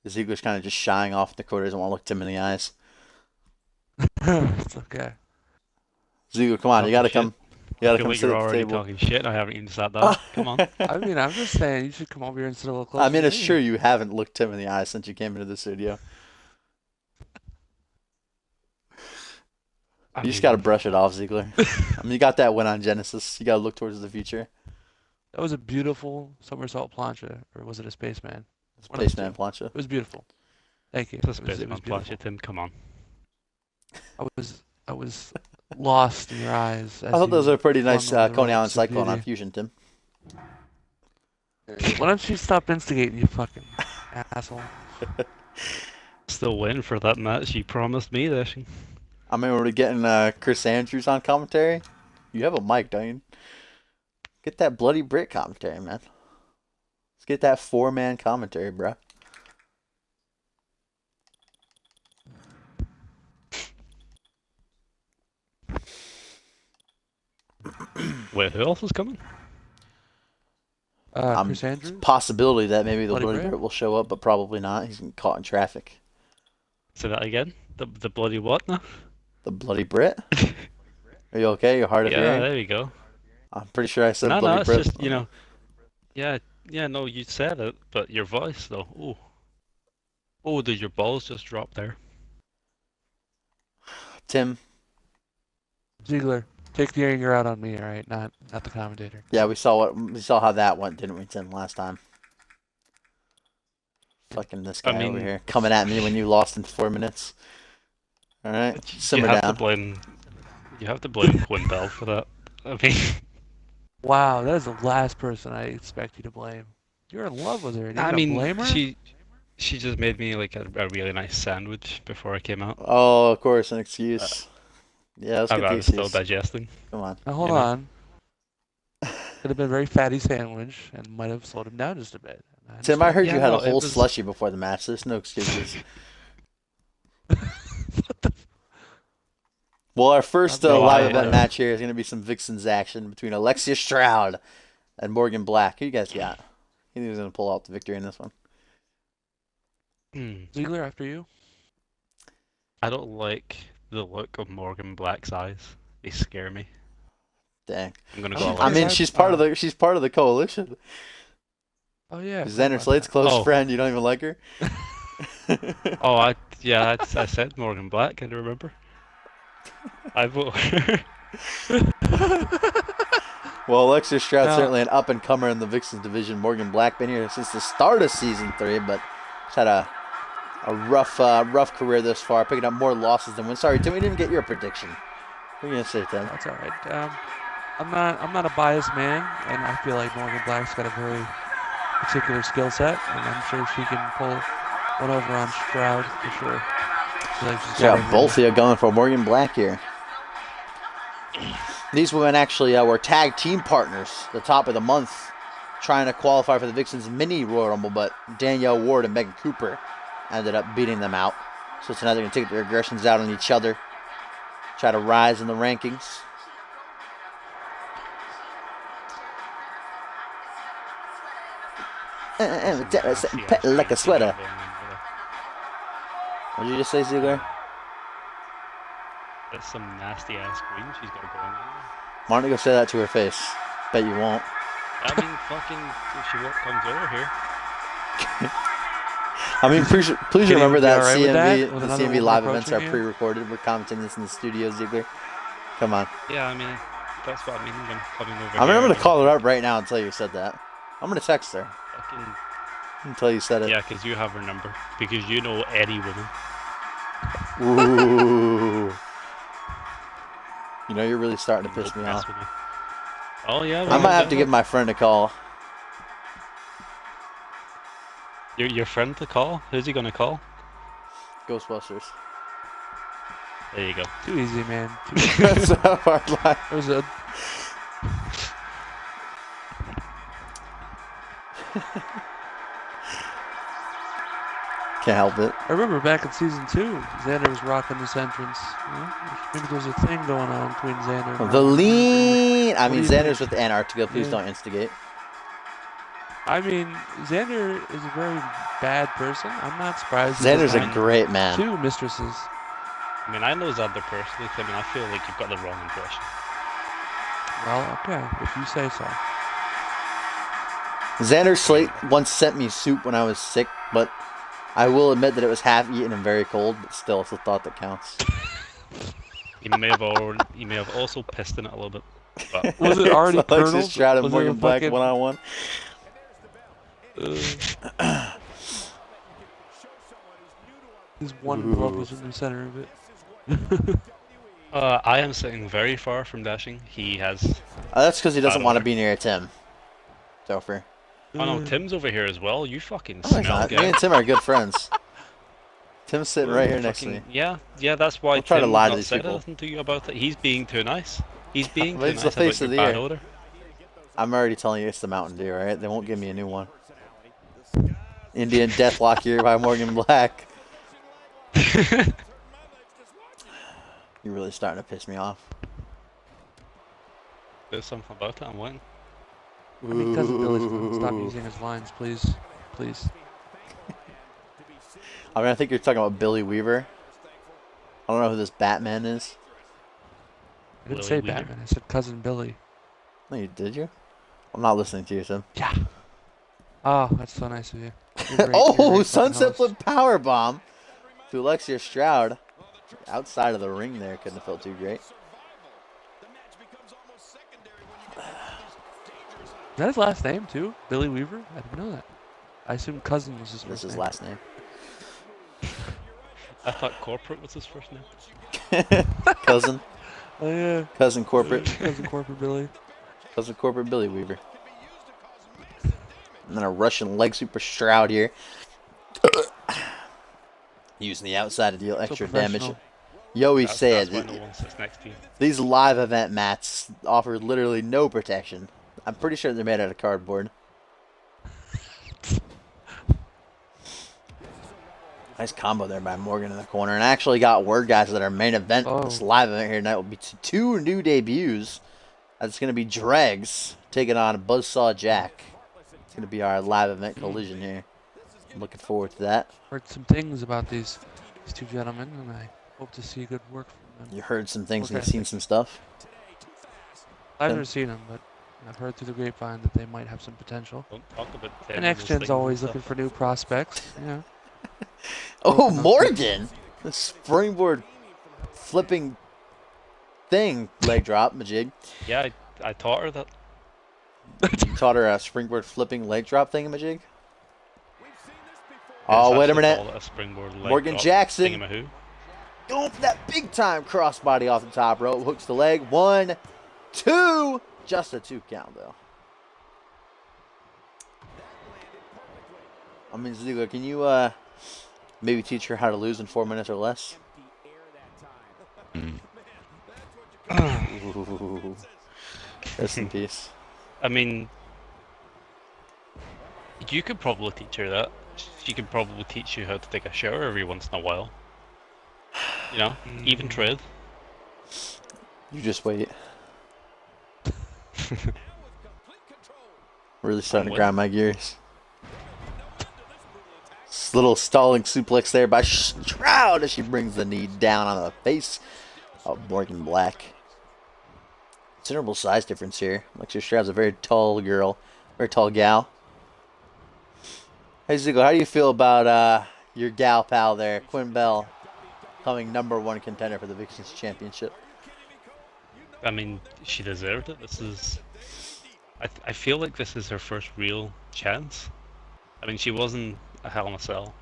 Ziegler's kind of just shying off in the corner. Doesn't want to look Tim in the eyes. It's okay. Ziegler, come on. You got to come. You got to I feel come like sit you're at the already table. talking shit and I haven't even sat down. Come on. I mean, I'm just saying you should come over here and sit a little closer. I mean, to it's me. sure you haven't looked Tim in the eyes since you came into the studio. You just got to brush it off, Ziegler. I mean, you got that win on Genesis. You got to look towards the future. That was a beautiful somersault plancha, or was it a spaceman? One of the Spaceman two. plancha. It was beautiful. Thank you. It's a It was spaceman beautiful. plancha, Tim. Come on. I was lost in your eyes. I thought those were pretty nice flung over the Coney Island ropes of Cyclone on beauty. Fusion, Tim. Why don't you stop instigating, you fucking asshole? Still waiting for that match you promised me, Dashing. I mean, we're getting Chris Andrews on commentary. You have a mic, don't you? Get that bloody Brit commentary, man. Let's get that 4-man commentary, bro. Wait, who else is coming? Chris Andrews? Possibility that maybe the Bloody bloody Brit? Brit will show up, but probably not. He's getting caught in traffic. Say that again? The bloody what now? The bloody Brit? Are you okay? You're hard of Yeah, hearing? there we go. I'm pretty sure I said No, bloody it's Brit. just, yeah, no, you said it, but your voice though. Ooh. Oh, did your balls just drop there? Tim. Ziegler, take the anger out on me, all right? Not the commentator. Yeah, we saw how that went, didn't we, Tim, last time? Fucking this guy over here coming at me when you lost in 4 minutes. All right, simmer down. You have to blame Quinn Bell for that. I mean, Wow, that is the last person I expect you to blame. You're in love with her. And you're gonna blame her? she just made me like a really nice sandwich before I came out. Oh, of course, an excuse. Yeah, let's get I the was still excuse. digesting. Come on. Now hold on. Could have been a very fatty sandwich and might have slowed him down just a bit. Tim, I heard Yeah, you had no, a whole it was- slushy before the match. There's no excuses. Well, our first Okay, live yeah. event match here is going to be some Vixens action between Alexia Stroud and Morgan Black. Who you guys got? Who think is going to pull out the victory in this one? Ziegler, after you. I don't like the look of Morgan Black's eyes. They scare me. Dang. I'm gonna go. I mean, I've- she's part of the coalition. Oh yeah. Xander Slate's close Oh. friend. You don't even like her? Oh, I said Morgan Black. I don't remember. I vote. Well, Alexia Stroud's Now- certainly an up-and-comer in the Vixens division. Morgan Black been here since the start of Season 3, but she's had a rough career thus far, picking up more losses than wins. Sorry, Tim, we didn't get your prediction. What are you going to say, Tim? That's all right. I'm not a biased man, and I feel like Morgan Black's got a very particular skill set, and I'm sure she can pull one over on Stroud for sure. I feel like she's got Yeah, both of you going for Morgan Black here. These women actually were tag team partners the top of the month, trying to qualify for the Vixens mini Royal Rumble, but Danielle Ward and Megan Cooper ended up beating them out. So tonight they're going to take their aggressions out on each other, try to rise in the rankings. Like a sweater. What did you just say, Ziegler? That's some nasty ass scream she's got going on. Why don't you go say that to her face? Bet you won't. I mean, fucking, if she comes over here. I mean, please Can remember you be that alright with that? CMV, With the another CMV woman live events are approaching you? pre-recorded. We're commenting this in the studio, Ziegler. Come on. Yeah, I mean, that's what I mean. I'm coming over I'm here. going to call her up right now and tell you said that. I'm going to text her Fucking, until you said it. yeah, because you have her number. Because you know any woman. Ooh. You know, you're really starting to piss me Mess off. with me. Oh, yeah. I might have to give my friend a call. Your friend to call? Who's he going to call? Ghostbusters. There you go. Too easy, man. Too easy. That's a hard line. It was a Can't help it. I remember back in season 2, Xander was rocking this entrance. You know, maybe there's a thing going on between Xander and The Roman. lean. I What do mean, you Xander's think? with Antarctica. Please Yeah. don't instigate. I mean, Xander is a very bad person. I'm not surprised. He Xander's doesn't a have great man. 2 mistresses. I mean, I know Xander personally, Tim, and I feel like you've got the wrong impression. Well, okay, if you say so. Xander Slate once sent me soup when I was sick, but I will admit that it was half eaten and very cold, but still, it's the thought that counts. He may have also pissed in it a little bit. But Was it already So Alexis curdled? Stroud and Was it Morgan a Black fucking- one-on-one. His one glove was in the center of it. I am sitting very far from Dashing. He has. That's because he doesn't Bad want to odor. be near Tim. Topher. Oh no, Tim's over here as well. You fucking No, he's smell, not. Me guy. and Tim are good friends. Tim's sitting right here next to me. Yeah, that's why Don't try to Tim lie has to not these said people. anything to you about it. He's being too nice. He's being But too it's nice the face about of your the bad year. odor. I'm already telling you it's the Mountain Dew, alright? They won't give me a new one. Indian Deathlock here by Morgan Black. You're really starting to piss me off. There's something about it. I'm waiting. I mean, Cousin Billy's gonna stop using his lines, please. Please. I mean, I think you're talking about Billy Weaver. I don't know who this Batman is. I didn't Willie say Weaver. Batman, I said Cousin Billy. No, did you? I'm not listening to you, Tim. Yeah. Oh, that's so nice of you. You're great- you're a Oh, great fucking Sunset host. Flip Power Bomb to Alexia Stroud. Outside of the ring there, couldn't have felt too great. Is that his last name, too? Billy Weaver? I didn't know that. I assume Cousin was his This first is his name. last name. I thought Corporate was his first name. Cousin. Oh, yeah. Cousin Corporate. Cousin Corporate Billy. Cousin Corporate Billy Weaver. And then a Russian leg sweep for Stroud here. Using the outside to deal extra damage. professional. You always That's say why it. no one sits next to you. These live event mats offer literally no protection. I'm pretty sure they're made out of cardboard. Nice combo there by Morgan in the corner. And I actually got word, guys, that our main event, this live event here tonight, will be two new debuts. That's going to be Dregs taking on Buzzsaw Jack. It's going to be our live event collision here. I'm looking forward to that. Heard some things about these two gentlemen, and I hope to see good work from them. You heard some things and Okay. you've seen some stuff. I've never seen them, but I've heard through the grapevine that they might have some potential. Don't talk about Tim. And X-Gen's always looking for new prospects. Yeah. Oh, Open up. Morgan! The springboard flipping thing. Leg drop, Majig. Yeah, I taught her that. You taught her a springboard flipping leg drop thing, Majig? It's Oh, wait a actually minute. called a springboard leg Morgan drop Jackson. thingamahoo. Going for that big time crossbody off the top rope. Hooks the leg. 1, 2. Just a 2 count, though. I mean, Ziggler, can you maybe teach her how to lose in 4 minutes or less? Ooh. Rest in peace. I mean, you could probably teach her that. She could probably teach you how to take a shower every once in a while. You know, even tread. You just wait. Really starting to with grind my gears. This little stalling suplex there by Stroud as she brings the knee down on the face of Morgan Black. Considerable size difference here. Alexia Stroud's a very tall girl, very tall gal. Hey Ziggler, how do you feel about your gal pal there, Quinn Bell, becoming #1 contender for the Vixens Championship? I mean, she deserved it. This is. I feel like this is her first real chance. I mean, she wasn't a Hell in a Cell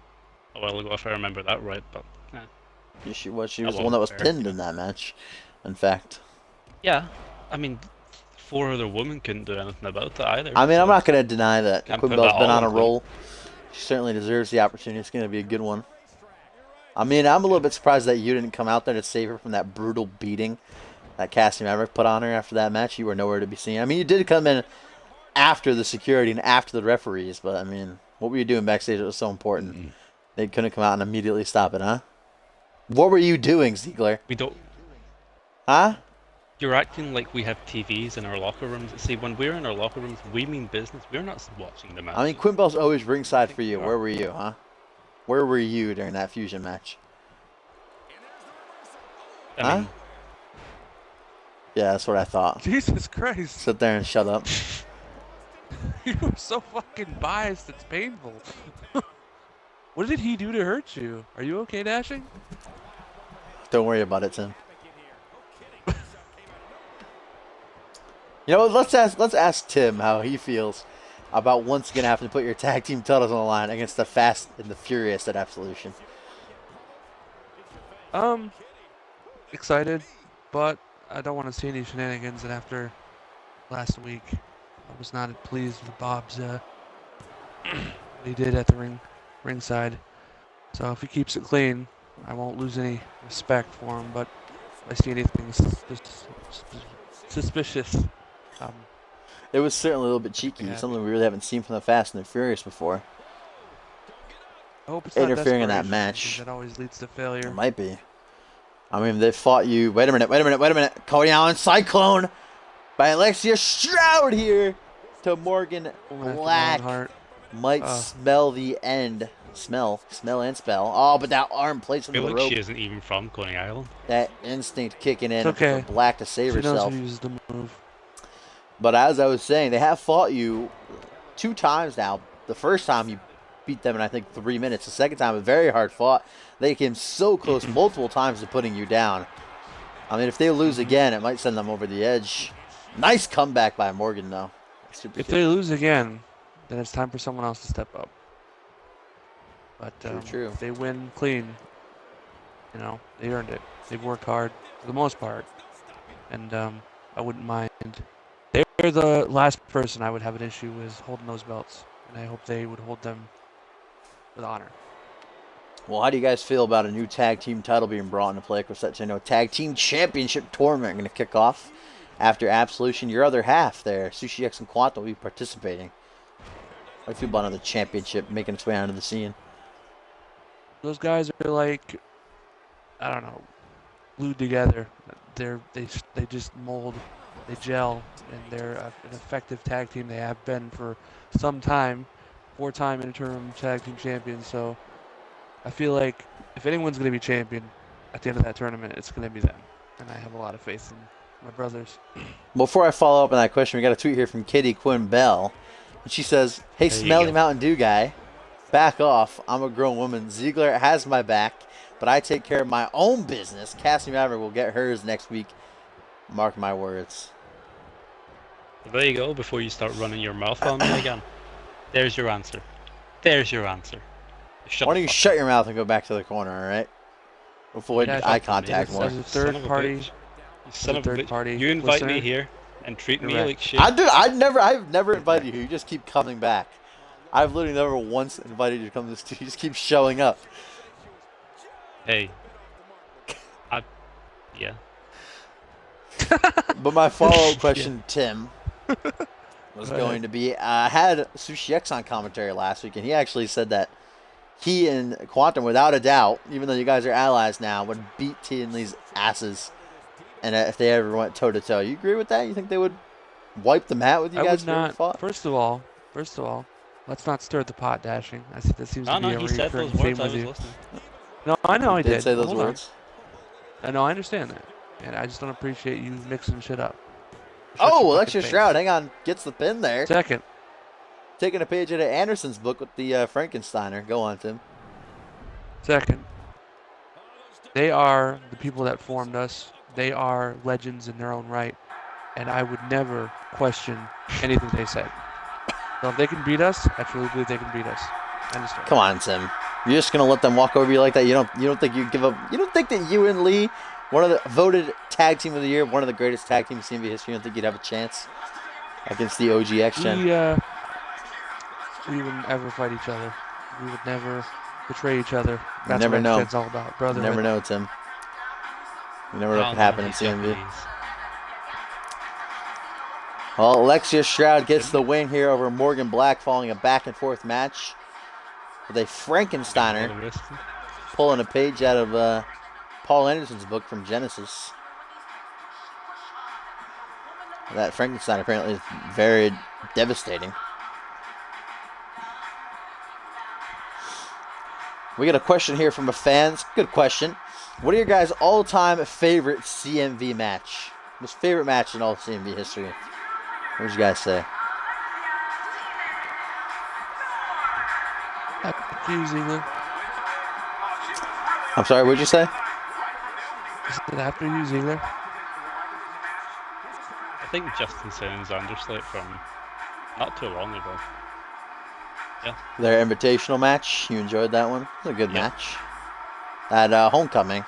a while ago, if I remember that right, but. Yeah, she was the won't one that was fair. pinned in that match, in fact. Yeah, I mean, 4 other women couldn't do anything about it either. I mean, I'm so- not going to deny that Can't Quinn put Bell's that been all on a on Quinn. roll. She certainly deserves the opportunity. It's going to be a good one. I mean, I'm a little bit surprised that you didn't come out there to save her from that brutal beating that Cassie Maverick put on her after that match. You were nowhere to be seen. I mean, you did come in after the security and after the referees, but I mean, what were you doing backstage that was so important? They couldn't come out and immediately stop it, huh? What were you doing, Ziegler? We don't. Huh? You're acting like we have TVs in our locker rooms. See, when we're in our locker rooms, we mean business. We're not watching the match. I mean, Quinn Bell's always ringside for you. we are. Where were you, huh? Where were you during that fusion match? I mean, Yeah, that's what I thought. Jesus Christ. Sit there and shut up. You were so fucking biased, it's painful. What did he do to hurt you? Are you okay, Dashing? Don't worry about it, Tim. You know, let's ask Tim how he feels about once again having to put your tag team titles on the line against the Fast and the Furious at Absolution. Excited, but I don't want to see any shenanigans. And after last week, I was not pleased with Bob's what he did at the ringside. So if he keeps it clean, I won't lose any respect for him. But if I see anything suspicious, It was certainly a little bit cheeky, Yeah. something we really haven't seen from the Fast and the Furious before. I hope it's not Interfering in that desperation, match. because that always leads to failure. It might be. I mean, they fought you. Wait a minute. Cody Allen Cyclone by Alexia Stroud here to Morgan Going after Black. Lionheart. Might smell the end. Smell and spell. Oh, but that arm placed I into feel the like rope. she isn't even from Coney Island. That instinct kicking in It's okay. for Black to save She knows herself. who uses the move. But as I was saying, they have fought you 2 times now. The first time you beat them in, I think, 3 minutes. The second time, a very hard fought. They came so close multiple times to putting you down. I mean, if they lose again, it might send them over the edge. Nice comeback by Morgan, though. Super If kick. they lose again, then it's time for someone else to step up. But True. if they win clean, they earned it. They've worked hard for the most part, and I wouldn't mind. They're the last person I would have an issue with holding those belts, and I hope they would hold them with honor. Well, how do you guys feel about a new tag team title being brought into play? Of course, that's tag team championship tournament going to kick off after Absolution. Your other half there, Sushi X and Quantum, will be participating. How do you feel about another championship making its way onto the scene? Those guys are like, I don't know, glued together. They just mold, they gel, and they're an effective tag team. They have been for some time, 4-time interim tag team champions. So I feel like if anyone's going to be champion at the end of that tournament, it's going to be them. And I have a lot of faith in my brothers. Before I follow up on that question, we got a tweet here from Kitty Quinn Bell. And she says, hey, There you smelly go. Mountain Dew guy, back off. I'm a grown woman. Ziegler has my back, but I take care of my own business. Cassie Maverick will get hers next week. Mark my words. There you go, before you start running your mouth on me again. There's your answer. There's your answer. Shut Why the don't you fuck shut your mouth and go back to the corner, all right? Avoid Yeah, eye shut contact up, more. As a Son third of a party, bitch. You son of a third bitch. party You invite me listener. here and treat me Correct. like shit. I've never invited you. You just keep coming back. I've literally never once invited you to come to this. You just keep showing up. Hey. Yeah. But my follow-up question, Tim, was going to be, I had Sushi X on commentary last week, and he actually said that he and Quantum, without a doubt, even though you guys are allies now, would beat T and Lee's asses, and if they ever went toe-to-toe. You agree with that? You think they would wipe the mat with you I guys would if they ever not. fought? First of all, let's not stir the pot, Dashing. I see that seems No, to be no, a he said those recurring theme words. I with was you. listening. No, I know I Did did. say those Hold on. words? I know, I understand that, and I just don't appreciate you mixing shit up. Shut Oh, your fucking Alexia face. Stroud, hang on, gets the pin there. Second, Taking a page out of Anderson's book with the Frankensteiner. Go on, Tim. they are the people that formed us. They are legends in their own right, and I would never question anything they said. So if they can beat us, I truly believe they can beat us. End of story. Come on, Tim. You're just gonna let them walk over you like that? You don't think you give up? You don't think that you and Lee, one of the voted tag team of the year, one of the greatest tag teams in CMV history, you don't think you'd have a chance against the OG X-Gen? We wouldn't ever fight each other. We would never betray each other. That's never what know. It's all about, You brotherhood. never know, Tim. You never know what No, could no, happen in he's CMV. Japanese. Well, Alexia Stroud gets the win here over Morgan Black following a back-and-forth match. with a Frankensteiner, Another wrestling. pulling a page out of Paul Anderson's book from Genesis. That Frankenstein apparently is very devastating. We got a question here from a fan. It's a good question. What are your guys' all-time favorite CMV match? Most favorite match in all CMV history? What would you guys say? After you, Ziegler. I'm sorry, what'd you say? I said after you, Ziegler. I think Justin Sands Anderslight from not too long ago. Yeah. Their invitational match. You enjoyed that one? It was a good Yeah. match. At Homecoming.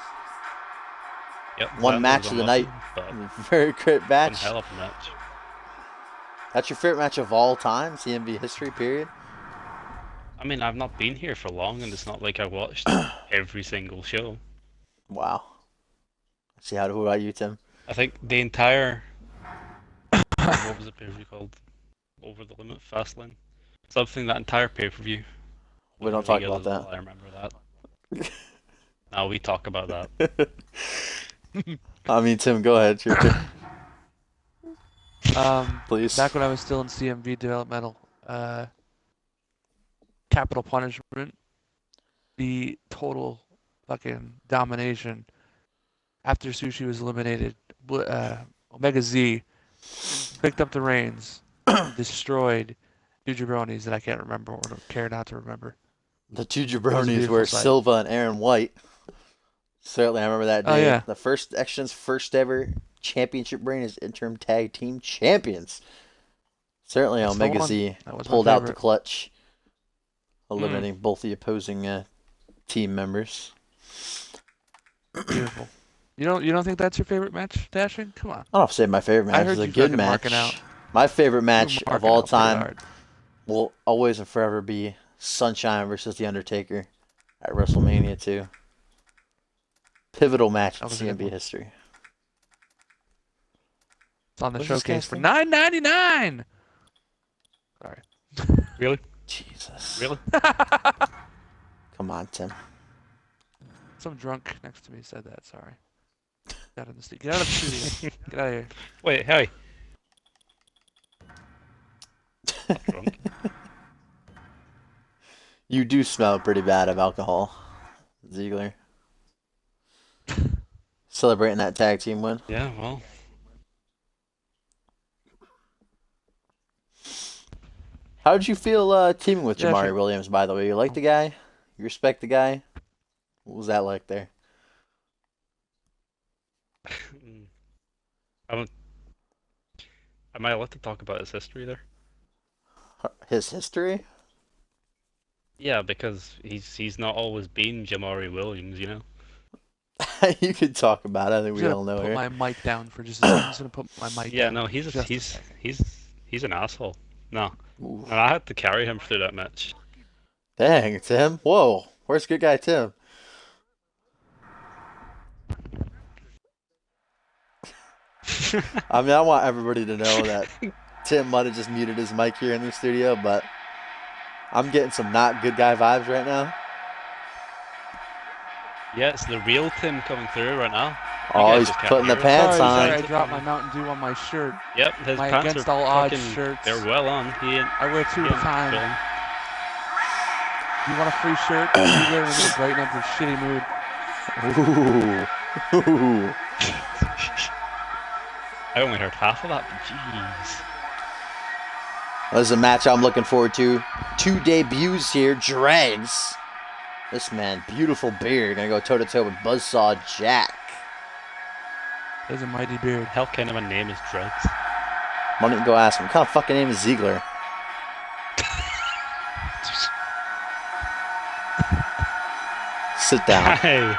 Yep. One that match was of the unlucky, night. but Very great one match. hell of a match. That's your favorite match of all time? CMV history, period? I mean, I've not been here for long, and it's not like I watched every single show. Wow. See, what about you, Tim? I think the entire what was the pay-per-view called? Over the Limit, Fastlane, something that entire pay-per-view. We don't was talk really about good as that. well, I remember that. Now we talk about that. I mean, Tim, go ahead. It's your turn, please. Back when I was still in CMV developmental, Capital Punishment, the total fucking domination. After Sushi was eliminated, Omega Z picked up the reins, destroyed two jabronis that I can't remember or don't care not to remember. The two was a jabronis beautiful were sight. Silva and Aaron White. Certainly, I remember that day. Oh, yeah. The first X-Gen's first ever championship reign as interim tag team champions. Certainly, That's the Omega one. Z That was my pulled out the favorite. clutch, eliminating both the opposing team members. Beautiful. You don't think that's your favorite match, Dashing? Come on. I don't have to say my favorite match. I heard It's a you good fucking match. marking out. My favorite You match were of marking all out pretty time hard. will always and forever be Sunshine versus The Undertaker at WrestleMania 2. Pivotal match in That was a good CMB one. history. It's on the What's this showcase guy's for thing? $9.99. Sorry. Really? Jesus. Really? Come on, Tim. Some drunk next to me said that. Sorry. Get out of the studio. Get out of here. Wait, hey. Not drunk. You do smell pretty bad of alcohol, Ziegler. Celebrating that tag team win. Yeah, well, How did you feel teaming with Yeah, Jamari sure. Williams, by the way? You like the guy? You respect the guy? What was that like there? am I allowed to talk about his history there? His history? Yeah, because he's not always been Jamari Williams, you know. You could talk about it. I think we I'm all know gonna put here. my mic down for just a second. I'm just gonna put my mic Yeah, down. no, just a second. he's an asshole. No, Ooh. and I had to carry him through that match. Dang, Tim. Whoa. Where's good guy Tim? I mean, I want everybody to know that Tim might have just muted his mic here in the studio, but I'm getting some not good guy vibes right now. Yeah, it's the real Tim coming through right now. You Oh, guys he's just can't putting the hear it. pants Sorry, on. sorry, I dropped my Mountain Dew on my shirt. Yep, his My pants Against are All Odds fucking, shirts. they're well on. He ain't, I wear two he at a ain't time. chilling. You want a free shirt? We're gonna brighten up your shitty mood. Ooh. Ooh. I only heard half of that, but jeez. This is a match I'm looking forward to. Two debuts here. Dregs. This man, beautiful beard. Gonna go toe-to-toe with Buzzsaw Jack. There's a mighty beard. Hell kind of a name is Dregs. Why don't you go ask him? What kind of fucking name is Ziegler? Sit down. Hey.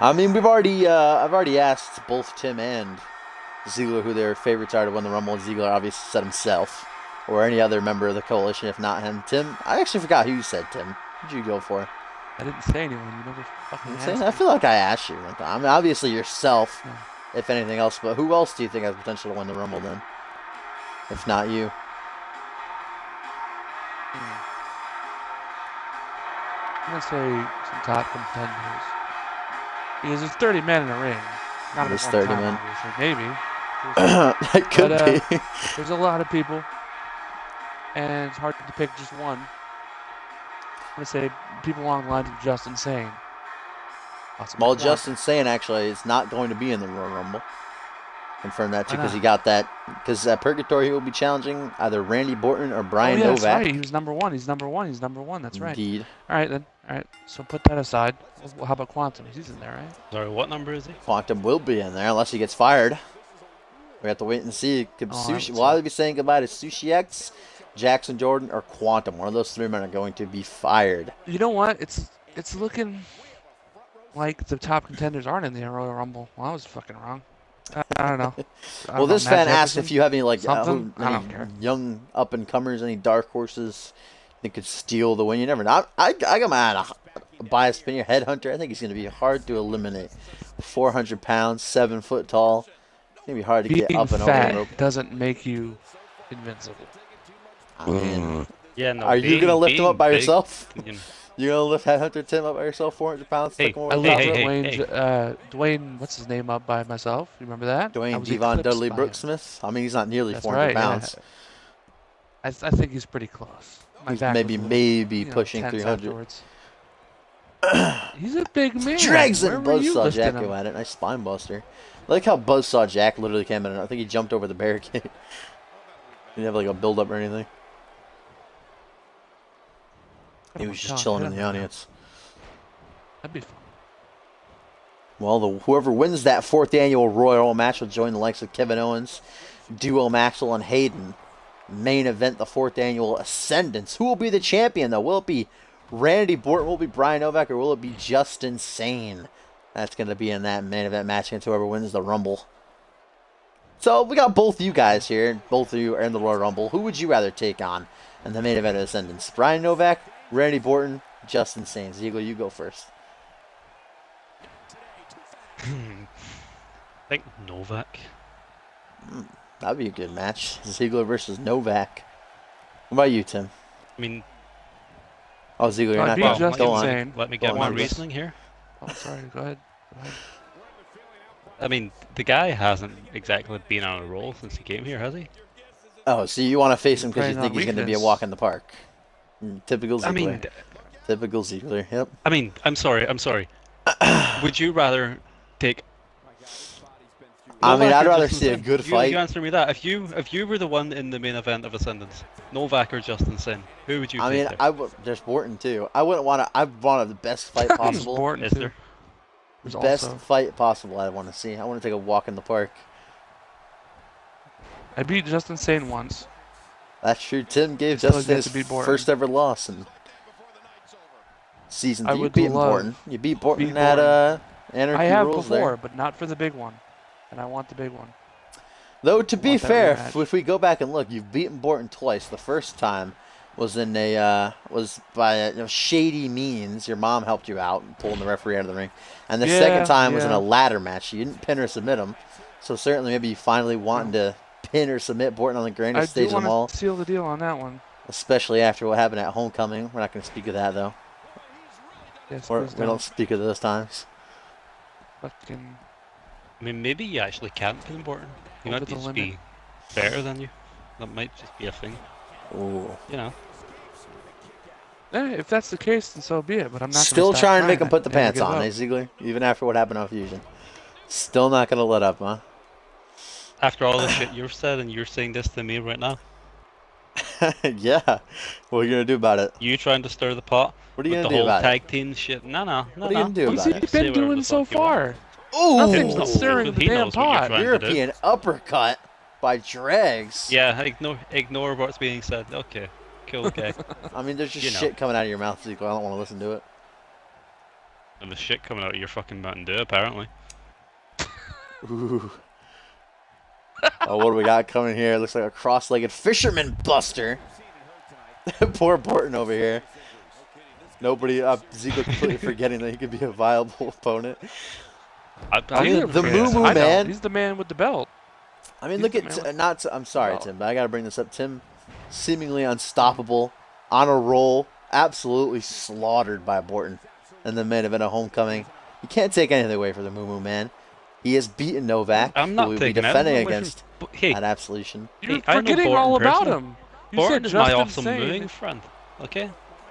I mean, I've already asked both Tim and Ziegler who their favorites are to win the Rumble, and Ziegler obviously said himself, or any other member of the coalition, if not him. Tim, I actually forgot who you said, Tim. Who'd you go for? I didn't say anyone. You never fucking asked me. I feel like I asked you. Like, I mean, obviously yourself, Yeah. if anything else. But who else do you think has potential to win the Rumble then? If not you. I'm gonna say some top contenders because there's 30 men in the ring. Not There's at one 30 time, men. obviously. Maybe. It could But, be. There's a lot of people, and it's hard to pick just one. I'm gonna say people along the lines of Justin Sane. Possibly Well, Quantum. Justin saying actually is not going to be in the Royal Rumble. Confirm that too, Why because he not? got that. Because at Purgatory, he will be challenging either Randy Orton or Brian Oh yeah, Novak. that's right. He was number one. He's number one. He's number one. That's right. Indeed. All right then. All right. So put that aside. Well, how about Quantum? He's in there, right? Sorry, what number is he? Quantum will be in there unless he gets fired. We have to wait and see. Could Oh, I would Sushi, say- will either be saying goodbye to Sushi X, Jackson Jordan, or Quantum. One of those three men are going to be fired. You know what? It's looking like the top contenders aren't in the Royal Rumble. Well, I was fucking wrong. I don't know. I Well, don't know, this Matt fan asked Jefferson? if you have any like Something? I any don't care. young up and comers, any dark horses that could steal the win. You never know. I got my biased opinion. Headhunter. I think he's going to be hard to eliminate. 400 pounds, 7 foot tall. It's going to be hard to Being get up and over the fat rope. doesn't make you invincible. I mean, Yeah, no. are you going to lift him up by big, yourself? you know. You going to lift Headhunter Tim up by yourself, 400 pounds? Hey, stick him I over the top lifted rope? Dwayne, what's his name, up by myself. You remember that? I Dwayne was Devon eclipsed Dudley by him. Brooksmith? I mean, he's not nearly That's 400 right. pounds. Yeah. I think he's pretty close. My He's back maybe was a little, pushing tense 300. afterwards. He's a big man. Drags Where and were you Buzzsaw lifting Jack him? go at it. Nice spine buster. I like how Buzzsaw Jack literally came in. I think he jumped over the barricade. He didn't have like a build up or anything. He Oh was my just God, chilling hit in him the right now. audience. That'd be fun. Well, whoever wins that 4th annual Royal Rumble match will join the likes of Kevin Owens, Duo Maxwell, and Hayden. Main event, the 4th annual Ascendance. Who will be the champion, though? Will it be Randy Orton? Will it be Brian Novak? Or will it be Justin Sane? That's going to be in that main event match against whoever wins the Rumble. So we got both you guys here. Both of you are in the Royal Rumble. Who would you rather take on in the main event of Ascendance? Brian Novak, Randy Orton, Justin Sane. Ziegler, you go first. I think Novak. That'd be a good match. Ziegler versus Novak. What about you, Tim? I mean, Oh, Ziegler, you're I'd not be going. Justin Go on. Sane. let me Go get on, my Douglas. reasoning here. Oh, sorry. Go ahead. Go ahead. I mean, the guy hasn't exactly been on a roll since he came here, has he? Oh, so you want to face him because you Playing think on he's going to be a weakness. walk in the park? Typical Ziegler. I mean, Typical Ziegler. Yep. I'm sorry. Would you rather take? I mean, Novak I'd or rather Justin see a Sin? good You fight. answer me that. If you were the one in the main event of Ascendance, Novak or Justin Sin, who would you I take mean, there? there's Borton too. I wouldn't want to. I want the best fight There's possible. Borton, Is too. there? There's Best also. fight possible. I want to see. I want to take a walk in the park. I beat Justin Sane once. That's true. Tim gave Still Justin get his to beat Borton. first ever loss in season I 3. You would beat love Borton. You beat Borton beat at Borton. Anarchy I have Rules before, there. but not for the big one. And I want the big one. Though to be want that fair, rematch. if we go back and look, you've beaten Borton twice. The first time was in a was by shady means. Your mom helped you out, pulling the referee out of the ring, and the Yeah, second time was in yeah. a ladder match. You didn't pin or submit him, so certainly maybe you finally wanting to pin or submit Borton on the I grandest do stage of them all, want to seal the deal on that one. especially after what happened at Homecoming. We're not going to speak of that though. Yes, Or please we don't speak of those times. Fucking I mean, maybe you actually can't pin Borton. He Over might the just limit. be better than you. That might just be a thing. Ooh. You know. if that's the case, then so be it. But I'm not Still gonna stop trying to make him I put the never pants give on, up. eh, Ziegler? Even after what happened on Fusion. Still not going to let up, huh? After all the shit you've said and you're saying this to me right now, Yeah. What are you going to do about it? you trying to stir the pot What are you with going the to do whole about it? tag team shit. No. What are you going to do What's about he it? Say been whatever doing the so fuck you want. far? Ooh! Nothing's Ooh. stirring the He damn knows what you're pot. trying- European uppercut by Dregs. Yeah, ignore what's being said. Okay, cool, okay. I mean, there's just You know. shit coming out of your mouth, Ziegler. I don't want to listen to it. And the shit coming out of your fucking Mountain Dew, apparently. Ooh. Oh, what do we got coming here? Looks like a cross-legged fisherman buster. Poor Borton over here. Nobody, Ziggler completely forgetting that he could be a viable opponent. I mean, didn't the forget. Moo I know. man. He's the man with the belt. I mean, He's look the at man with- I'm sorry, Oh. Tim, but I got to bring this up. Tim, seemingly unstoppable, on a roll, absolutely slaughtered by Borton in the main event of Homecoming. You can't take anything away from the Moo Man. He has beaten Novak, I'm who not will be taking defending anything away against from. Hey, at Absolution. You're Hey, I know forgetting Borton all about personally. him. You Borton said is just my awesome insane. mooing friend. Okay,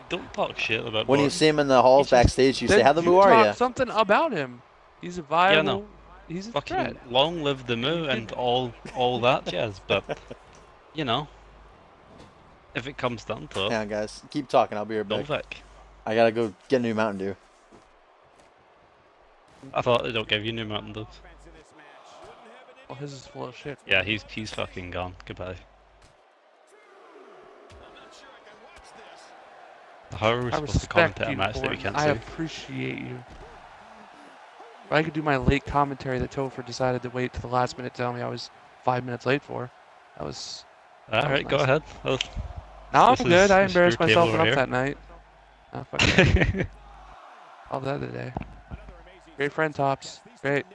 don't talk shit about When you Borton. see him in the halls He's just- backstage, you Then say, "How the you Moo are talk you?" something about him. He's a Yeah, viable. no. He's a Fucking threat. long live the moo and all that jazz. But you know, if it comes down to it, Hang on, guys. Keep talking. I'll be right back. Novak. I gotta go get a new Mountain Dew. I thought they don't give you new Mountain Dews. Well, his is full of shit. Yeah, he's fucking gone. Goodbye. How are we I supposed to respect commentate a you, match that we Borton. can't I see? appreciate you. If I could do my late commentary that Topher decided to wait to the last minute to tell me I was 5 minutes late for. That was. Alright, go nice. ahead. Well, No, this I'm good. I is your embarrassed myself table enough right that night. Oh, fuck it. All the other day. Great friend, Tops. Great.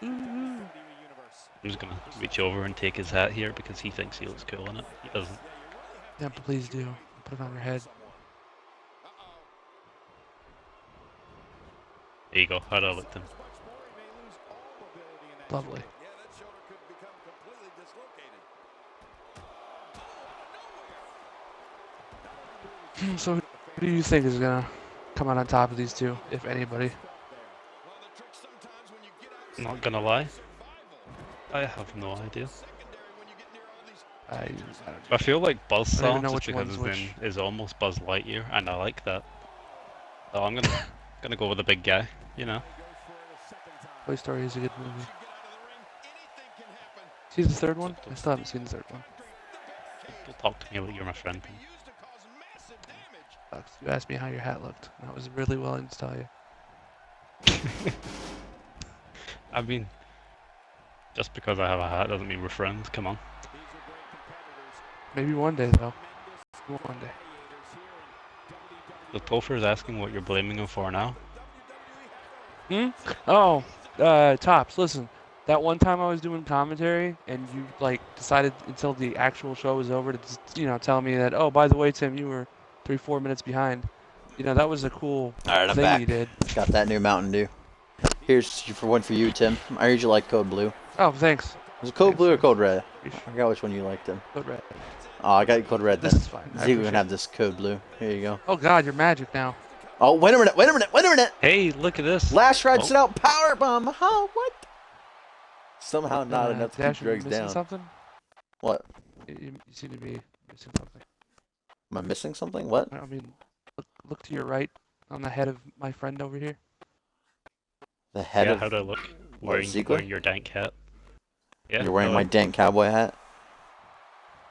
I'm just gonna reach over and take his hat here because he thinks he looks cool in it. He doesn't. Yeah, please do. Put it on your head. There you go. How'd I look to him? Lovely. So, who do you think is gonna come out on top of these two, if anybody? Not gonna lie. I have no idea. I I feel like I don't Buzzsaw even know just which because one's his which. name is almost Buzz Lightyear, and I like that. So I'm gonna go with the big guy. You know. Toy Story is a good movie. See the third one? I still haven't seen the third one. Don't talk to me like you're my friend. You asked me how your hat looked, and I was really willing to tell you. I mean, just because I have a hat doesn't mean we're friends. Come on. Maybe one day, though. One day. The Topher is asking what you're blaming him for now. Oh, Tops, listen. That one time I was doing commentary, and you like decided until the actual show was over to just, tell me that, oh, by the way, Tim, you were 3-4 minutes behind. That was a cool All right, I'm thing back. you did. Got that new Mountain Dew. Here's for one for you, Tim. I heard you like Code Blue. Oh, thanks. Was it Code Blue or Code Red? Sure. I forgot which one you liked, Tim. Good red. Oh, I got you Code Red then. This is fine. I See, we're appreciate gonna have this Code Blue. Here you go. Oh God, you're magic now. Oh, wait a minute. Hey, look at this. Last ride Oh. sit out power bomb. Oh, what? Somehow not enough to keep Dash, are you Dregs missing down. something? What? You seem to be missing something. Am I missing something? What? I mean, look to your right on the head of my friend over here. The head Yeah, of... how'd I look? What, Wearing Ziegler? your dank hat. Yeah. You're wearing how'd my I- dank cowboy hat?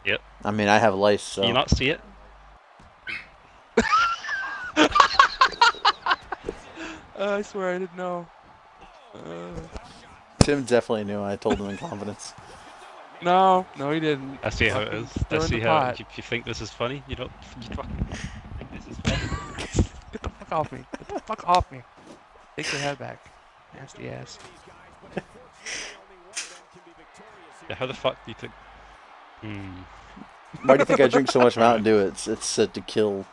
Yep. I mean, I have lice, so... Can you not see it? I swear I didn't know. Tim definitely knew. I told him in confidence. No, he didn't. I see how it Fucking is. stir I in see the how. pot. If you think this is funny, you don't. You fucking think this is funny. Get the fuck off me. Get the fuck off me. Take your head back. Nasty ass. Yeah, how the fuck do you think? Why do you think I drink so much Mountain Dew? It's said to kill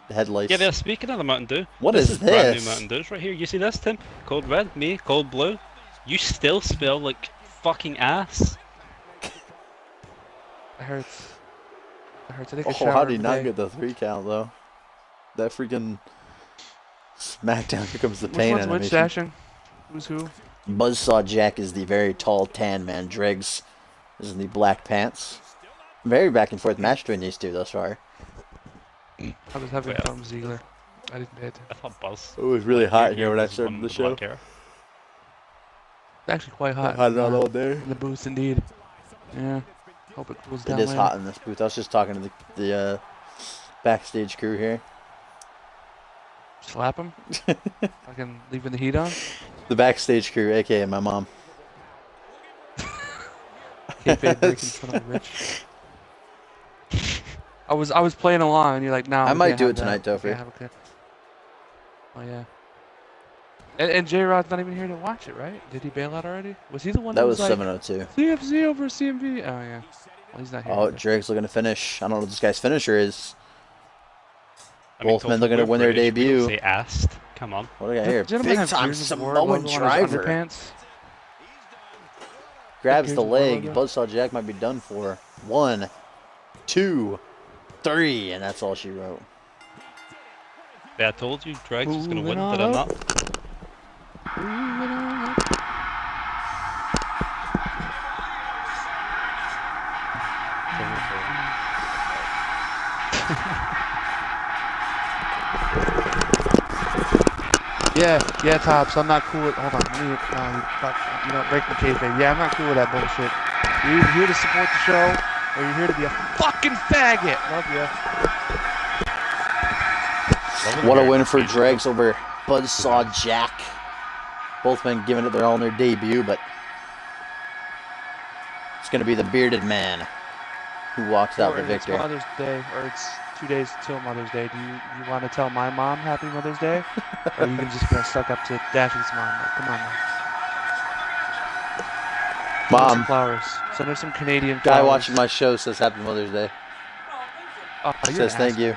head lice. Yeah, speaking of the Mountain Dew. What this is is brand this? new Mountain Dews right here. You see this, Tim? Cold red, me, cold blue. You still smell like fucking ass. It hurts. It hurts. I think I Oh, shower how did he every not day. get the 3 count, though? That freaking SmackDown, here comes the Which pain one's which, animation. Dashing? Who's who? Buzzsaw Jack is the very tall, tan man. Dregs is in the black pants. Very back and forth match between these two thus far. I was having Yeah. fun with Ziegler. I didn't pay attention. I thought Buzz. It was really hot here when I was started one the with show. black hair. It's actually quite hot. Hot out all day. In the booth, indeed. Yeah. Hope it cools down It is later. hot in this booth. I was just talking to the backstage crew here. Slap him. Fucking leaving the heat on. The backstage crew, aka my mom. Kayfabe making fun of the rich. I was playing along, and you're like, no. I we might can't do have it tonight, that. We Topher. can't have a kid. Oh yeah. And J-Rod's not even here to watch it, right? Did he bail out already? Was he the one That who was was like 7:02. CFZ over CMV? Oh yeah. Well, he's not here. Oh, either. Drake's looking to finish. I don't know what this guy's finisher is. I mean, Both men Topher, looking to we're win their British, we don't debut. say asked. Come on. What do I got here? Gentlemen Big have time Gears of War Samoan logo on his driver. underpants. Grabs Gears the of War leg. logo. Buzzsaw Jack might be done for. 1, 2, 3, and that's all she wrote. Yeah, I told you Dregs was going to Moving win, on did I up. not? Moving on up. Yeah, Tops. I'm not cool with. Hold on. You don't break the kayfabe. Yeah, I'm not cool with that bullshit. You're either here to support the show, or you're here to be a fucking faggot. Love ya. What a win for Dregs over Buzzsaw Jack. Both men giving it their all in their debut, but it's going to be the bearded man who walks out the It's victor. Mother's Day, or it's 2 days till Mother's Day. Do you want to tell my mom Happy Mother's Day, or are you just gonna suck up to Dashing's mom? Like, come on, man. Send her some Mom, flowers. Send her some Canadian guy flowers. watching my show says Happy Mother's Day. Oh, you're Says an thank you.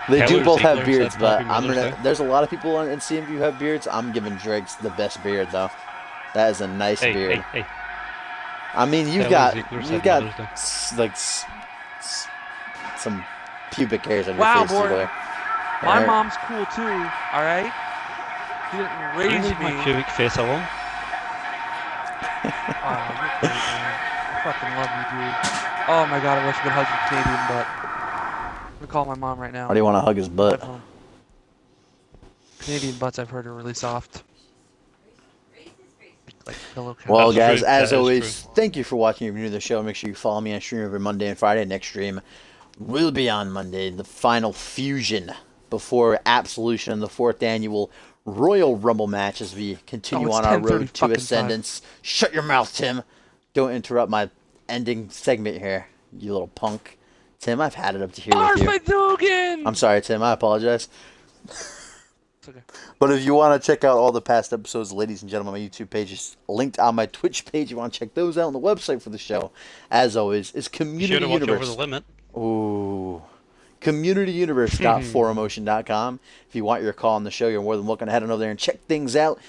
They do Taylor both have Ziegler beards, said but Happy I'm Mother's gonna. Day. There's a lot of people in CMV who have beards. I'm giving Dregs the best beard though. That is a nice Hey, beard. hey. I mean, you've Taylor got Ziegler said Mother's Day. some pubic hairs on your Wow, face. boy. Ziegler. My Alright. mom's cool too. All right. She didn't Can you raise leave my me. pubic face alone? Oh, you're great, man. I fucking love you, dude. Oh my god, I wish I could hug your Canadian butt. I'm gonna call my mom right now. Why do you want to hug his butt? Drive home. Canadian butts, I've heard, are really soft. Like pillow couch. Well, That's guys, true. as That is always, thank you for watching. If you're new to the show, make sure you follow me on stream every Monday and Friday. Next stream will be on Monday, the final fusion before Absolution and the 4th annual Royal Rumble match as we continue it's on our 10:30 road to fucking ascendance. Shut your mouth, Tim. Don't interrupt my ending segment here, you little punk. Tim, I've had it up to here with you. Dugan! I'm sorry, Tim. I apologize. It's okay. But if you want to check out all the past episodes, ladies and gentlemen, my YouTube page is linked on my Twitch page. You want to check those out on the website for the show. As always, is Be Community sure to watch Over Universe. the Limit. Ooh. CommunityUniverse.4emotion.com. If you want your call on the show, you're more than welcome to head on over there and check things out.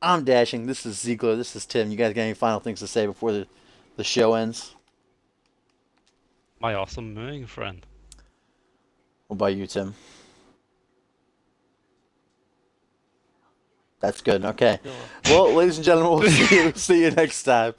I'm Dashing. This is Ziegler. This is Tim. You guys got any final things to say before the show ends? My awesome mooing friend. What about you, Tim? That's good. Okay. Well, ladies and gentlemen, we'll see you next time.